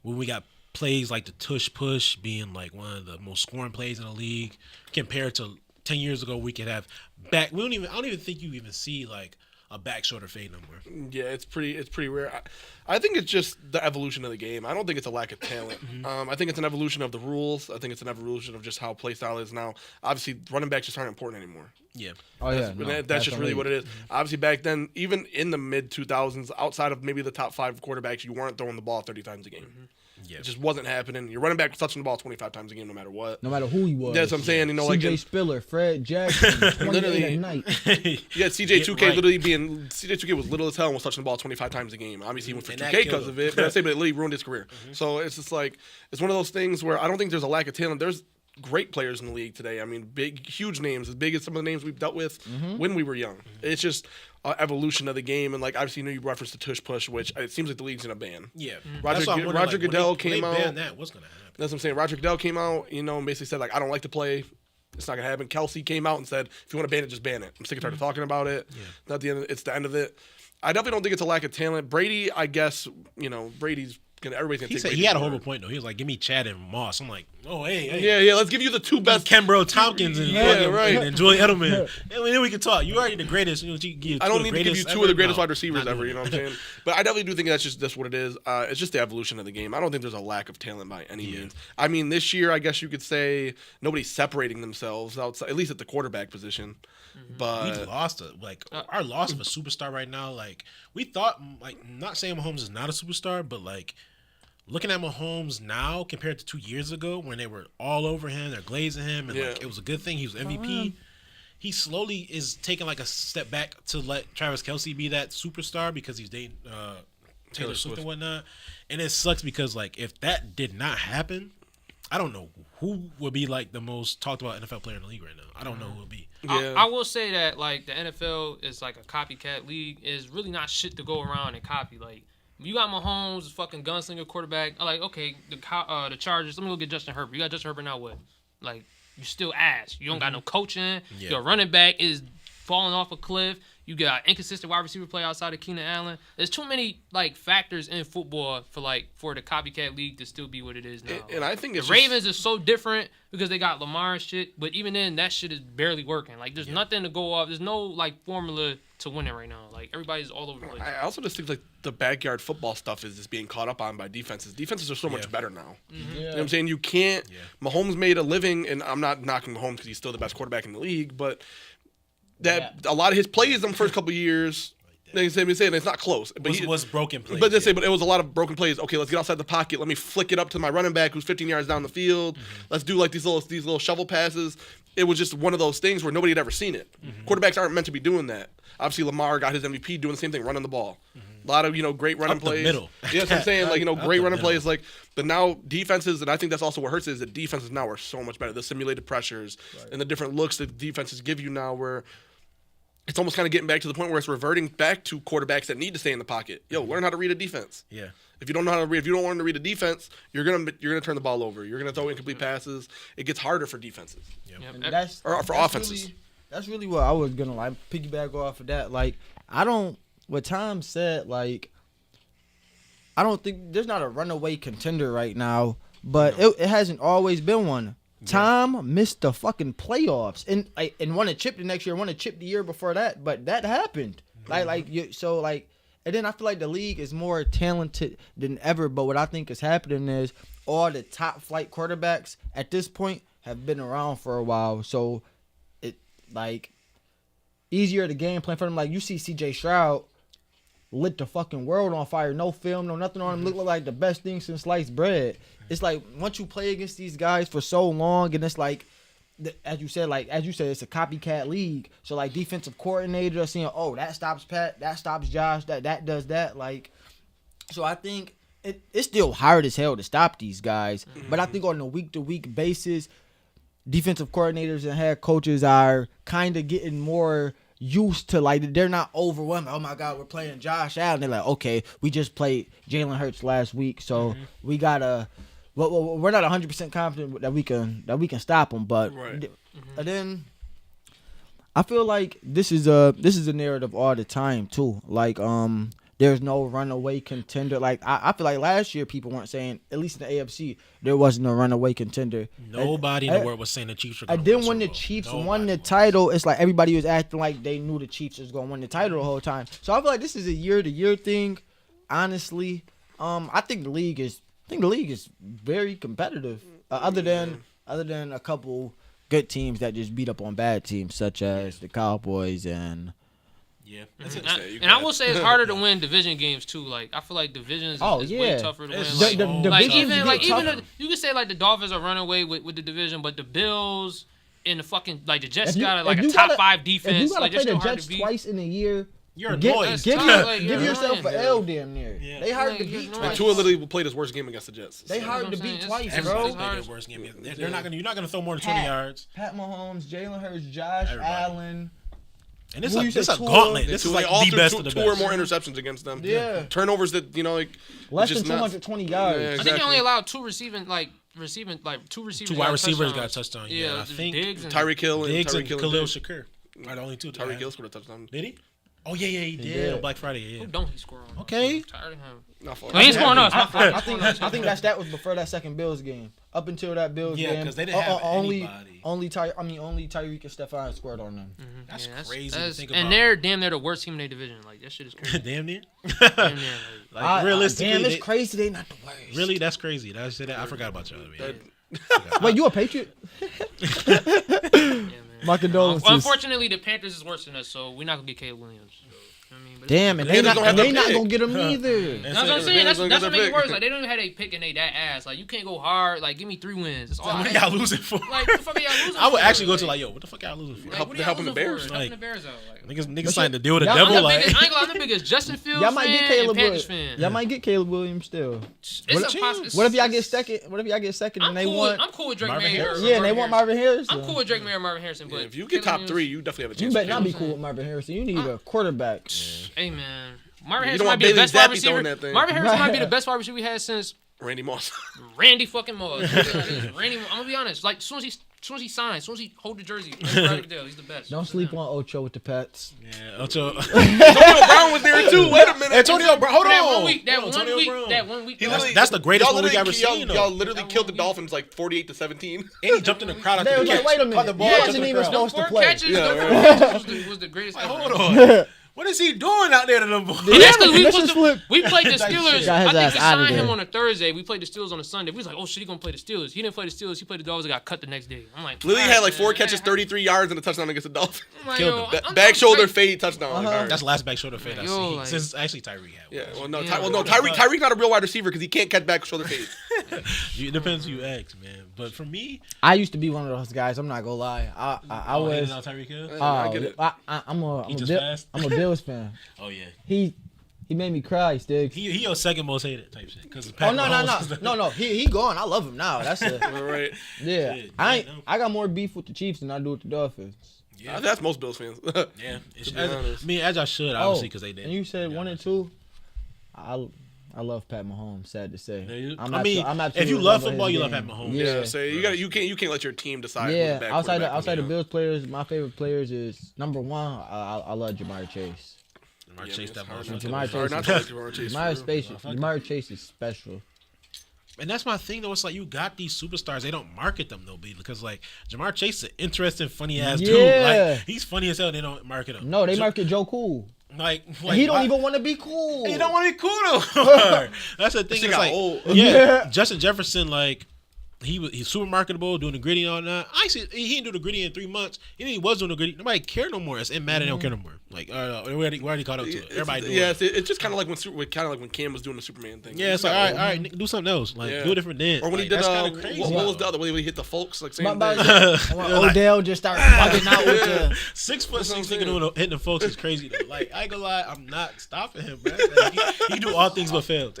when we got plays like the tush push being like one of the most scoring plays in the league compared to 10 years ago we could have back? I don't even think you even see like a back shoulder fade no more. Yeah, it's pretty rare. I think it's just the evolution of the game. I don't think it's a lack of talent. I think it's an evolution of the rules. I think it's an evolution of just how play style is now. Obviously, running backs just aren't important anymore. Yeah. Oh yeah, That's just really what it is. Obviously, back then, even in the mid 2000s, outside of maybe the top 5 quarterbacks, you weren't throwing the ball 30 times a game. Yeah. It just wasn't happening. Your running back was touching the ball 25 times a game, no matter what. No matter who he was. That's what I'm saying. CJ Spiller, Fred Jackson, 28 Literally. a night. Yeah, CJ 2K right. literally CJ 2K was little as hell and was touching the ball 25 times a game. Obviously, he went for And that 2K killed because him. of it, but I say, but it literally ruined his career. So it's just like it's one of those things where I don't think there's a lack of talent. great players in the league today. I mean, big, huge names, as big as some of the names we've dealt with when we were young. It's just evolution of the game, and like obviously you referenced to tush push, which it seems like the league's gonna ban. Yeah, Roger Goodell came out. Ban that, what's gonna happen? That's what I'm saying. Roger Goodell came out, and basically said like, I don't like to play. It's not gonna happen. Kelsey came out and said, if you want to ban it, just ban it. I'm sick and tired of talking about it. Yeah. Not the end. It's the end of it. I definitely don't think it's a lack of talent. Brady, I guess, Brady's gonna. Everybody's gonna. Take Brady. He had a horrible point though. He was like, "Give me Chad and Moss." I'm like, "Oh, hey. Yeah. Let's give you the two best. Kenbro Tompkins and and Julian Edelman. And then we can talk. You already the greatest. I don't need to give you two of the greatest wide receivers ever. You know what I'm saying? But I definitely do think that's what it is. It's just the evolution of the game. I don't think there's a lack of talent by any means. I mean, this year, I guess you could say nobody's separating themselves outside, at least at the quarterback position. But we lost our loss of a superstar right now. Like we thought, not saying Mahomes is not a superstar, but like looking at Mahomes now compared to 2 years ago when they were all over him, they're glazing him, and it was a good thing he was MVP. He slowly is taking like a step back to let Travis Kelce be that superstar because he's dating Taylor Swift and whatnot. And it sucks because like if that did not happen, I don't know who would be like the most talked about NFL player in the league right now. I don't know who would be. Yeah. I will say that like the NFL is like a copycat league. Is really not shit to go around and copy. Like you got Mahomes, fucking gunslinger quarterback. I'm like, okay, the Chargers. Let me go get Justin Herbert. You got Justin Herbert now. What? Like you still ass. You don't got no coaching. Yeah. Your running back is falling off a cliff. You got inconsistent wide receiver play outside of Keenan Allen. There's too many like factors in football for the copycat league to still be what it is now. And I think the Ravens is so different because they got Lamar and shit. But even then, that shit is barely working. Like there's nothing to go off. There's no like formula to win it right now. Like everybody's all over the place. I also just think like the backyard football stuff is just being caught up on by defenses. Defenses are so much better now. You know what I'm saying? You can't. Mahomes made a living, and I'm not knocking Mahomes because he's still the best quarterback in the league, but. A lot of his plays in the first couple of years, they say it's not close. But was broken plays. But they say, but it was a lot of broken plays. Okay, let's get outside the pocket. Let me flick it up to my running back who's 15 yards down the field. Let's do like these little shovel passes. It was just one of those things where nobody had ever seen it. Quarterbacks aren't meant to be doing that. Obviously, Lamar got his MVP doing the same thing, running the ball. A lot of great running plays. Middle. Yeah, that's what I'm saying. Like great running plays. Like, but now defenses, and I think that's also what hurts is that defenses now are so much better. The simulated pressures and the different looks that defenses give you now, where it's almost kind of getting back to the point where it's reverting back to quarterbacks that need to stay in the pocket. Learn how to read a defense. Yeah. If you don't know how to read, if you don't learn to read a defense, you're gonna turn the ball over. You're gonna throw incomplete passes. It gets harder for defenses. And or for offenses. That's really what I was gonna like piggyback off of that. Like what Tom said. Like I don't think there's not a runaway contender right now, but it hasn't always been one. Tom missed the fucking playoffs and won a chip the next year, won a chip the year before that, but that happened. And then I feel like the league is more talented than ever. But what I think is happening is all the top flight quarterbacks at this point have been around for a while, so it like easier to game plan for them. Like you see C.J. Stroud lit the fucking world on fire, no film, no nothing on him, look like the best thing since sliced bread. It's like once you play against these guys for so long, and it's like, as you said, it's a copycat league. So like defensive coordinators are seeing, that stops Pat, that stops Josh, that does that. Like, so I think it's still hard as hell to stop these guys. But I think on a week to week basis, defensive coordinators and head coaches are kind of getting more used to, like, they're not overwhelmed. Oh my God, we're playing Josh Allen. They're like, okay, we just played Jalen Hurts last week, so we gotta. Well, we're not 100% confident that we can stop them, but and then I feel like this is a narrative all the time too. Like there's no runaway contender. Like I feel like last year people weren't saying, at least in the AFC, there wasn't a runaway contender. Nobody in the world was saying the Chiefs were going to win. And then when the Chiefs won the title, it's like everybody was acting like they knew the Chiefs was going to win the title the whole time. So I feel like this is a year-to-year thing. Honestly, I think the league is very competitive. Other than a couple good teams that just beat up on bad teams, such as the Cowboys and. Yeah, and I will say it's harder to win division games too. Like I feel like divisions is way tougher to win. Even you can say like the Dolphins are running away with the division, but the Bills and the fucking like the Jets got a top 5 defense. If you gotta like play the Jets twice in a year, You're Give, annoying. give, tough, your- like, give you're yourself annoying. an L damn near. Yeah. They hard to Like, beat you're twice. And Tua literally played his worst game against the Jets. They That's hard what to I'm beat saying. twice, It's- Everybody bro. played their worst game. They're not gonna. You're not gonna throw more than 20 yards. Pat Mahomes, Jalen Hurts, Josh Everybody. Allen. And this Who is you this said a Tua? gauntlet. They This is threw- like they all the threw best two, of the two or best. more interceptions against them. Yeah. Turnovers that like Less just than nuts. 220 yards. Yeah, I think exactly. they only allowed two receivers. Two wide receivers got a touchdowns. touchdown. Yeah, I just think Diggs and Tyreek Hill and Diggs Tyreek and Hill Khalil and Shakur are the only two. Tyreek Hill scored a touchdown. Did he? Oh yeah, he did did. on Black Friday. Yeah. Who don't he score on? Okay. I'm tired of him. Not far. No, he ain't scoring us. My fault. I think that stat was before that second Bills game. Up until that Bills Yeah, game, 'cause they didn't have only anybody. only Tyreek and Stephon scored on them. That's Yeah, crazy to think about. And they're damn near the worst team in their division. Like that shit is crazy. Damn near. Damn near, Like realistically, damn, it's they- crazy. They not the worst. really, that's crazy. I forgot about y'all. Man. Wait, you a Patriot? like, yeah, man. My condolences. Unfortunately, the Panthers is worse than us, so we're not gonna get Caleb Williams. So, you know what I mean? But Damn, and They they just don't have not the pick. gonna get him either. that's what I'm saying. That's what makes it worse. Like they don't even have a pick and they that ass. Like you can't go hard. Like give me 3 wins. That's all. What I are y'all losing for? Like what the fuck are y'all losing? I would for? actually go to like, yo, what the fuck y'all losing for? Like, Help- what are y'all helping the losing Bears. for? Like- Helping the Bears out. Like, Niggas signed to deal with the Y'all- devil. I'm Like, the biggest, I ain't gonna lie, I'm the biggest Justin Fields Y'all might get fan Caleb and Panthers Williams. fan. Y'all might get Caleb Williams still. It's What- a possibility. What if y'all get second? What if y'all get second I'm and they cool. want? I'm cool with Drake Marvin May. Harrison? Yeah, and they want Marvin Harrison. I'm cool with Drake May or Marvin Harrison, but If you get top Caleb 3, Williams- you definitely have a You chance. better to not be win. cool with Marvin Harrison. You need a quarterback. Hey man, Marvin You Harrison don't might want be the Bailey best wide Zappi throwing receiver. that thing. Marvin Harrison might be Right. the best wide receiver we had since Randy Moss. Randy fucking Moss. Randy, I'm gonna be honest. Like as soon as he signs, as soon as he hold the jersey, he's the best. Don't sleep on Ocho with the Pets. yeah, Ocho. Antonio Brown was there too. Wait a minute. Antonio Brown. Hold That on. one week, Hold on, Antonio Brown. He though. literally- That's the greatest y'all one we've ever literally- seen, Y'all though. literally That killed one the week. Dolphins like 48-17. And he jumped in the crowd after They the was catch. like, wait a minute. Caught the ball, He jumped wasn't in the even crowd. supposed to Four play. catches, Yeah, the four right. catches was the greatest Like, ever. hold on. What is he doing out there to them boys? And that's 'cause Let's just flip. we played the That shit. Steelers. Got his I think ass we outta signed him there. on a Thursday. We played the Steelers on a Sunday. We was like, oh shit, he gonna play the Steelers. He didn't play the Steelers. He played the Dolphins and got cut the next day. I'm like, Lily all had right, like 4 man. catches, 33 yards, and a touchdown against the Dolphins. I'm like, Killed yo, him. I'm- Back I'm shoulder like- fade touchdown. Like, all right. That's the last back shoulder fade I've Yo, seen like- since actually Tyreek had one. Yeah, well, no, Yeah, Tyreek's not a real wide receiver because he can't catch back shoulder fade. It depends who you ask, man. But for me, I used to be one of those guys. I'm not gonna lie. I was. on Tyreek Hill. I get it. I'm He just fast? a Bills fan. Oh yeah, He made me cry, Stiggs. he your second most hated type shit. Cause Oh no. He gone. I love him now. That's it. All right. Yeah. Shit, I man, got more beef with the Chiefs than I do with the Dolphins. Yeah, That's most Bills fans. yeah. be honest. I mean, as I should obviously because they did. And you said Yeah. 1 and 2. I love Pat Mahomes. Sad to say. Yeah, you- I'm I mean, absolutely if you in love with football, his you love game. Pat Mahomes. Yeah. So you can't let your team decide. who's Yeah. the back Outside quarterback. of Bills players, my favorite players is number 1. I love Jamar Chase. Jamar Yeah, Chase it's that hard motherfucker. not to- Jamar it's hard Chase not is- to like Jamar Chase. Jamar Chase is special. And that's my thing though. It's like you got these superstars. They don't market them though, because like Jamar Chase is an interesting, funny ass dude. Yeah. Like he's funny as hell. They don't market him. No, they market Joe Cool. Like And he don't why- even want to be cool. He don't want to be cool though. That's the thing. Shit It's got like, old. yeah, Justin Jefferson, like he's super marketable, doing the gritty and all that. I see he didn't do the gritty in 3 months. He was doing the gritty. Nobody cared no more. It's in Madden, they don't care no more. Like we already caught up to it. Everybody doing it. It's just kind of like when Cam was doing the Superman thing. Yeah, it's like all right, nigga, do something else. Like Yeah. do a different dance. Or when he Like, did, that's kinda crazy. what was the other way when he hit the folks? Like same My thing. bad. When Odell just started bugging out with the 6'6" nigga hitting the folks is crazy though. Like I ain't gonna lie, I'm not stopping him, bro. Like, he do all things but fail.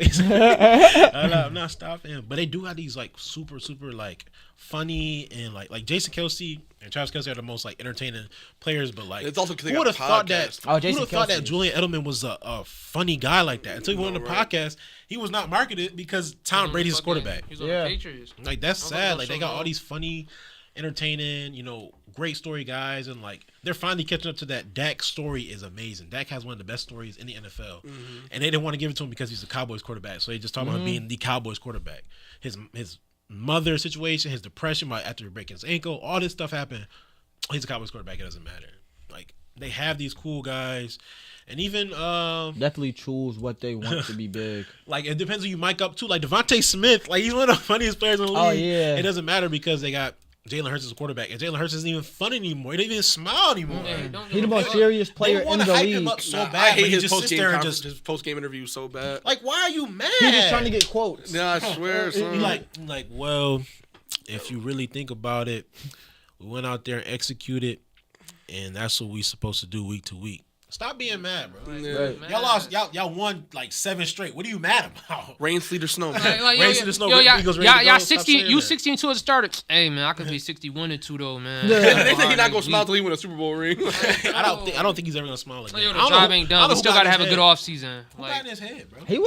I'm not stopping him, but they do have these like super like funny and like Jason Kelce and Travis Kelce are the most like entertaining players. But like It's also 'cause they who got would have thought that? podcasts. Oh, Who Jason would have thought Kelce that is- Julian Edelman was a funny guy like that until he went on the right. podcast? He was not marketed because Tom Brady's his quarterback. He's on Yeah. the Patriots. Like that's I'm sad. gonna Like they show got them. all these funny, entertaining, great story guys, and like they're finally catching up to that. Dak's story is amazing. Dak has one of the best stories in the NFL, and they didn't want to give it to him because he's a Cowboys quarterback. So they just talking about being the Cowboys quarterback. His mother situation, his depression after breaking his ankle, all this stuff happened. He's a Cowboys quarterback. It doesn't matter. Like they have these cool guys. And even definitely choose what they want to be big. like it depends who you mic up to. Like Devontae Smith, like he's one of the funniest players in the league. Oh, yeah. It doesn't matter because they got Jalen Hurts as a quarterback, and Jalen Hurts isn't even fun anymore. He doesn't even smile anymore. Hey, don't He the give a most fuck. serious player They in wanna the hype him league. up so Nah, bad. I hate but he his just post sits there game and just his post game interview so bad. like, why are you mad? He just trying to get quotes. Yeah, I swear, He son. like, well, if you really think about it, we went out there and executed, and that's what we supposed to do week to week. Stop being mad, bro. Right. Y'all lost. Y'all won like 7 straight. What are you mad about? Rain, sleet, or snow. Rain, sleet, or snow. Yo, Eagles ready to go. y'all Stop 60. saying You that. 16-2 as a starter. Hey man, I could be 61-2 though, man. Yeah. They think he's not gonna smile till he win a Super Bowl ring. I don't think he's ever gonna smile again. Yo, the I don't know job who- ain't I done. don't We know still who got gotta in have a his good head. off season. Who got in his head, bro? He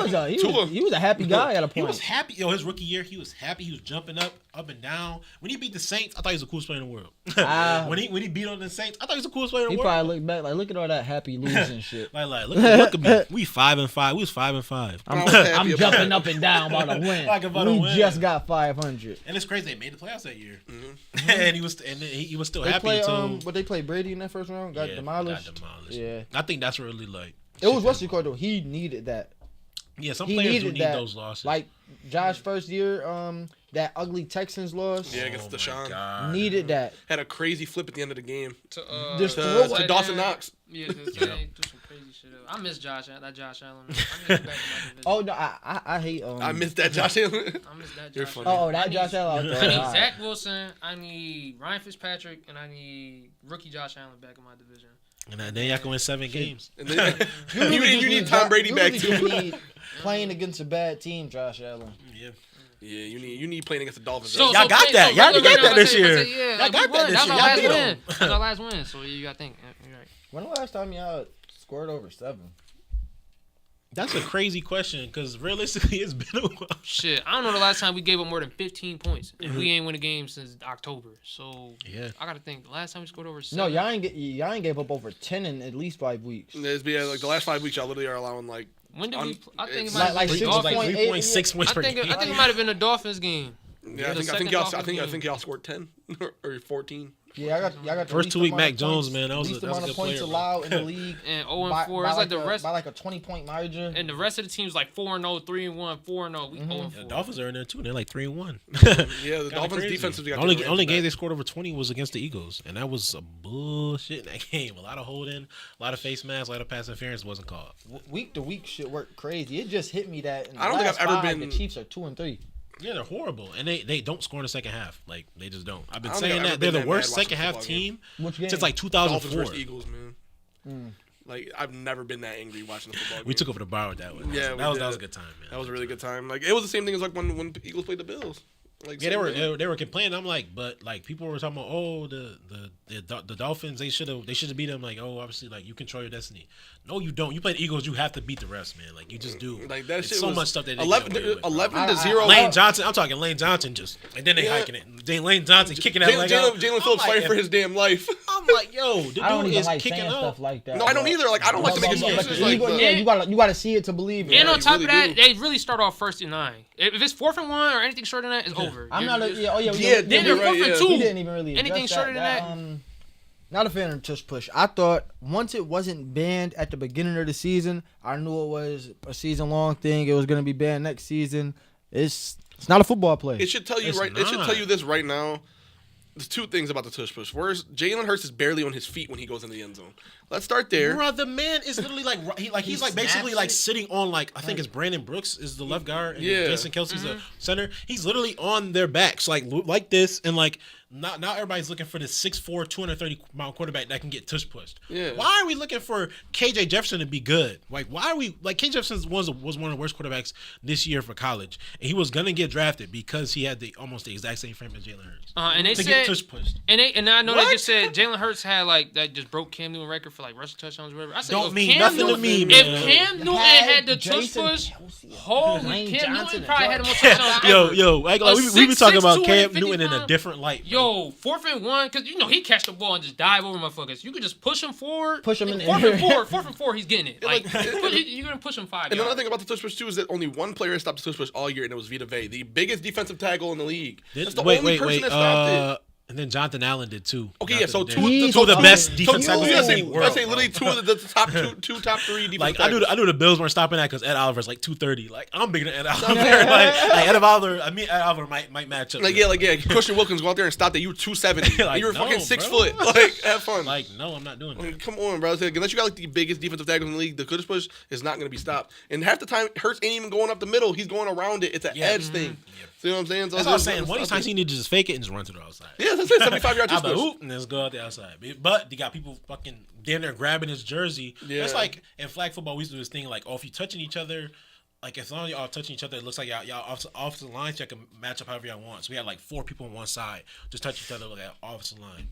was a happy guy at a He point. was happy. Yo, his rookie year, he was happy. He was jumping up and down. When he beat the Saints, I thought he was the coolest player in the world. when he beat on the Saints, I thought he was the coolest player in He the world. probably looked back like, look at all that happy losing shit. Like, look at me. We 5-5. We was 5-5. I'm jumping up and down about to win. Like about to We win. just got 500. And it's crazy. They made the playoffs that year, and he was still They happy play until but they played Brady in that first round. Got demolished. Got demolished. Yeah. I think that's really like. It was what's he called though. He needed that. Yeah, some He players do needed need that. those losses. Like Josh first year, that ugly Texans loss. Yeah, against Deshaun. Needed that. Had a crazy flip at the end of the game Just to throw Dawson Knox. Yeah, do some crazy shit. I miss Josh Allen. I miss him back in my division. Oh no, I hate. I missed that Josh Allen. I miss that You're Josh funny. Allen. Oh, that Josh Allen. I need Alright. Zach Wilson. I need Ryan Fitzpatrick, and I need rookie Josh Allen back in my division. And then y'all can win 7 games. And then, you need Tom Brady back You too. need playing against a bad team, Josh Allen. Yeah. Yeah, you need playing against the Dolphins. So, Y'all got that. Y'all already got that this year. Yeah, Y'all got that this That's year. our Y'all last beat win. them. That's our last win. So you got to think. You're right. When the last time y'all scored over 7? That's a crazy question because realistically, it's been a while. Shit, I don't know the last time we gave up more than 15 points, and we ain't win a game since October. So Yeah. I gotta think. The last time we scored over 7. No, y'all ain't gave up over 10 in at least 5 weeks. It's been like the last 5 weeks, y'all literally are allowing like. When did we? I think it It's might like have been 6 the point- Dolphins. 3.6 points per game. I think it might have been the Dolphins game. Yeah, I The think second y'all. Dolphins I think game. y'all scored 10 or 14. Yeah, y'all got the First least 2 week amount of Mac Jones, points- man, that was least a amount good of points player, bro. allowed in the league. And 0-4. It's like the rest. by like a 20-point margin. And the rest of the teams like 4-0, 3-1, 4-0. We 0-4. The Dolphins are in there too. They're like 3-1. Yeah, the Dolphins crazy. defensively got Only their game they back. scored over 20 was against the Eagles, and that was a bullshit in that game. A lot of holding, a lot of face masks, a lot of pass interference wasn't called. Week to week shit worked crazy. It just hit me that in the I don't think last I've ever 5, been- the Chiefs are 2-3. Yeah, they're horrible, and they don't score in the second half. Like they just don't. I've been I don't think saying I've ever that they're been the that worst mad watching second half a football team Which game? since like Dolphins 2004. versus Eagles, man. Like I've never been that angry watching the football game. We took over the bar with that one. Yeah, that we was did. a good time, man. That was a really good time. Like it was the same thing as like when the Eagles played the Bills. Like Yeah, same thing. they were complaining. I'm like, but like people were talking about, oh, the Dolphins, they should have beat them. Like, oh, obviously, like you control your destiny. No, you don't. You play the Eagles, you have to beat the rest, man. Like you just do. Like that It's shit so was much stuff that they 11 get away with, bro. 11-0. Lane Johnson, I'm talking Lane Johnson just, and then they Yeah. hiking it. Then Lane Johnson kicking that leg out. Jalen I'm Phillips like, fighting for his damn life. I'm like, yo, the I don't dude even is like kicking saying out. stuff like that. No, I don't either. Like I don't like to make But excuses. the Like, Eagle- but- yeah, you gotta see it to believe it. And on you top really of that, do. they really start off 1st and 9. If it's 4th and 1 or anything shorter than that, it's over. I'm You're- not. you're- Yeah, Yeah, Then you're they're right, 4th and yeah. 2. We didn't even really Anything address shorter than that? Not a fan of tush push. I thought once it wasn't banned at the beginning of the season, I knew it was a season long thing. It was gonna be banned next season. It's not a football play. It should tell you It's right. It should not. tell you this right now. There's 2 things about the tush push. First, Jalen Hurts is barely on his feet when he goes into the end zone. Let's start there. Bro, the man is literally he's like basically like sitting on like I think it's Brandon Brooks is the left guard and Yeah. Jason Kelsey's the center. He's literally on their backs like this and like not everybody's looking for this 6'4", 230-pound quarterback that can get tush pushed. Yeah. Why are we looking for KJ Jefferson to be good? Like why are we like KJ Jefferson was one of the worst quarterbacks this year for college and he was gonna get drafted because he had almost the exact same frame as Jalen Hurts. And they to said, get tush pushed. and I know What? they just said Jalen Hurts had like that just broke Cam Newton record for like rushing touchdowns or whatever. I said, Don't if mean Cam nothing to Newton, me, If man. Cam Newton had the tush Jason push, Kelsey, holy Lane Cam Johnson Newton and probably had the most Josh- touchdowns Yo, ever. yo, like, we been 6'6", talking about Cam 250 Newton in a pound. different light. Bro. Yo, 4th and 1, because you know he catch the ball and just dive over motherfuckers. You could just push him forward. Push him in the 4th air. and 4, he's getting it. Like you're gonna push him 5 And yards. another thing about the tush push too is that only one player stopped the tush push all year, and it was Vita Vea, the biggest defensive tackle in the league. That's the only person that stopped it. And then Jonathan Allen did too. Okay, yeah. So two He's of the I best mean, defense I tackles was in gonna the say, world. I say literally two of the top top 3 defensive Like tackles. I knew the Bills weren't stopping that because Ed Oliver's like 230. Like I'm bigger than Ed Oliver. like Ed Oliver, Ed Oliver might match up. Like yeah. Christian Wilkins go out there and stop that. You were 270. Like, you were no, fucking 6 bro. foot. Like have fun. Like no, I'm not doing that. Like, come on, bro. It's like, unless you got like the biggest defensive tackles in the league, the tush push is not going to be stopped. And half the time, Hurts ain't even going up the middle. He's going around it. It's an edge thing. So See what I'm saying? So That's what I'm saying. One of these times he need to just fake it and just run to the outside. Yeah, that's it. 75-yard I'm like, push. oop, and let's go out the outside. But you got people fucking damn near grabbing his jersey. Yeah. That's like in flag football, we used to do this thing like, oh, if you're touching each other, like as long as y'all touching each other, it looks like y'all off the line, y'all can match up however y'all want. So we had like 4 people on one side, just touch each other like off the line.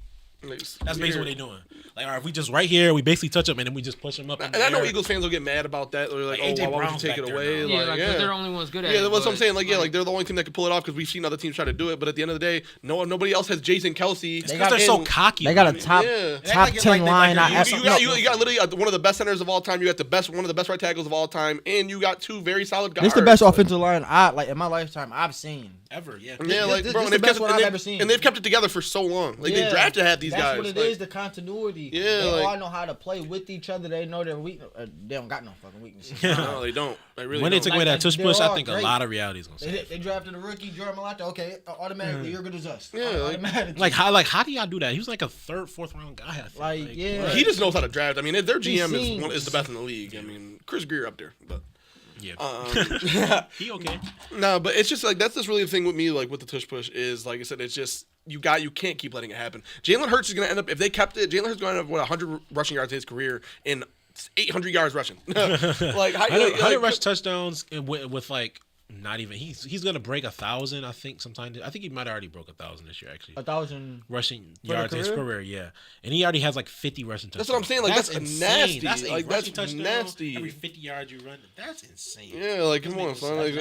That's basically what they're doing. Like, all right, if we just right here, we basically touch them and then we just push them up. And I know Eagles fans will get mad about that. They're like, Like, oh, AJ why would you Brown's take back it there away? now. Yeah, like, 'cause they're the only ones good at it. Yeah, that's what I'm saying. Like, like, they're the only team that can pull it off because we've seen other teams try to do it. But at the end of the day, nobody else has Jason Kelsey. Because they're so cocky. They got a top Yeah. top Like, 10 line. You got literally one of the best centers of all time. You got one of the best right tackles of all time, and you got 2 very solid guys. This is the best offensive line in my lifetime I've seen. Ever, yeah. Yeah, like This bro, is and the they've best kept one it- I've and ever they've- seen. and they've kept it together for so long. Like they drafted half these That's guys. what it like, is, the continuity. Yeah, They like- all know how to play with each other. They know their weakness. They don't got no fucking weaknesses. No, they don't. They really When they don't. took away that tush they're push, I all think a great. lot of reality is gonna say. They drafted a rookie, Jordan Malata. Okay, automatically you're good as us. Yeah, like- automatically. How do y'all do that? He was like a 3rd, 4th round guy. I think. Yeah. He just knows how to draft. I mean, their GM seen- is the best in the league. I mean, Chris Greer up there, but Yeah. He okay. no, but it's just like that's just really the thing with me. Like with the tush push is like I said, it's just you can't keep letting it happen. Jalen Hurts is gonna end up if they kept it. Jalen Hurts is gonna end up with 100 rushing yards in his career and 800 yards rushing. Like how 100 rush touchdowns with like not even he's gonna break 1,000. I think sometime. I think he might have already broke 1,000 this year actually. 1,000 rushing the yards in his career? career, yeah, and he already has like 50 rushing touchdowns. That's what I'm saying. Like that's insane. nasty. That's a Like rushing that's touchdown nasty. Every 50 yards you run, that's insane. Yeah, like come on, son. Like,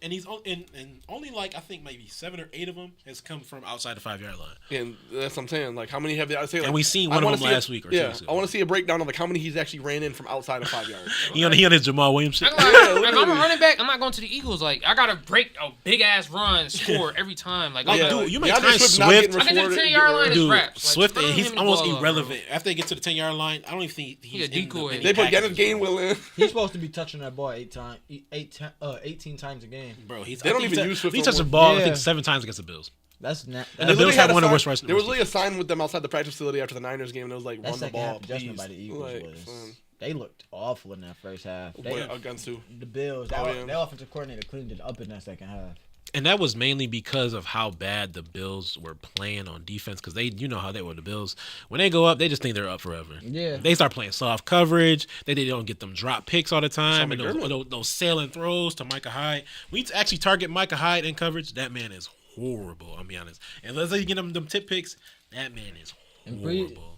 And he's and only like I think maybe 7 or 8 of them has come from outside the 5-yard line. and that's what I'm saying. Like how many have they? I say like And we seen I one of wanna them see last week or 2 yeah, weeks ago. I want to see a breakdown of like how many he's actually ran in from outside of 5 yards. He on his Jamal Williams shit. I'm like, if I'm a running back, I'm not going to the Eagles. Like, I gotta break a big ass run, score every time. Like, Like, I'm dude, like, you make DeAndre time Swift not Swift. getting I get to the rewarded. 10-yard line, it's Dude, wraps. Like, Swift, throw he's him the almost ball up, bro. irrelevant. After they get to the 10-yard line, I don't even think he's a decoy. They put Kenneth Gainwell in. He's supposed to be touching that ball 18 times a game. Bro, They don't even use Swift He no touched the more. ball, I Yeah. think 7 times against the Bills. That's not. And They the Bills literally have a one of the sign- worst rushing. There was literally a sign with them outside the practice facility after the Niners game, and it was like That run the second ball, half adjustment by the please. Eagles Like, was. son. They looked awful in that first half. They, Against who? the Bills. Oh, yeah. Their offensive coordinator cleaned it up in that second half. And that was mainly because of how bad the Bills were playing on defense. Because you know how they were. The Bills, when they go up, they just think they're up forever. Yeah. They start playing soft coverage. They don't get them drop picks all the time. And McDermott. those sailing throws to Micah Hyde. We actually target Micah Hyde in coverage. That man is horrible. I'll be honest. And let's say you get them tip picks. That man is And Bree- horrible.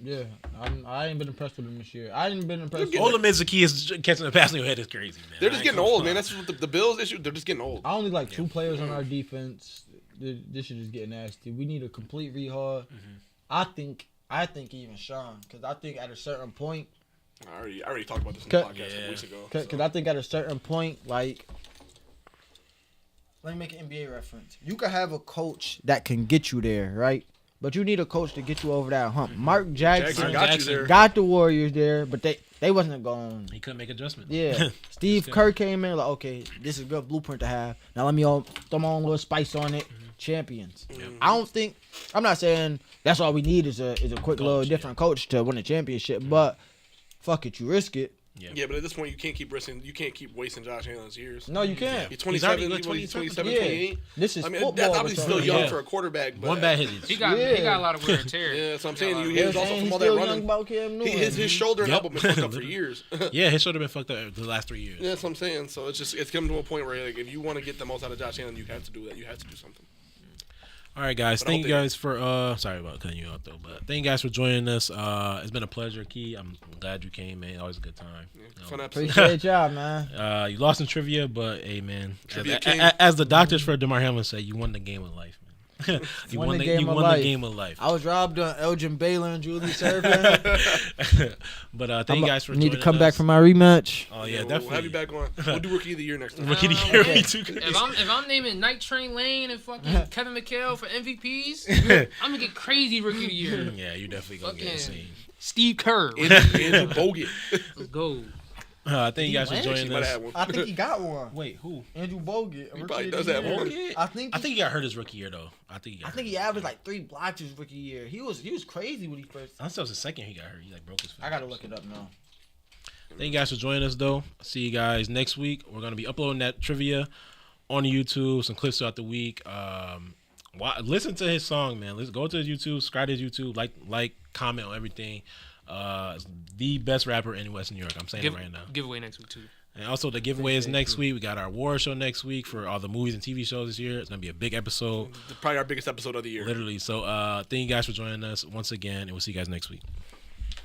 Yeah, I ain't been impressed with him this year. I ain't been impressed. All the Mizuki is catching the pass in your head is crazy, man. They're I just ain't getting gonna old, front. man. That's what the Bills issue. They're just getting old. I only like 2 players on our defense. This shit is getting nasty. We need a complete rehaul. I think even Sean, because I think at a certain point, I already talked about this in the Cut. podcast a couple weeks ago. because I think at a certain point, like, let me make an NBA reference. You can have a coach that can get you there, right? But you need a coach to get you over that hump. Mark Jackson Got you there. got the Warriors there, but they wasn't going. He couldn't make adjustments. Yeah, Steve Kerr came in like, okay, this is a good blueprint to have. Now let me throw my own little spice on it. Champions. I'm not saying that's all we need is a quick little different coach to win a championship, but fuck it, you risk it. Yeah, but at this point, you can't keep wasting Josh Allen's years. No, you can't. He's 27, already like 27, Yeah. 28. This is I mean, football. that's we're obviously talking still about. young for a quarterback. But One bad hit. He got a lot of wear and tear. Yeah, that's what I'm saying. Yeah, He was also And from he's all that still young running. about Cam Newton. His shoulder and Yep. elbow been fucked up for years. Yeah, his shoulder been fucked up the last 3 years. Yeah, that's what I'm saying. So it's come to a point where like, if you want to get the most out of Josh Allen, you have to do that. You have to do something. All right, guys. But I Thank you hope guys for sorry about cutting you off though, but thank you guys for joining us. It's been a pleasure, Key. I'm glad you came, man. Always a good time. Fun episode. Appreciate y'all, man. You lost in trivia, but hey, man, Trivia as, king. as the doctors for DeMar Hamlin say, you won the game of life, man. you won the game of life. I was robbed on Elgin Baylor and Julius Erving. But thank you guys for need joining to come us. back for my rematch. Oh yeah, We'll definitely. have you back on. We'll do Rookie of the Year next time. Rookie of the year, Okay. me too. If I'm naming Night Train Lane and fucking Kevin McHale for MVPs, I'm gonna get crazy Rookie of the Year. Yeah, you definitely gonna get Fucking insane. Steve Kerr. Andrew Bogut. Let's go. Thank you guys for win? She joining might us. have one. I think he got one. Wait, who? Andrew Bogut. He probably does have one. I think I think he got hurt his rookie year though. I think he averaged like 3 blocks his rookie year. He was crazy when he first. I thought it was the second he got hurt. He like broke his. I gotta look it up now. Thank you guys for joining us though. See you guys next week. We're gonna be uploading that trivia on YouTube, some clips throughout the week. Listen to his song, man. Let's go to his YouTube, subscribe to his YouTube, like, comment on everything. The best rapper in West New York. I'm saying it right now. Giveaway next week too. And also the giveaway is next week. We got our award show next week for all the movies and TV shows this year. It's gonna be a big episode. Probably our biggest episode of the year. Literally. So thank you guys for joining us once again, and we'll see you guys next week.